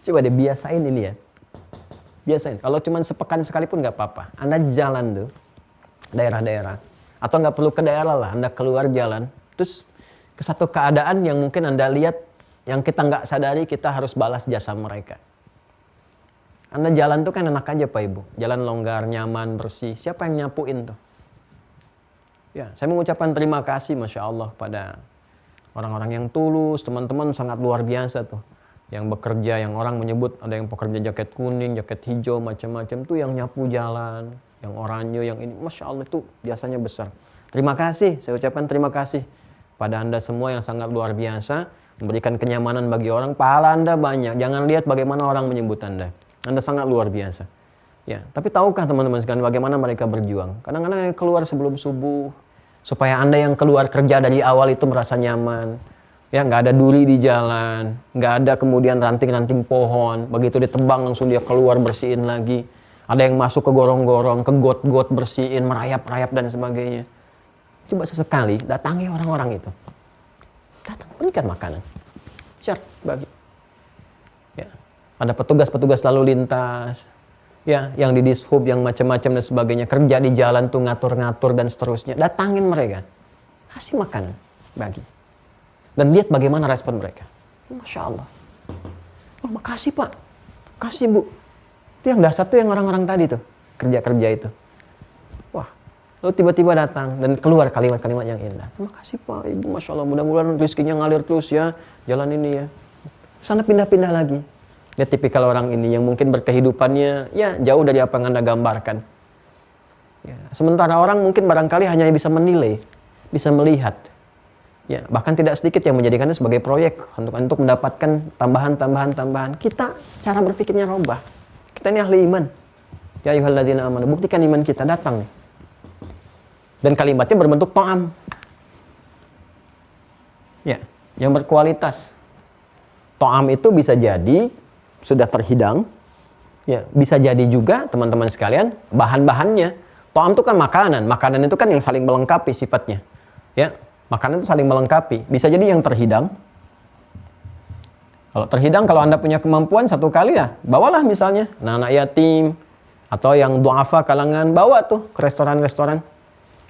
Coba deh biasain ini ya. Biasain. Kalau cuma sepekan sekalipun nggak apa-apa. Anda jalan tuh, daerah-daerah. Atau nggak perlu ke daerah lah, Anda keluar jalan. Terus ke satu keadaan yang mungkin Anda lihat, yang kita nggak sadari kita harus balas jasa mereka. Anda jalan tuh kan enak aja Pak Ibu. Jalan longgar, nyaman, bersih. Siapa yang nyapuin tuh? Ya, saya mengucapkan terima kasih Masya Allah kepada orang-orang yang tulus, teman-teman sangat luar biasa tuh. Yang bekerja, yang orang menyebut ada yang pekerja jaket kuning, jaket hijau, macam-macam tuh yang nyapu jalan, yang oranye, yang ini. Masya Allah itu biasanya besar. Terima kasih, saya ucapkan terima kasih pada Anda semua yang sangat luar biasa. Memberikan kenyamanan bagi orang, pahala Anda banyak. Jangan lihat bagaimana orang menyebut Anda. Anda sangat luar biasa. Ya, tapi tahukah teman-teman sekalian bagaimana mereka berjuang? Kadang-kadang keluar sebelum subuh, supaya Anda yang keluar kerja dari awal itu merasa nyaman. Ya, nggak ada duri di jalan, nggak ada kemudian ranting-ranting pohon. Begitu ditebang langsung dia keluar bersihin lagi. Ada yang masuk ke gorong-gorong, ke got-got bersihin, merayap-rayap dan sebagainya. Coba sesekali datangi orang-orang itu. Datang, berikan makanan. Share, bagi. Ya, ada petugas-petugas lalu lintas. Ya, yang di dishub, yang macam-macam dan sebagainya, kerja di jalan tuh ngatur-ngatur dan seterusnya. Datangin mereka, kasih makanan, bagi, dan lihat bagaimana respon mereka. Masya Allah. Oh, makasih Pak, kasih Bu. Itu yang dasar tuh yang orang-orang tadi tuh kerja-kerja itu. Wah, lalu tiba-tiba datang dan keluar kalimat-kalimat yang indah. Terima kasih Pak, Ibu, Masya Allah. Mudah-mudahan rezekinya ngalir terus ya, jalan ini ya. Sana pindah-pindah lagi. Ya, tipikal orang ini yang mungkin berkehidupannya ya jauh dari apa yang Anda gambarkan. Ya, sementara orang mungkin barangkali hanya bisa menilai, bisa melihat. Ya, bahkan tidak sedikit yang menjadikannya sebagai proyek untuk mendapatkan tambahan. Kita cara berpikirnya robah. Kita ini ahli iman. Ya ayyuhalladzina amanu, buktikan iman kita, datang. Dan kalimatnya berbentuk to'am. Ya, yang berkualitas. To'am itu bisa jadi sudah terhidang, ya, bisa jadi juga teman-teman sekalian bahan-bahannya. To'am itu kan makanan itu kan yang saling melengkapi sifatnya. Ya, makanan itu saling melengkapi. Bisa jadi yang terhidang. Kalau terhidang, kalau Anda punya kemampuan satu kali ya, bawalah misalnya anak-anak yatim atau yang duafa kalangan, bawa tuh ke restoran-restoran.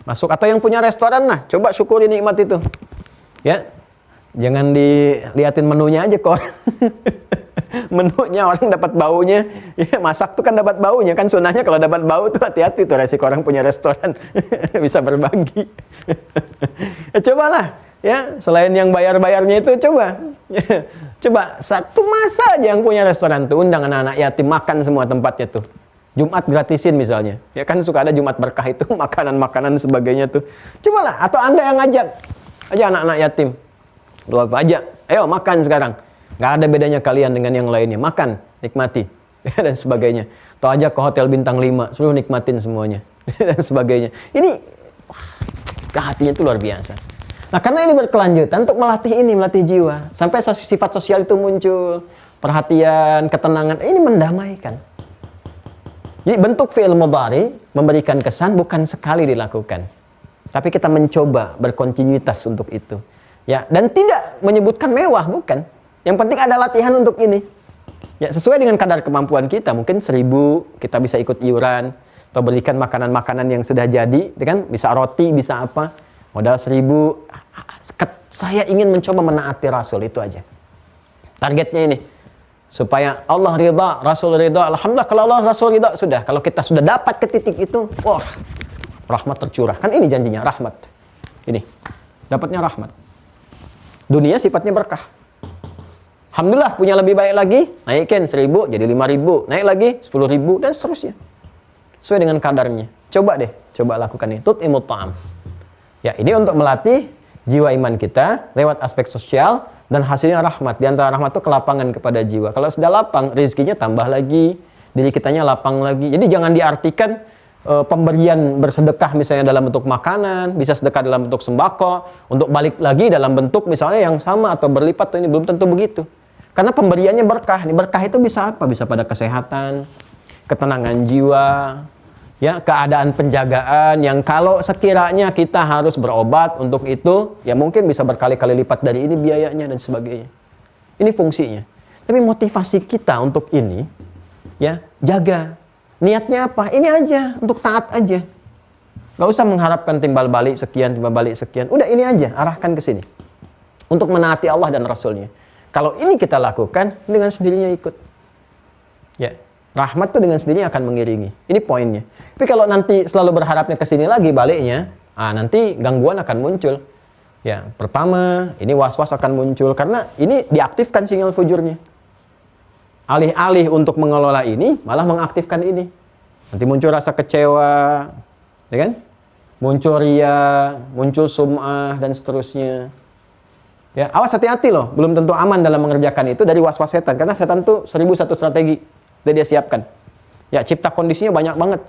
Masuk, atau yang punya restoran, nah coba syukuri nikmat itu. Ya, jangan diliatin menunya aja kok. Menunya orang dapat baunya, ya, masak tuh kan dapat baunya kan, sunahnya kalau dapat bau tuh hati-hati tuh, resiko orang punya restoran. Bisa berbagi. Ya, cobalah ya, selain yang bayar-bayarnya itu coba satu masa aja yang punya restoran tuh undang anak-anak yatim makan semua tempatnya tuh. Jumat gratisin misalnya, ya kan suka ada Jumat berkah itu, makanan-makanan sebagainya tuh. Cobalah, atau Anda yang ngajak aja anak-anak yatim, doa aja, ayo makan sekarang. Nggak ada bedanya kalian dengan yang lainnya. Makan, nikmati, dan sebagainya. Atau ajak ke hotel bintang 5, suruh nikmatin semuanya, dan sebagainya. Ini, wah, ke hatinya itu luar biasa. Nah, karena ini berkelanjutan untuk melatih jiwa. Sampai sifat sosial itu muncul. Perhatian, ketenangan, ini mendamaikan. Jadi bentuk fi'il mudhari memberikan kesan bukan sekali dilakukan. Tapi kita mencoba berkontinuitas untuk itu. Ya, dan tidak menyebutkan mewah, bukan. Yang penting ada latihan untuk ini. Ya, sesuai dengan kadar kemampuan kita. Mungkin 1.000 kita bisa ikut iuran. Atau berikan makanan-makanan yang sudah jadi. Kan? Bisa roti, bisa apa. Modal 1.000. Saya ingin mencoba menaati Rasul, itu aja. Targetnya ini. Supaya Allah ridha, Rasul ridha. Alhamdulillah kalau Allah Rasul ridha, sudah. Kalau kita sudah dapat ke titik itu, wah, rahmat tercurah. Kan ini janjinya, rahmat. Ini, dapatnya rahmat. Dunia sifatnya berkah. Alhamdulillah punya lebih baik lagi, naikin 1.000 jadi 5.000, naik lagi 10.000 dan seterusnya. Sesuai dengan kadarnya. Coba deh, coba lakukan ini. Tut'imut ta'am. Ya, ini untuk melatih jiwa iman kita lewat aspek sosial dan hasilnya rahmat. Di antara rahmat itu kelapangan kepada jiwa. Kalau sudah lapang, rezekinya tambah lagi, diri kitanya lapang lagi. Jadi jangan diartikan pemberian bersedekah misalnya dalam bentuk makanan, bisa sedekah dalam bentuk sembako, untuk balik lagi dalam bentuk misalnya yang sama atau berlipat, ini belum tentu begitu. Karena pemberiannya berkah. Nih, berkah itu bisa apa? Bisa pada kesehatan, ketenangan jiwa, ya, keadaan penjagaan yang kalau sekiranya kita harus berobat untuk itu, ya mungkin bisa berkali-kali lipat dari ini biayanya dan sebagainya. Ini fungsinya. Tapi motivasi kita untuk ini, ya, jaga. Niatnya apa? Ini aja, untuk taat aja. Gak usah mengharapkan timbal balik sekian, timbal balik sekian. Udah ini aja, arahkan ke sini. Untuk menaati Allah dan Rasulnya. Kalau ini kita lakukan, dengan sendirinya ikut. Ya. Rahmat tuh dengan sendirinya akan mengiringi. Ini poinnya. Tapi kalau nanti selalu berharapnya ke sini lagi baliknya, nanti gangguan akan muncul. Ya, pertama, ini was-was akan muncul karena ini diaktifkan sinyal fujurnya. Alih-alih untuk mengelola ini, malah mengaktifkan ini. Nanti muncul rasa kecewa, ya kan? Muncul ria, muncul sum'ah dan seterusnya. Ya, awas hati-hati loh, belum tentu aman dalam mengerjakan itu dari was-was setan karena setan tuh 1.001 strategi. Udah dia siapkan. Ya, cipta kondisinya banyak banget.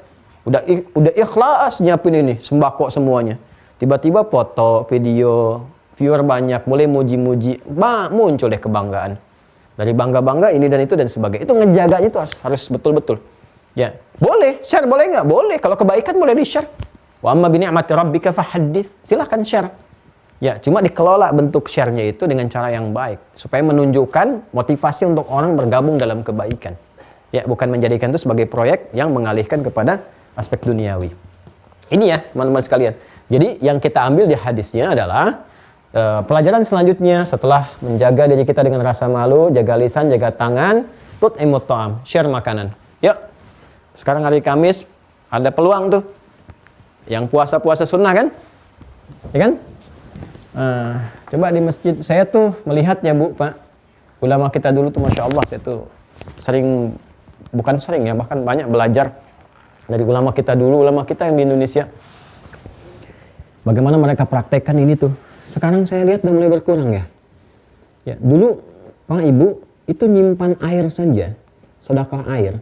Udah ikhlas nyiapin ini, sembako semuanya. Tiba-tiba foto, video, viewer banyak, mulai muji-muji, muncul deh kebanggaan. Dari bangga-bangga ini dan itu dan sebagainya. Itu ngejaganya itu harus betul-betul. Ya, boleh share, boleh nggak? Boleh. Kalau kebaikan boleh di-share. Wa amma bi ni'mati rabbika fahaddits. Silahkan share. Ya, cuma dikelola bentuk share-nya itu dengan cara yang baik supaya menunjukkan motivasi untuk orang bergabung dalam kebaikan. Ya, bukan menjadikan itu sebagai proyek yang mengalihkan kepada aspek duniawi. Ini ya, teman-teman sekalian. Jadi, yang kita ambil di hadisnya adalah pelajaran selanjutnya setelah menjaga diri kita dengan rasa malu, jaga lisan, jaga tangan, tut'imut ta'am, share makanan. Yuk, sekarang hari Kamis, ada peluang tuh. Yang puasa-puasa sunnah kan? Ya kan? Coba di masjid, saya tuh melihat ya Bu, Pak, ulama kita dulu tuh Masya Allah, saya tuh sering, bukan sering ya, bahkan banyak belajar dari ulama kita dulu, ulama kita yang di Indonesia. Bagaimana mereka praktekkan ini tuh. Sekarang saya lihat udah mulai berkurang ya. Ya, dulu Pak Ibu itu nyimpan air saja, sedekah air.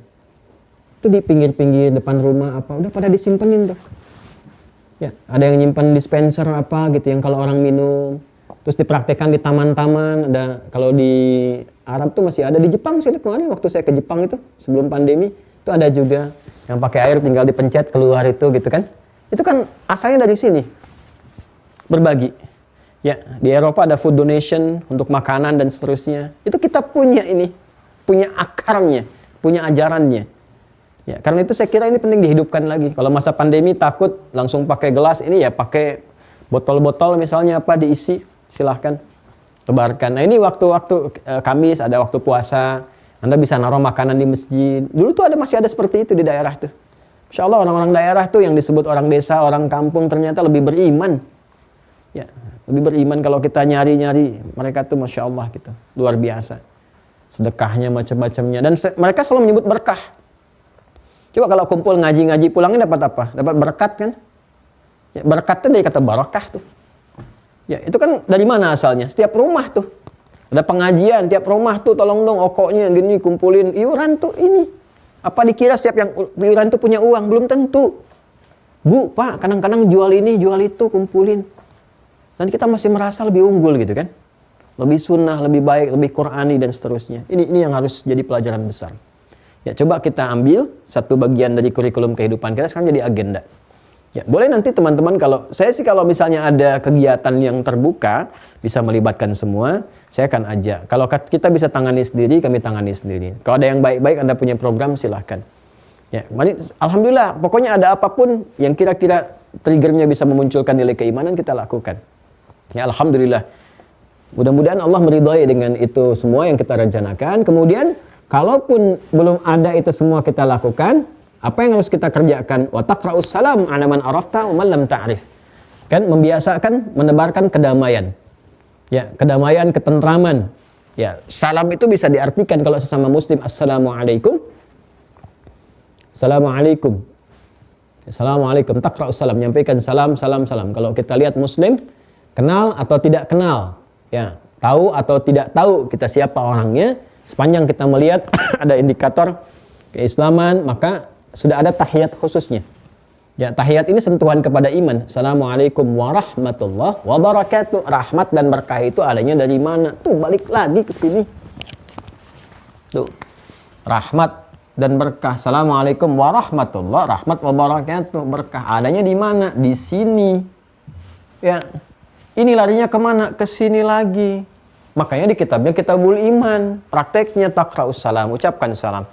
Itu di pinggir-pinggir depan rumah apa, udah pada disimpenin tuh. Ya, ada yang nyimpan dispenser apa gitu yang kalau orang minum. Terus dipraktekkan di taman-taman, ada kalau di Arab tuh masih ada, di Jepang sih kemarin waktu saya ke Jepang itu sebelum pandemi itu ada juga yang pakai air tinggal dipencet keluar itu gitu kan. Itu kan asalnya dari sini. Berbagi. Ya, di Eropa ada food donation untuk makanan dan seterusnya. Itu kita punya ini, punya akarnya, punya ajarannya. Ya, karena itu saya kira ini penting dihidupkan lagi. Kalau masa pandemi takut langsung pakai gelas, ini ya pakai botol-botol misalnya apa diisi, silahkan tebarkan. Nah ini waktu-waktu Kamis, ada waktu puasa, Anda bisa naruh makanan di masjid. Dulu tuh masih ada seperti itu di daerah tuh. Insya Allah orang-orang daerah tuh yang disebut orang desa, orang kampung ternyata lebih beriman. Ya, lebih beriman kalau kita nyari-nyari mereka tuh Masya Allah gitu, luar biasa. Sedekahnya macam-macamnya dan mereka selalu menyebut berkah. Coba kalau kumpul ngaji-ngaji pulangnya dapat apa? Dapat berkat kan? Ya, berkat itu dari kata barakah tuh. Ya, itu kan dari mana asalnya? Setiap rumah tuh. Ada pengajian, tiap rumah tuh tolong dong okoknya gini kumpulin iuran tuh ini. Apa dikira setiap yang iuran tuh punya uang? Belum tentu. Bu, Pak, kadang-kadang jual ini, jual itu, kumpulin. Dan kita masih merasa lebih unggul gitu kan. Lebih sunnah, lebih baik, lebih Qur'ani dan seterusnya. Ini yang harus jadi pelajaran besar. Ya, coba kita ambil satu bagian dari kurikulum kehidupan kita sekarang jadi agenda. Ya, boleh nanti teman-teman kalau misalnya ada kegiatan yang terbuka bisa melibatkan semua, saya akan ajak. Kalau kita bisa tangani sendiri, kami tangani sendiri. Kalau ada yang baik-baik Anda punya program silahkan. Ya, alhamdulillah, pokoknya ada apapun yang kira-kira triggernya bisa memunculkan nilai keimanan kita lakukan. Ya, alhamdulillah. Mudah-mudahan Allah meridhai dengan itu semua yang kita rencanakan. Kemudian, kalaupun belum ada itu semua kita lakukan, apa yang harus kita kerjakan? Wa taqra'us salam 'ala man arafta wa man lam ta'rif. Kan membiasakan menebarkan kedamaian. Ya, kedamaian, ketentraman. Ya, salam itu bisa diartikan kalau sesama muslim, assalamualaikum. Assalamualaikum. Assalamualaikum. Taqra'us salam, menyampaikan salam. Kalau kita lihat muslim, kenal atau tidak kenal, ya, tahu atau tidak tahu kita siapa orangnya, sepanjang kita melihat ada indikator keislaman, maka sudah ada tahiyat khususnya. Ya, tahiyat ini sentuhan kepada iman. Assalamualaikum warahmatullahi wabarakatuh. Rahmat dan berkah itu adanya dari mana? Tuh, balik lagi ke sini. Tuh. Rahmat dan berkah. Assalamualaikum warahmatullahi rahmat wabarakatuh. Berkah adanya di mana? Di sini. Ya. Ini larinya kemana? Ke sini lagi. Makanya di kitabnya Kitabul Iman. Prakteknya taqra'us salam, ucapkan salam.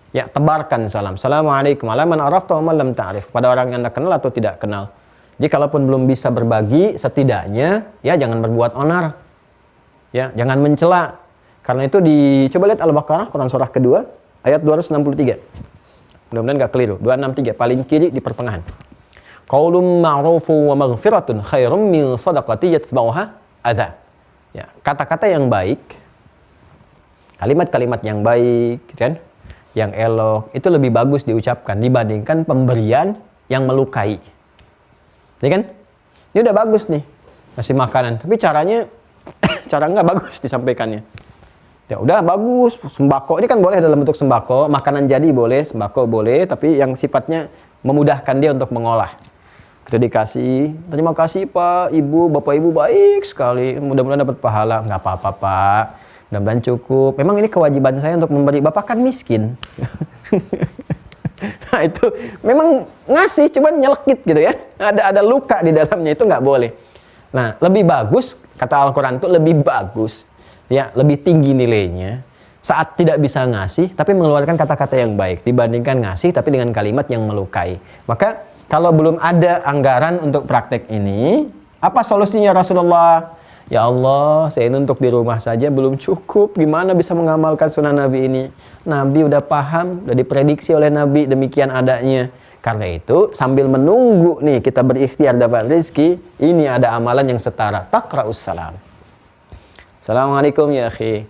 Ya, tebarkan salam. Assalamualaikum ala man arafta wa man lam ta'rif. Pada orang yang Anda kenal atau tidak kenal. Jadi kalaupun belum bisa berbagi, setidaknya ya jangan berbuat onar. Ya, jangan mencela. Karena itu coba lihat Al-Baqarah, Quran surah kedua, ayat 263. Mudah-mudahan enggak keliru. 263 paling kiri di pertengahan. Qaulun ma'rufun wa maghfiratun khairum min shadaqati yatba'uha adza. Ya, kata-kata yang baik, kalimat-kalimat yang baik, kan? Yang elok, itu lebih bagus diucapkan dibandingkan pemberian yang melukai. Ya kan? Ini udah bagus nih, ngasih makanan, tapi caranya cara nggak bagus disampaikannya. Ya udah bagus, sembako ini kan boleh dalam bentuk sembako, makanan jadi boleh, sembako boleh, tapi yang sifatnya memudahkan dia untuk mengolah. Kita dikasih, terima kasih Pak, Ibu, Bapak Ibu baik sekali, mudah-mudahan dapat pahala. Nggak apa-apa Pak, mudah-mudahan cukup. Memang ini kewajiban saya untuk memberi, Bapak kan miskin. Nah itu memang ngasih, cuman nyelekit gitu ya. Ada luka di dalamnya, itu nggak boleh. Nah lebih bagus, kata Al-Quran itu lebih bagus, ya lebih tinggi nilainya saat tidak bisa ngasih tapi mengeluarkan kata-kata yang baik dibandingkan ngasih tapi dengan kalimat yang melukai. Maka kalau belum ada anggaran untuk praktek ini, apa solusinya Rasulullah? Ya Allah, saya ini untuk di rumah saja belum cukup. Gimana bisa mengamalkan sunnah Nabi ini? Nabi udah paham, udah diprediksi oleh Nabi demikian adanya. Karena itu sambil menunggu nih kita berikhtiar dapat rezeki, ini ada amalan yang setara. Taqra'us salam. Assalamualaikum ya akhi.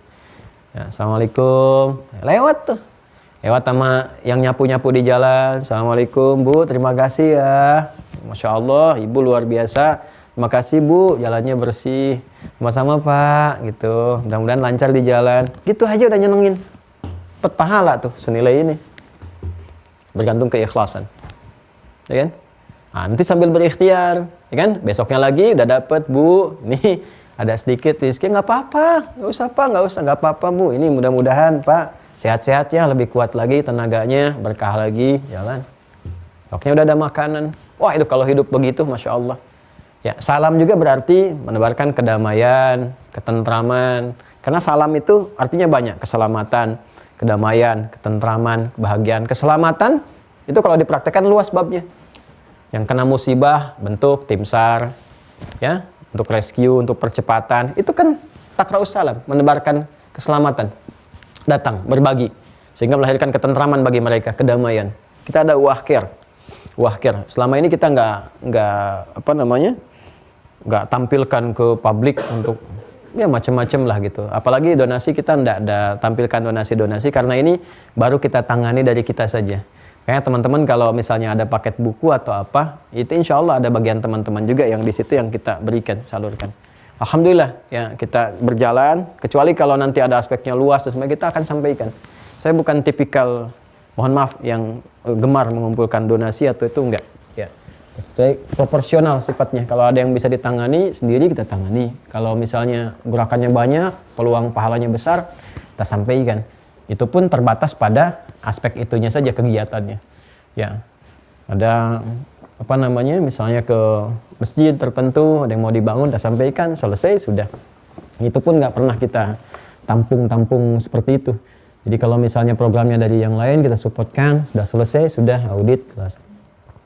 Ya, assalamualaikum. Lewat tuh. Lewat sama yang nyapu-nyapu di jalan. Assalamualaikum Bu, terima kasih ya. Masya Allah, Ibu luar biasa. Terima kasih Bu, jalannya bersih. Sama-sama Pak, gitu. Mudah-mudahan lancar di jalan. Gitu aja udah nyenengin. Dapat pahala tuh senilai ini. Bergantung keikhlasan. Ya kan? Nah, nanti sambil berikhtiar, ya kan? Besoknya lagi udah dapet Bu. Nih ada sedikit rezeki, nggak apa-apa. Nggak usah Pak, nggak apa-apa Bu. Ini mudah-mudahan Pak sehat-sehat ya, lebih kuat lagi tenaganya, berkah lagi, jalan. Besoknya udah ada makanan. Wah itu kalau hidup begitu, Masya Allah. Ya, salam juga berarti menebarkan kedamaian, ketentraman. Karena salam itu artinya banyak, keselamatan, kedamaian, ketentraman, kebahagiaan. Keselamatan itu kalau dipraktekkan luas babnya. Yang kena musibah, bentuk tim SAR, ya, untuk rescue, untuk percepatan, itu kan taqra'us salam, menebarkan keselamatan. Datang, berbagi, sehingga melahirkan ketentraman bagi mereka, kedamaian. Kita ada wahkir. Selama ini kita nggak tampilkan ke publik untuk ya macam-macam lah gitu. Apalagi donasi kita nggak ada tampilkan donasi karena ini baru kita tangani dari kita saja. Kayaknya teman-teman kalau misalnya ada paket buku atau apa, itu insya Allah ada bagian teman-teman juga yang di situ yang kita berikan, salurkan. Alhamdulillah ya kita berjalan, kecuali kalau nanti ada aspeknya luas dan sebagainya kita akan sampaikan. Saya bukan tipikal, mohon maaf, yang gemar mengumpulkan donasi atau itu enggak ya. proporsional sifatnya. Kalau ada yang bisa ditangani sendiri kita tangani. Kalau misalnya gerakannya banyak, peluang pahalanya besar, kita sampaikan. Itu pun terbatas pada aspek itunya saja kegiatannya. Ya. Ada apa namanya? Misalnya ke masjid tertentu, ada yang mau dibangun, kita sampaikan, selesai sudah. Itu pun nggak pernah kita tampung seperti itu. Jadi kalau misalnya programnya dari yang lain kita supportkan, sudah selesai, sudah audit, kelas.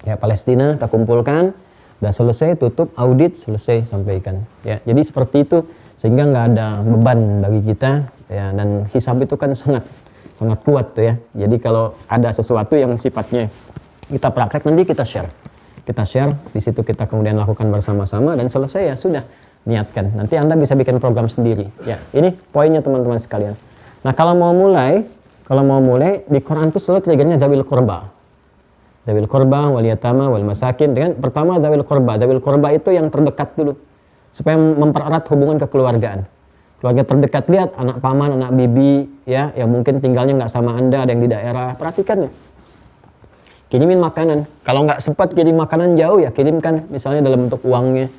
Ya Palestina kita kumpulkan, sudah selesai, tutup, audit, selesai, sampaikan. Ya, jadi seperti itu sehingga nggak ada beban bagi kita. Ya, dan hisab itu kan sangat kuat tuh ya. Jadi kalau ada sesuatu yang sifatnya kita praktek nanti kita share, di situ kita kemudian lakukan bersama-sama dan selesai ya sudah niatkan. Nanti Anda bisa bikin program sendiri. Ya, ini poinnya teman-teman sekalian. Nah kalau mau mulai di Quran itu selalu triggernya dzawil qurba. Dzawil qurba wal yatama wal masakin. Dengan pertama dzawil qurba. Dzawil qurba itu yang terdekat dulu supaya mempererat hubungan kekeluargaan. Keluarga terdekat, lihat anak paman, anak bibi ya yang mungkin tinggalnya nggak sama Anda, ada yang di daerah, perhatikan ya. Kirimin makanan. Kalau nggak sempat kirim makanan jauh ya kirimkan misalnya dalam bentuk uangnya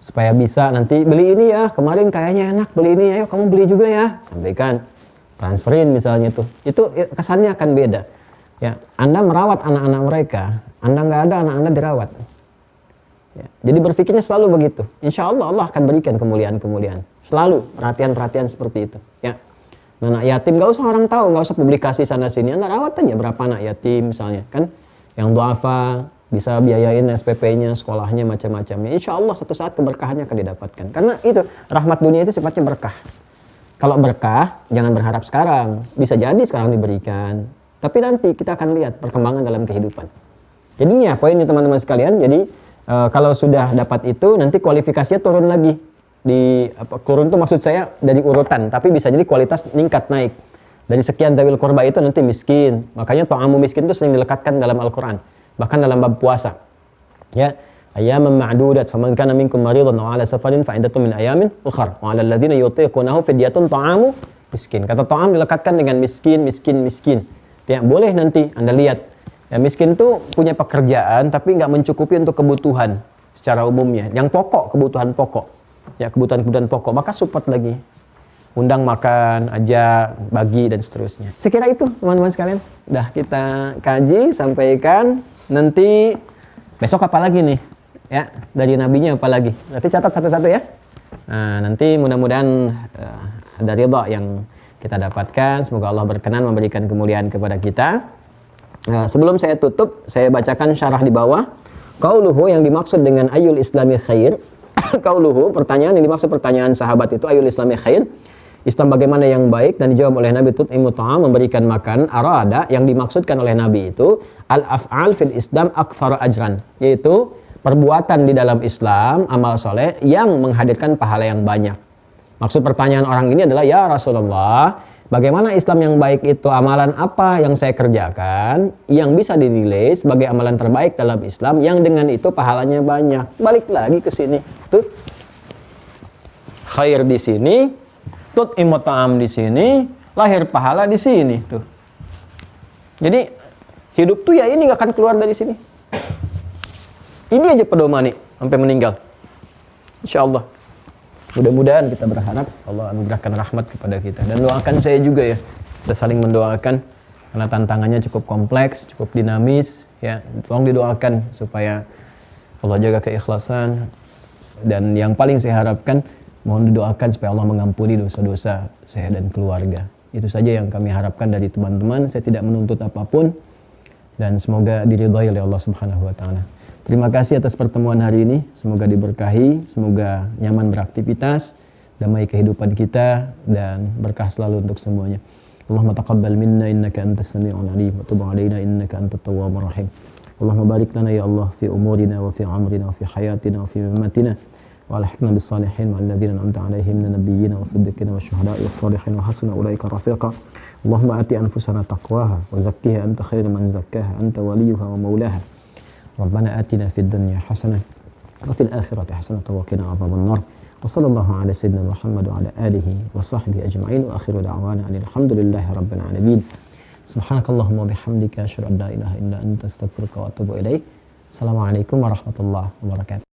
supaya bisa nanti beli ini ya, kemarin kayaknya enak beli ini, ayo kamu beli juga ya, sampaikan, transferin misalnya itu kesannya akan beda. Ya, Anda merawat anak-anak mereka, Anda nggak ada, anak Anda dirawat. Ya, jadi berpikirnya selalu begitu. Insya Allah Allah akan berikan kemuliaan-kemuliaan. Selalu perhatian-perhatian seperti itu. Ya, anak yatim nggak usah orang tahu, nggak usah publikasi sana sini. Anda rawat aja berapa anak yatim misalnya, kan? Yang duafa bisa biayain SPP-nya, sekolahnya, macam-macamnya. Insya Allah suatu saat keberkahannya akan didapatkan. Karena itu rahmat dunia itu sifatnya berkah. Kalau berkah, jangan berharap sekarang. Bisa jadi sekarang diberikan. Tapi nanti kita akan lihat perkembangan dalam kehidupan. Jadinya poinnya teman-teman sekalian, jadi kalau sudah dapat itu, nanti kualifikasinya turun lagi. Turun itu maksud saya dari urutan, tapi bisa jadi kualitas meningkat naik. Dari sekian dzawil qurba itu nanti miskin. Makanya ta'amu miskin itu sering dilekatkan dalam Al-Quran. Bahkan dalam bab puasa. Ya, ayyaman ma'dudat faman kana minkum maridan aw ala safarin fa iddatun min ayamin ukhra wa 'alal ladzina yutiqunahu fidyatun ta'amu miskin. Kata ta'am dilekatkan dengan miskin. Ya, boleh nanti Anda lihat. Ya, miskin itu punya pekerjaan tapi nggak mencukupi untuk kebutuhan secara umumnya. Yang pokok, kebutuhan pokok. Ya, kebutuhan pokok. Maka support lagi. Undang makan, ajak, bagi dan seterusnya. Sekira itu teman-teman sekalian. Udah kita kaji, sampaikan. Nanti besok apa lagi nih? Ya, dari nabinya apa lagi? Nanti catat satu-satu ya. Nah, nanti mudah-mudahan ada ridha yang kita dapatkan. Semoga Allah berkenan memberikan kemuliaan kepada kita. Sebelum saya tutup, saya bacakan syarah di bawah. Qauluhu yang dimaksud dengan ayyul islami khair. Qauluhu, pertanyaan yang dimaksud pertanyaan sahabat itu ayyul islami khair. Islam bagaimana yang baik, dan dijawab oleh Nabi tut'imu ta'am, memberikan makan. Arada yang dimaksudkan oleh Nabi itu al-af'al fil Islam aktsara ajran, yaitu perbuatan di dalam Islam, amal soleh yang menghadirkan pahala yang banyak. Maksud pertanyaan orang ini adalah, ya Rasulullah, bagaimana Islam yang baik itu, amalan apa yang saya kerjakan yang bisa dinilai sebagai amalan terbaik dalam Islam yang dengan itu pahalanya banyak. Balik lagi ke sini. Tuh. Khair di sini, tut'imu ta'am di sini, lahir pahala di sini tuh. Jadi hidup tuh ya ini gak akan keluar dari sini. Ini aja pedomani sampai meninggal. Insyaallah. Mudah-mudahan kita berharap Allah anugerahkan rahmat kepada kita, dan doakan saya juga ya. Kita saling mendoakan karena tantangannya cukup kompleks, cukup dinamis ya. Tolong didoakan supaya Allah jaga keikhlasan, dan yang paling saya harapkan mohon didoakan supaya Allah mengampuni dosa-dosa saya dan keluarga. Itu saja yang kami harapkan dari teman-teman. Saya tidak menuntut apapun, dan semoga diridhai oleh Allah Subhanahu wa taala. Terima kasih atas pertemuan hari ini. Semoga diberkahi, semoga nyaman beraktivitas, damai kehidupan kita, dan berkah selalu untuk semuanya. Allahumma taqabbal minna innaka antas sami'ul alim wa tub 'alaina innaka antat tawwabur rahim. Allahumma barik lana ya Allah fi umurina wa fi amrina wa fi hayatina wa fi mamatina. وألحقنا بالصالحين مع الذين أنعمت عليهم من النبيين والصديقين والشهداء والصالحين وحسن أولئك رفيقا. اللهم آت أنفسنا تقواها وزكها أنت خير من زكاها أنت وليها ومولاها. ربنا آتنا في الدنيا حسنة وفي الآخرة حسنة وقنا عذاب النار. وصلى الله على سيدنا محمد وعلى آله وصحبه أجمعين. وآخر دعوانا أن الحمد لله رب العالمين. سبحانك اللهم وبحمدك أشهد أن لا إله إلا أنت أستغفرك وأتوب إليك. Assalamualaikum warahmatullahi wabarakatuh.